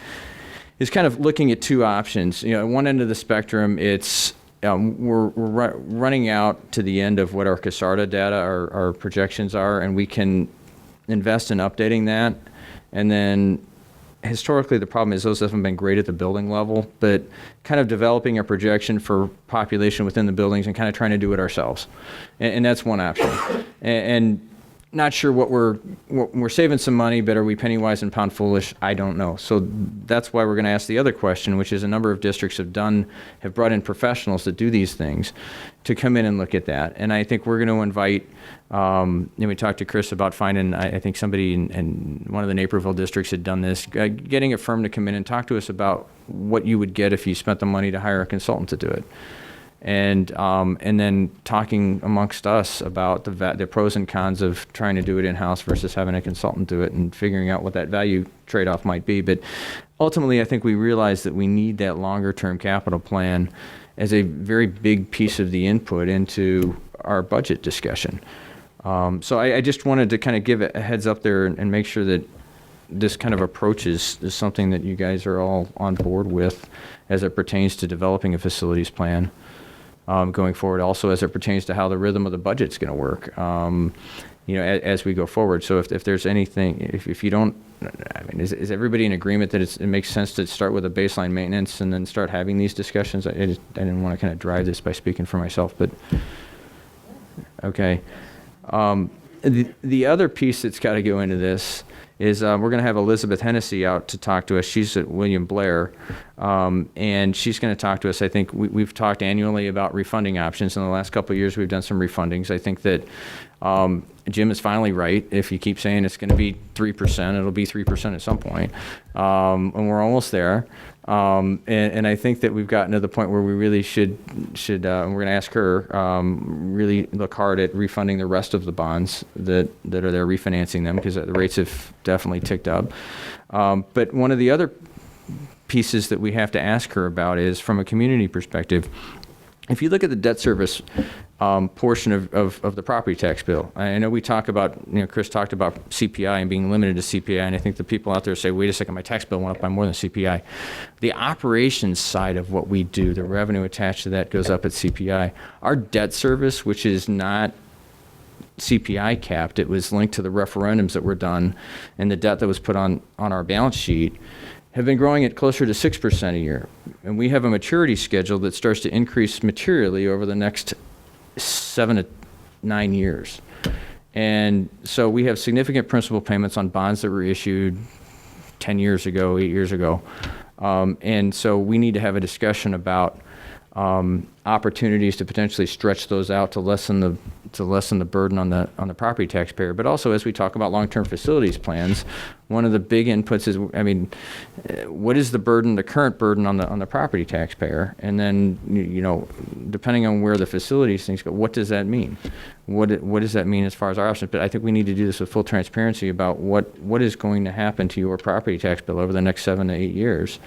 is kind of looking at two options. At one end of the spectrum, it's we're running out to the end of what our CASARDA data, our projections are, and we can invest in updating that. And then historically, the problem is those haven't been great at the building level, but kind of developing a projection for population within the buildings and kind of trying to do it ourselves. And that's one option. And not sure what we're saving some money, but are we penny wise and pound foolish? I don't know. So that's why we're going to ask the other question, which is a number of districts have brought in professionals that do these things to come in and look at that. And I think we're going to invite, and we talked to Chris about finding, I think somebody in one of the Naperville districts had done this, getting a firm to come in and talk to us about what you would get if you spent the money to hire a consultant to do it. And then talking amongst us about the pros and cons of trying to do it in-house versus having a consultant do it and figuring out what that value trade-off might be. But ultimately, I think we realize that we need that longer-term capital plan as a very big piece of the input into our budget discussion. So I just wanted to kind of give a heads up there and make sure that this kind of approach is something that you guys are all on board with as it pertains to developing a facilities plan. Going forward, also as it pertains to how the rhythm of the budget's going to work, as we go forward. So if there's anything, if you don't, I mean, is everybody in agreement that it makes sense to start with a baseline maintenance and then start having these discussions? I didn't want to kind of drive this by speaking for myself, but okay. The other piece that's got to go into this is we're going to have Elizabeth Hennessy out to talk to us. She's at William Blair, and she's going to talk to us. I think we've talked annually about refunding options. In the last couple of years, we've done some refundings. I think that Jim is finally right. If you keep saying it's going to be 3%, it'll be 3% at some point, and we're almost there. And I think that we've gotten to the point where we really should and we're going to ask her, really look hard at refunding the rest of the bonds that are there, refinancing them, because the rates have definitely ticked up. But one of the other pieces that we have to ask her about is, from a community perspective, if you look at the debt service portion of the property tax bill, I know we talk about, Chris talked about CPI and being limited to CPI, and I think the people out there say, wait a second, my tax bill went up by more than CPI. The operations side of what we do, the revenue attached to that, goes up at CPI. Our debt service, which is not CPI capped, it was linked to the referendums that were done and the debt that was put on our balance sheet, have been growing at closer to 6% a year. And we have a maturity schedule that starts to increase materially over the next 7 to 9 years. And so we have significant principal payments on bonds that were issued 10 years ago, 8 years ago. And so we need to have a discussion about opportunities to potentially stretch those out to lessen the burden on the property taxpayer. But also, as we talk about long-term facilities plans, one of the big inputs is, what is the current burden on the property taxpayer? And then, depending on where the facilities things go, what does that mean? What does that mean as far as our options? But I think we need to do this with full transparency about what is going to happen to your property tax bill over the next 7 to 8 years.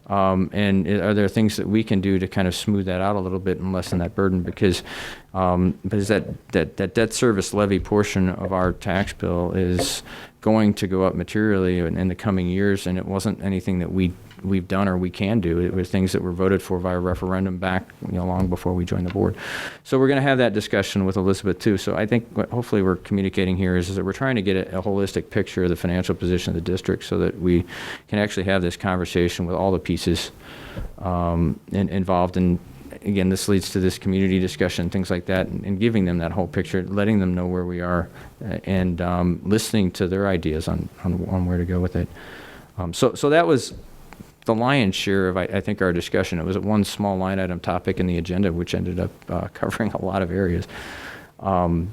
And are there things that we can do to kind of smooth that out a little bit and lessen that burden? Because that debt service levy portion of our tax bill is going to go up materially in the coming years, and it wasn't anything that we've done or we can do. It was things that were voted for via referendum back long before we joined the board. So we're going to have that discussion with Elizabeth too. So I think what hopefully we're communicating here is that we're trying to get a holistic picture of the financial position of the district so that we can actually have this conversation with all the pieces involved. And again, this leads to this community discussion, things like that, and giving them that whole picture, letting them know where we are, and listening to their ideas on where to go with it. So that was the lion's share of, I think, our discussion. It was one small line item topic in the agenda, which ended up covering a lot of areas. And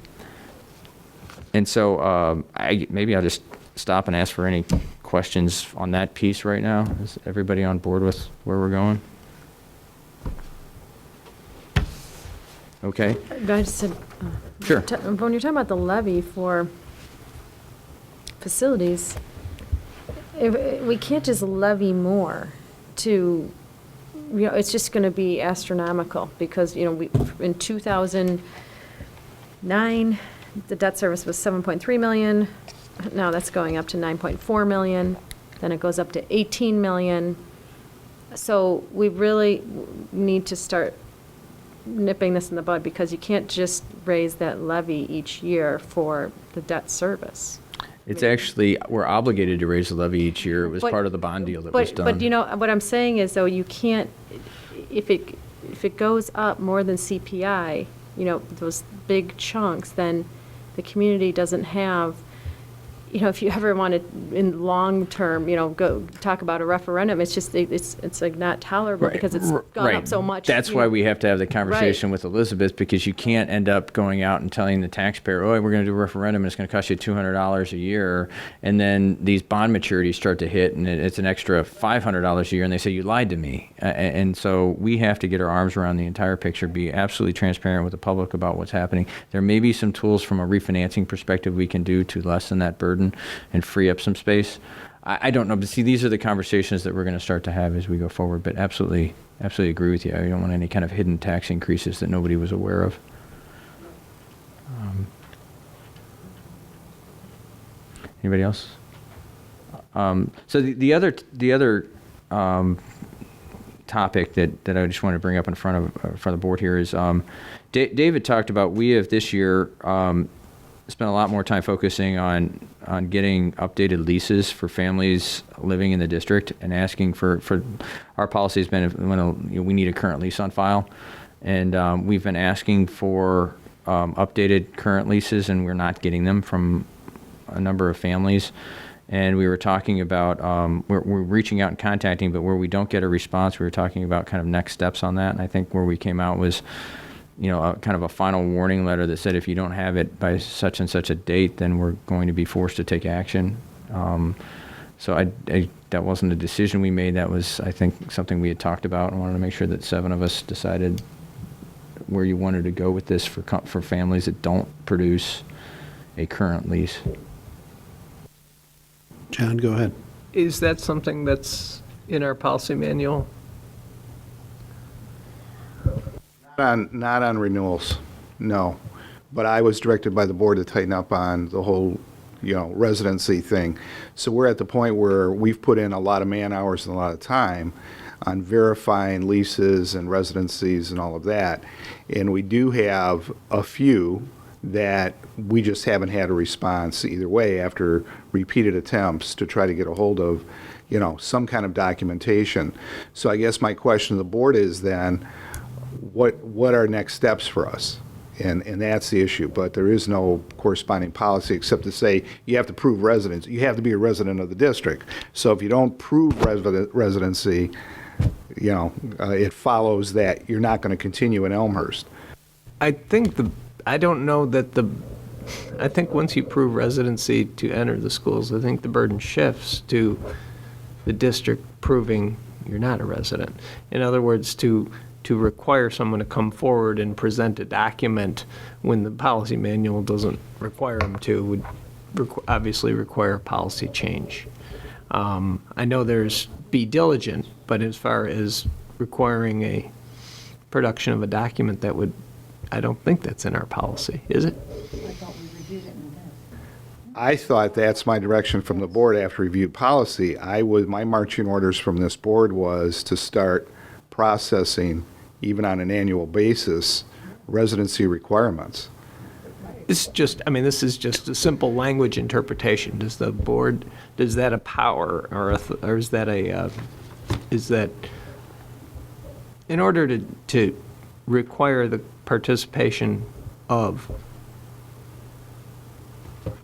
so maybe I'll just stop and ask for any questions on that piece right now. Is everybody on board with where we're going? Okay. I just said, sure. When you're talking about the levy for facilities, we can't just levy more it's just going to be astronomical, because, in 2009, the debt service was 7.3 million. Now that's going up to 9.4 million. Then it goes up to 18 million. So we really need to start nipping this in the bud, because you can't just raise that levy each year for the debt service. It's actually, we're obligated to raise the levy each year. It was But- part of the bond deal that was done. But you know, what I'm saying is though, you can't, if it goes up more than CPI, you know, those big chunks, then the community doesn't have, you know, if you ever want to, in long term, you know, go talk about a referendum, it's just, it's like not tolerable because it's gone up so much. That's you why know. we have to have the conversation with Elizabeth, because you can't end up going out and telling the taxpayer, oh, we're going to do a referendum and it's going to cost you $200 a year. And then these bond maturities start to hit and it's an extra $500 a year. And they say, you lied to me. And so we have to get our arms around the entire picture, be absolutely transparent with the public about what's happening. There may be some tools from a refinancing perspective we can do to lessen that burden and free up some space. I don't know, but see, these are the conversations that we're going to start to have as we go forward. But absolutely agree with you. I don't want any kind of hidden tax increases that nobody was aware of. Anybody else? So the other topic that I just want to bring up in front of the board here is David talked about, we have this year spent a lot more time focusing on getting updated leases for families living in the district and asking for our policy has been we need a current lease on file, and we've been asking for updated current leases, and we're not getting them from a number of families. And we were talking about we're reaching out and contacting, but where we don't get a response, we were talking about kind of next steps on that. And I think where we came out was, you know, kind of a final warning letter that said if you don't have it by such and such a date, then we're going to be forced to take action. So that wasn't a decision we made. That was, I think, something we had talked about. I wanted to make sure that 7 of us decided where you wanted to go with this for families that don't produce a current lease. John, go ahead. Is that something that's in our policy manual? Not on renewals, no. But I was directed by the board to tighten up on the whole, you know, residency thing. So we're at the point where we've put in a lot of man hours and a lot of time on verifying leases and residencies and all of that. And we do have a few that we just haven't had a response either way after repeated attempts to try to get a hold of, you know, some kind of documentation. So I guess my question to the board is then, what are next steps for us? And that's the issue. But there is no corresponding policy except to say you have to prove residence. You have to be a resident of the district. So if you don't prove residency, you know, it follows that you're not going to continue in Elmhurst. I think I think once you prove residency to enter the schools, I think the burden shifts to the district proving you're not a resident. In other words, to require someone to come forward and present a document when the policy manual doesn't require them to would obviously require policy change. I know there's be diligent, but as far as requiring a production of a document that would, I don't think that's in our policy, is it? I thought that's my direction from the board after reviewed policy. My marching orders from this board was to start processing, even on an annual basis, residency requirements. This is just a simple language interpretation. Does the board, does that a power or is that in order to require the participation of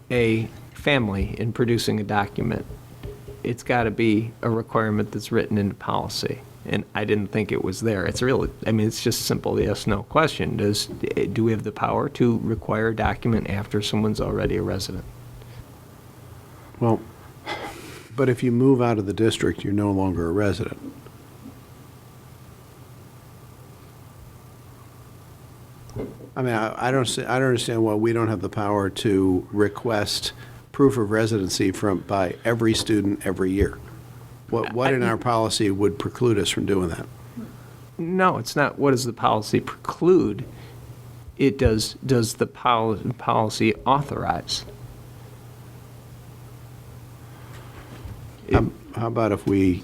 a family in producing a document, it's got to be a requirement that's written into policy. And I didn't think it was there. It's really, it's just a simple yes, no question. Do we have the power to require a document after someone's already a resident? Well, but if you move out of the district, you're no longer a resident. I don't understand why we don't have the power to request proof of residency by every student every year. What in our policy would preclude us from doing that? No, it's not. What does the policy preclude? It does the policy authorize? How about if we...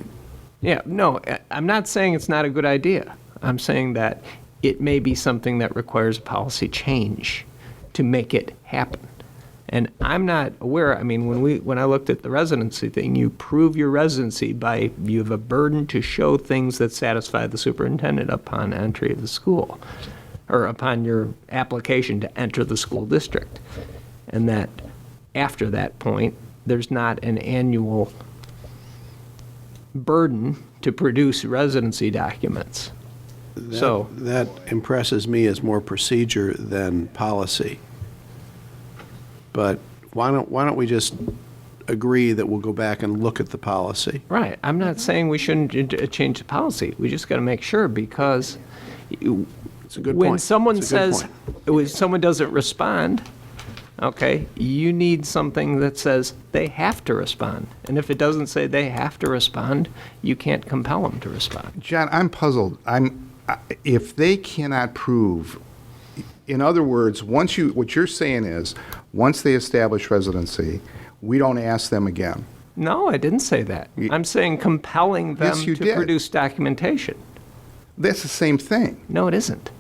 Yeah, no, I'm not saying it's not a good idea. I'm saying that it may be something that requires a policy change to make it happen. And I'm not aware, I mean, when I looked at the residency thing, you prove your residency by, you have a burden to show things that satisfy the superintendent upon entry of the school, or upon your application to enter the school district. And that after that point, there's not an annual burden to produce residency documents. That impresses me as more procedure than policy. But why don't we just agree that we'll go back and look at the policy? Right. I'm not saying we shouldn't change the policy. We just got to make sure, because it's a good when point. someone It's a good says, point. when someone doesn't respond, okay, you need something that says they have to respond. And if it doesn't say they have to respond, you can't compel them to respond. John, I'm puzzled. If they cannot prove, in other words, what you're saying is, once they establish residency, we don't ask them again. No, I didn't say that. I'm saying compelling them Yes, you to did. produce documentation. That's the same thing. No, it isn't.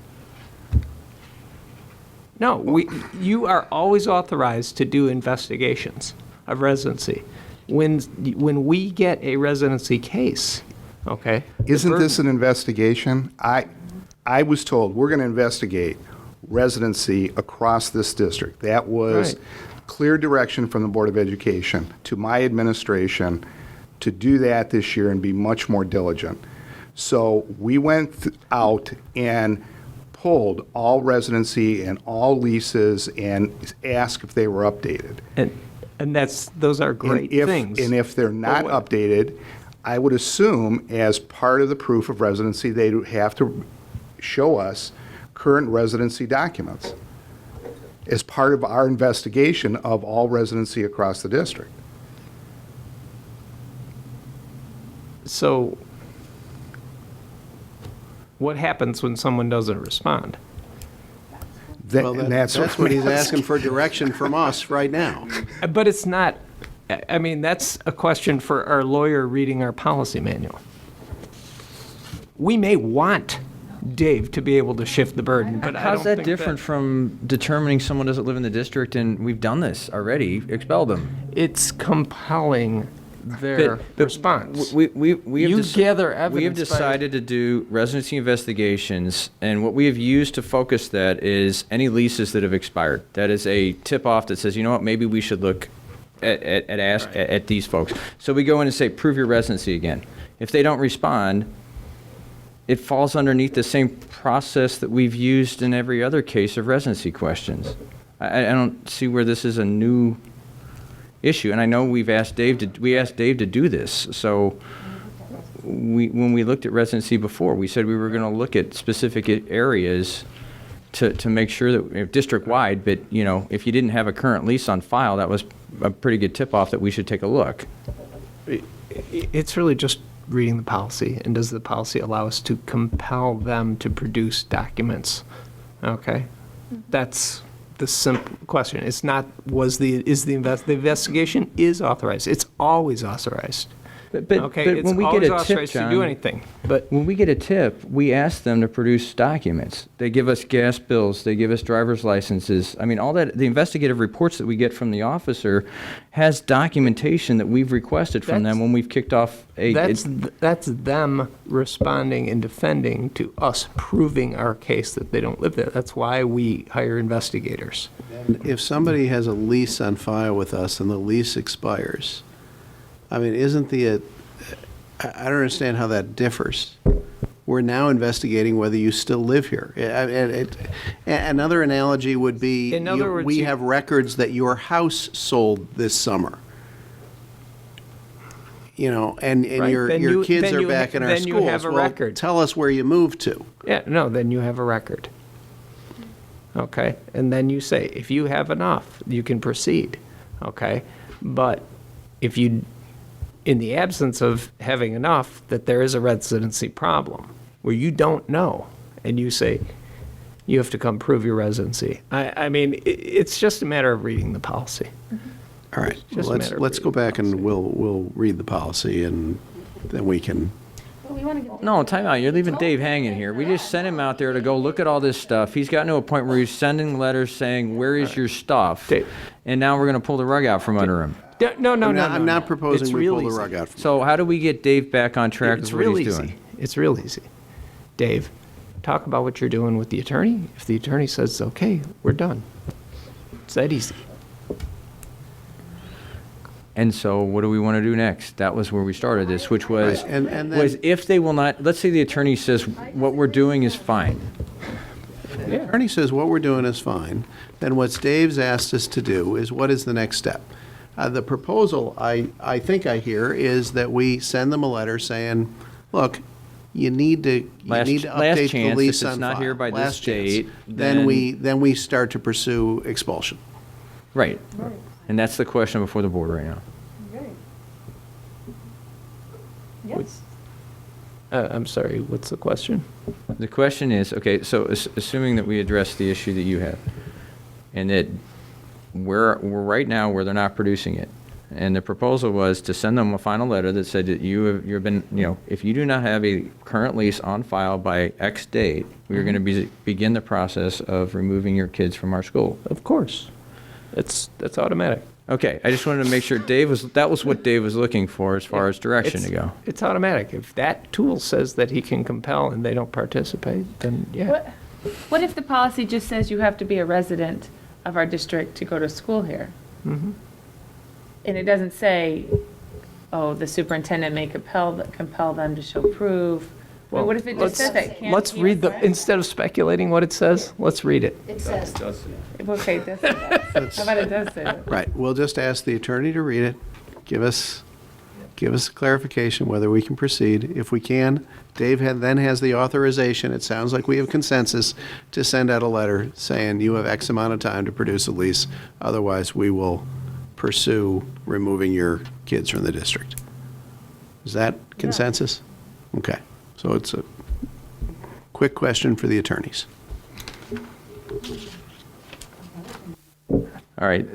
No, you are always authorized to do investigations of residency. When we get a residency case, okay? Isn't this an investigation? I was told, we're going to investigate residency across this district. That was Right. clear direction from the Board of Education to my administration to do that this year and be much more diligent. So we went out and pulled all residency and all leases and asked if they were updated. And those are great things. And if they're not updated, I would assume as part of the proof of residency, they have to show us current residency documents as part of our investigation of all residency across the district. So what happens when someone doesn't respond? That's what he's asking for direction from us right now. But it's not, I mean, that's a question for our lawyer reading our policy manual. We may want Dave to be able to shift the burden, but I don't How's that think different from determining someone doesn't live in the district, and we've done this already, expel them? It's compelling their response. We You gather We have evidence by- decided to do residency investigations, and what we have used to focus that is any leases that have expired. That is a tip-off that says, you know what, maybe we should look at these folks. So we go in and say, prove your residency again. If they don't respond, it falls underneath the same process that we've used in every other case of residency questions. I don't see where this is a new issue, and I know we asked Dave to do this. So when we looked at residency before, we said we were going to look at specific areas to make sure that district-wide, but if you didn't have a current lease on file, that was a pretty good tip-off that we should take a look. It's really just reading the policy, and does the policy allow us to compel them to produce documents? Okay, that's the simple question. It's not the investigation is authorized. It's always authorized. But okay, it's when we get always a tip, authorized to do John, anything. But when we get a tip, we ask them to produce documents. They give us gas bills. They give us driver's licenses. I mean, all that. The investigative reports that we get from the officer has documentation that we've requested from them when we've kicked off a. That's them responding and defending to us proving our case that they don't live there. That's why we hire investigators. And if somebody has a lease on file with us and the lease expires, I mean, I don't understand how that differs. We're now investigating whether you still live here. Another analogy would be, In other words, we have records that your house sold this summer. And Right, your then you- kids then are you back ha- in our then schools. you have a Well, record. tell us where you moved to. Yeah, no, then you have a record. Okay, and then you say, if you have enough, you can proceed. Okay, but if you, in the absence of having enough, that there is a residency problem where you don't know, and you say, you have to come prove your residency. I mean, it's just a matter of reading the policy. All right, Just a matter of let's go back and we'll read the policy, and then we can No, time out. You're leaving Dave hanging here. We just sent him out there to go look at all this stuff. He's gotten to a point where he's sending letters saying, where is your stuff? And now we're going to pull the rug out from under him. No, I'm not proposing It's we real pull the easy. rug out from So how do we get Dave back on track It's with what real he's easy. doing? It's real easy. Dave, talk about what you're doing with the attorney. If the attorney says, okay, we're done. It's that easy. And so what do we want to do next? That was where we started this, which was, Right, and then- was if they will not, let's say the attorney says, what we're doing is fine. The attorney says what we're doing is fine, then what Dave's asked us to do is what is the next step? The proposal, I think I hear, is that we send them a letter saying, look, you need to Last update the chance, lease if it's on not file. here by this Last chance. date, Then we start to pursue expulsion. Right. And that's the question before the board right now. Yes. I'm sorry, what's the question? The question is, okay, so assuming that we address the issue that you have, and that we're right now where they're not producing it, and the proposal was to send them a final letter that said that you've been, if you do not have a current lease on file by X date, we are going to begin the process of removing your kids from our school. Of course. That's automatic. Okay, I just wanted to make sure that was what Dave was looking for as far as direction to go. It's automatic. If that tool says that he can compel and they don't participate, then yeah. What if the policy just says you have to be a resident of our district to go to school here? Mhm. And it doesn't say, oh, the superintendent may compel them to show proof. I mean, what if it just says that? Let's read instead of speculating what it says, let's read it. It says. Okay, that's how about it does say it? Right, we'll just ask the attorney to read it, give us a clarification whether we can proceed. If we can, Dave then has the authorization, it sounds like we have consensus, to send out a letter saying you have X amount of time to produce a lease, otherwise we will pursue removing your kids from the district. Is that consensus? Okay, so it's a quick question for the attorneys. All right,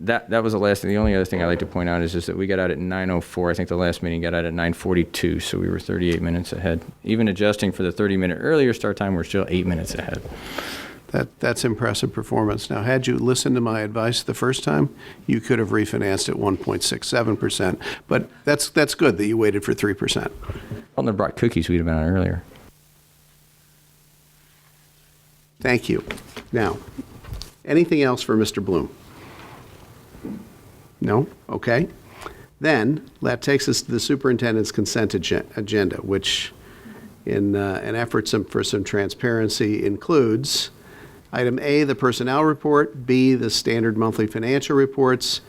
that was the last thing. The only other thing I'd like to point out is just that we got out at 9:04. I think the last meeting got out at 9:42, so we were 38 minutes ahead. Even adjusting for the 30-minute earlier start time, we're still 8 minutes ahead. That's impressive performance. Now, had you listened to my advice the first time, you could have refinanced at 1.67%, but that's good that you waited for 3%. Well, they brought cookies, we'd have been on earlier. Thank you. Now, anything else for Mr. Bloom? No? Okay. Then, that takes us to the superintendent's consent agenda, which, in an effort for some transparency, includes item A, the personnel report, B, the standard monthly financial reports,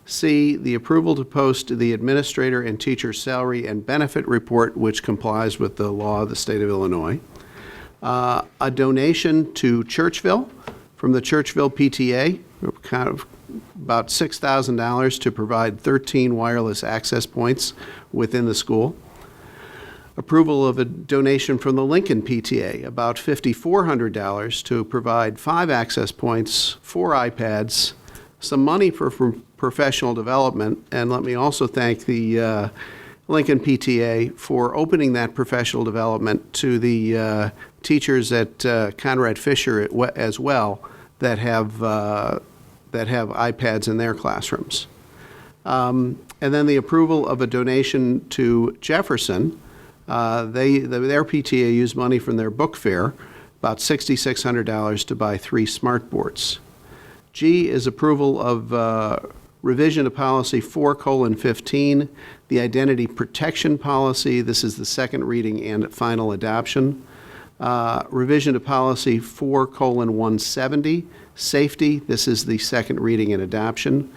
C, the approval to post the administrator and teacher salary and benefit report, which complies with the law of the state of Illinois, a donation to Churchville from the Churchville PTA, kind of about $6,000 to provide 13 wireless access points within the school. Approval of a donation from the Lincoln PTA, about $5,400 to provide 5 access points, 4 iPads, some money for professional development, and let me also thank the Lincoln PTA for opening that professional development to the teachers at Conrad Fisher as well that have iPads in their classrooms. And then the approval of a donation to Jefferson. Their PTA used money from their book fair, about $6,600 to buy 3 smart boards. G is approval of revision to policy 4:15, the identity protection policy. This is the second reading and final adoption. Revision to policy 4:170, safety. This is the second reading and adoption.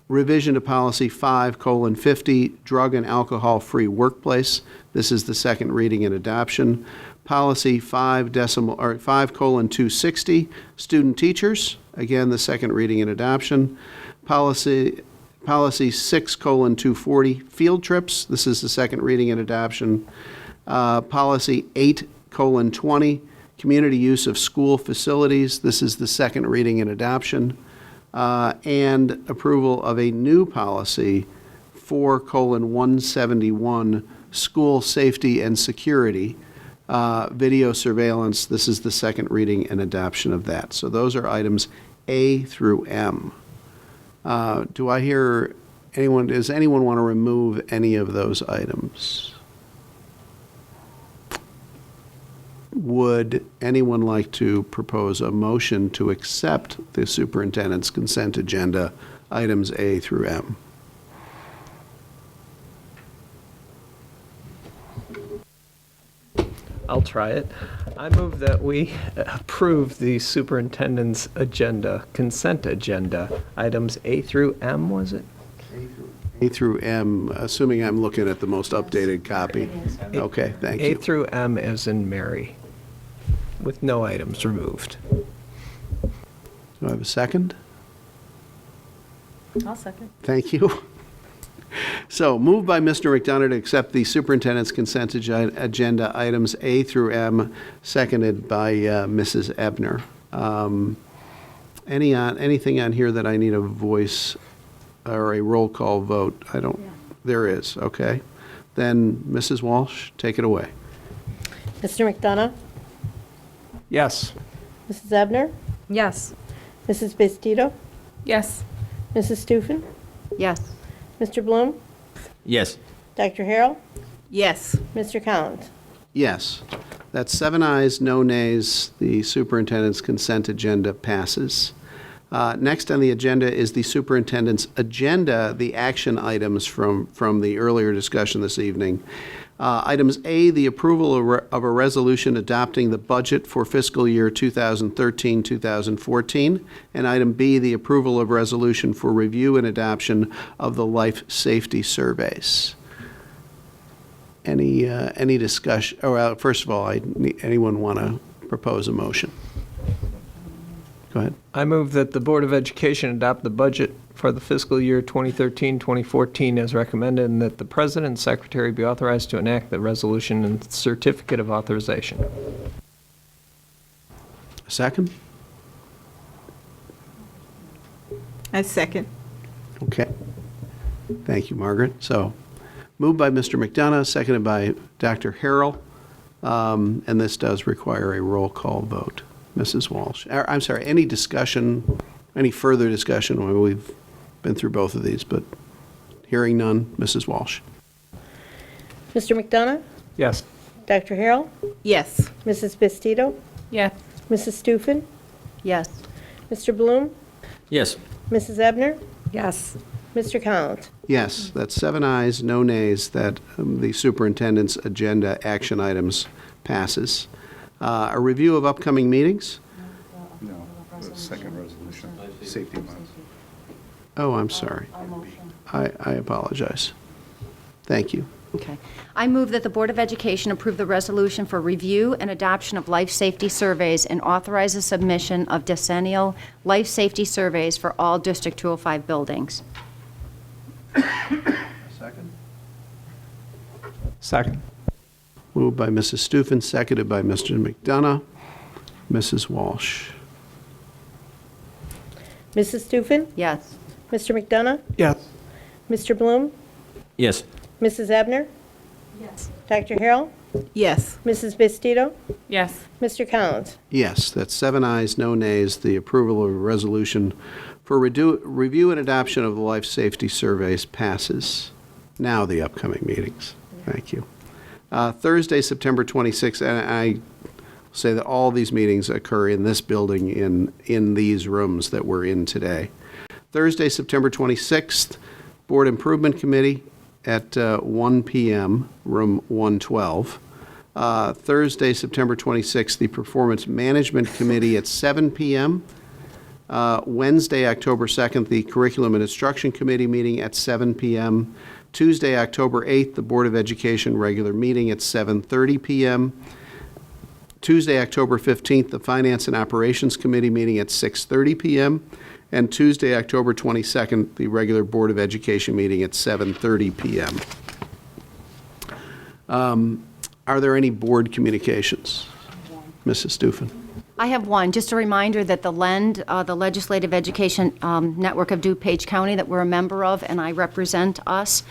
Revision to policy 5:50, drug and alcohol-free workplace. This is the second reading and adoption. Policy 5:260, student teachers. Again, the second reading and adoption. Policy 6:240, field trips. This is the second reading and adoption. Policy 8:20, community use of school facilities. This is the second reading and adoption. And approval of a new policy 4:171, school safety and security, video surveillance. This is the second reading and adoption of that. So those are items A through M. Do I hear anyone, does anyone want to remove any of those items? Would anyone like to propose a motion to accept the superintendent's consent agenda, items A through M? I'll try it. I move that we approve the superintendent's agenda, consent agenda, items A through M, was it? A through M, assuming I'm looking at the most updated copy. Okay, thank A you. through M as in Mary, with no items removed. Do I have a second? I'll second. Thank you. So, moved by Mr. McDonough to accept the superintendent's consent agenda items A through M, seconded by Mrs. Ebner. Anything on here that I need a voice or a roll call vote? I don't. There is. Okay. Then, Mrs. Walsh, take it away. Mr. McDonough? Yes. Mrs. Ebner? Yes. Mrs. Bastido? Yes. Mrs. Stufen? Yes. Mr. Bloom? Yes. Dr. Harrell? Yes. Mr. Collins? Yes. That's 7 ayes, no nays. The superintendent's consent agenda passes. Next on the agenda is the superintendent's agenda, the action items from the earlier discussion this evening. Items A, the approval of a resolution adopting the budget for fiscal year 2013-2014, and item B, the approval of resolution for review and adoption of the life safety surveys. Any discussion? Oh, first of all, anyone want to propose a motion? Go ahead. I move that the Board of Education adopt the budget for the fiscal year 2013-2014 as recommended, and that the President and Secretary be authorized to enact the resolution and certificate of authorization. Second? I second. Okay. Thank you, Margaret. So, moved by Mr. McDonough, seconded by Dr. Harrell, and this does require a roll call vote. Mrs. Walsh. I'm sorry, any discussion, any further discussion? Well, we've been through both of these, but hearing none, Mrs. Walsh. Mr. McDonough? Yes. Dr. Harrell? Yes. Mrs. Bastido? Yes. Mrs. Stufen? Yes. Mr. Bloom? Yes. Mrs. Ebner? Yes. Mr. Collins? Yes, that's 7 ayes, no nays, that the superintendent's agenda action items passes. A review of upcoming meetings? No, the second resolution, safety month. Oh, I'm sorry. I apologize. Thank you. Okay. I move that the Board of Education approve the resolution for review and adoption of life safety surveys and authorize the submission of decennial life safety surveys for all District 205 buildings. Second. Second. Moved by Mrs. Stufen, seconded by Mr. McDonough. Mrs. Walsh. Mrs. Stufen? Yes. Mr. McDonough? Yes. Mr. Bloom? Yes. Mrs. Ebner? Yes. Dr. Harrell? Yes. Mrs. Bastido? Yes. Mr. Collins? Yes, that's 7 ayes, no nays. The approval of a resolution for review and adoption of the life safety surveys passes. Now the upcoming meetings. Thank you. Thursday, September 26th, and I say that all these meetings occur in this building in these rooms that we're in today. Thursday, September 26th, Board Improvement Committee at 1 p.m., room 112. Thursday, September 26th, the Performance Management Committee at 7 p.m. Wednesday, October 2nd, the Curriculum and Instruction Committee meeting at 7 p.m. Tuesday, October 8th, the Board of Education regular meeting at 7:30 p.m. Tuesday, October 15th, the Finance and Operations Committee meeting at 6:30 p.m. And Tuesday, October 22nd, the regular Board of Education meeting at 7:30 p.m. Are there any board communications? Mrs. Stufen. I have one, just a reminder that the LEND, the Legislative Education Network of DuPage County, that we're a member of, and I represent us,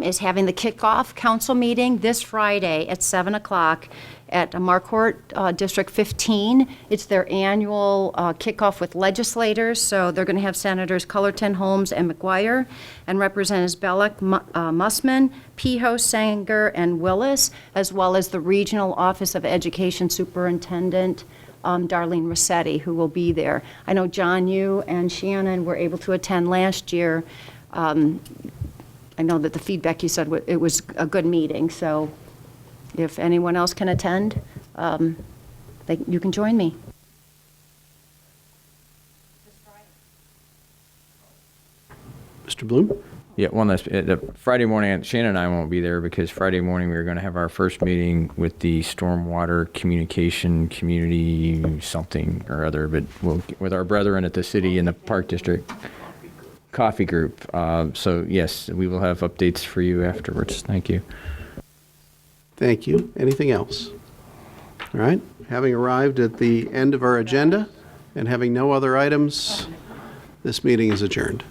is having the kickoff council meeting this Friday at 7 o'clock at Marquardt, District 15. It's their annual kickoff with legislators, so they're going to have Senators Cullerton, Holmes, and McGuire, and Representatives Bellick, Mussman, Piho, Sanger, and Willis, as well as the Regional Office of Education Superintendent, Darlene Rossetti, who will be there. I know John, you and Shannon were able to attend last year. I know that the feedback you said it was a good meeting, so if anyone else can attend, you can join me. Mr. Bloom? Yeah, one last, Friday morning, Shannon and I won't be there because Friday morning we're going to have our first meeting with the Stormwater Communication Community something or other, but with our brethren at the city and the Park District Coffee Group. So yes, we will have updates for you afterwards. Thank you. Thank you. Anything else? All right. Having arrived at the end of our agenda and having no other items, this meeting is adjourned.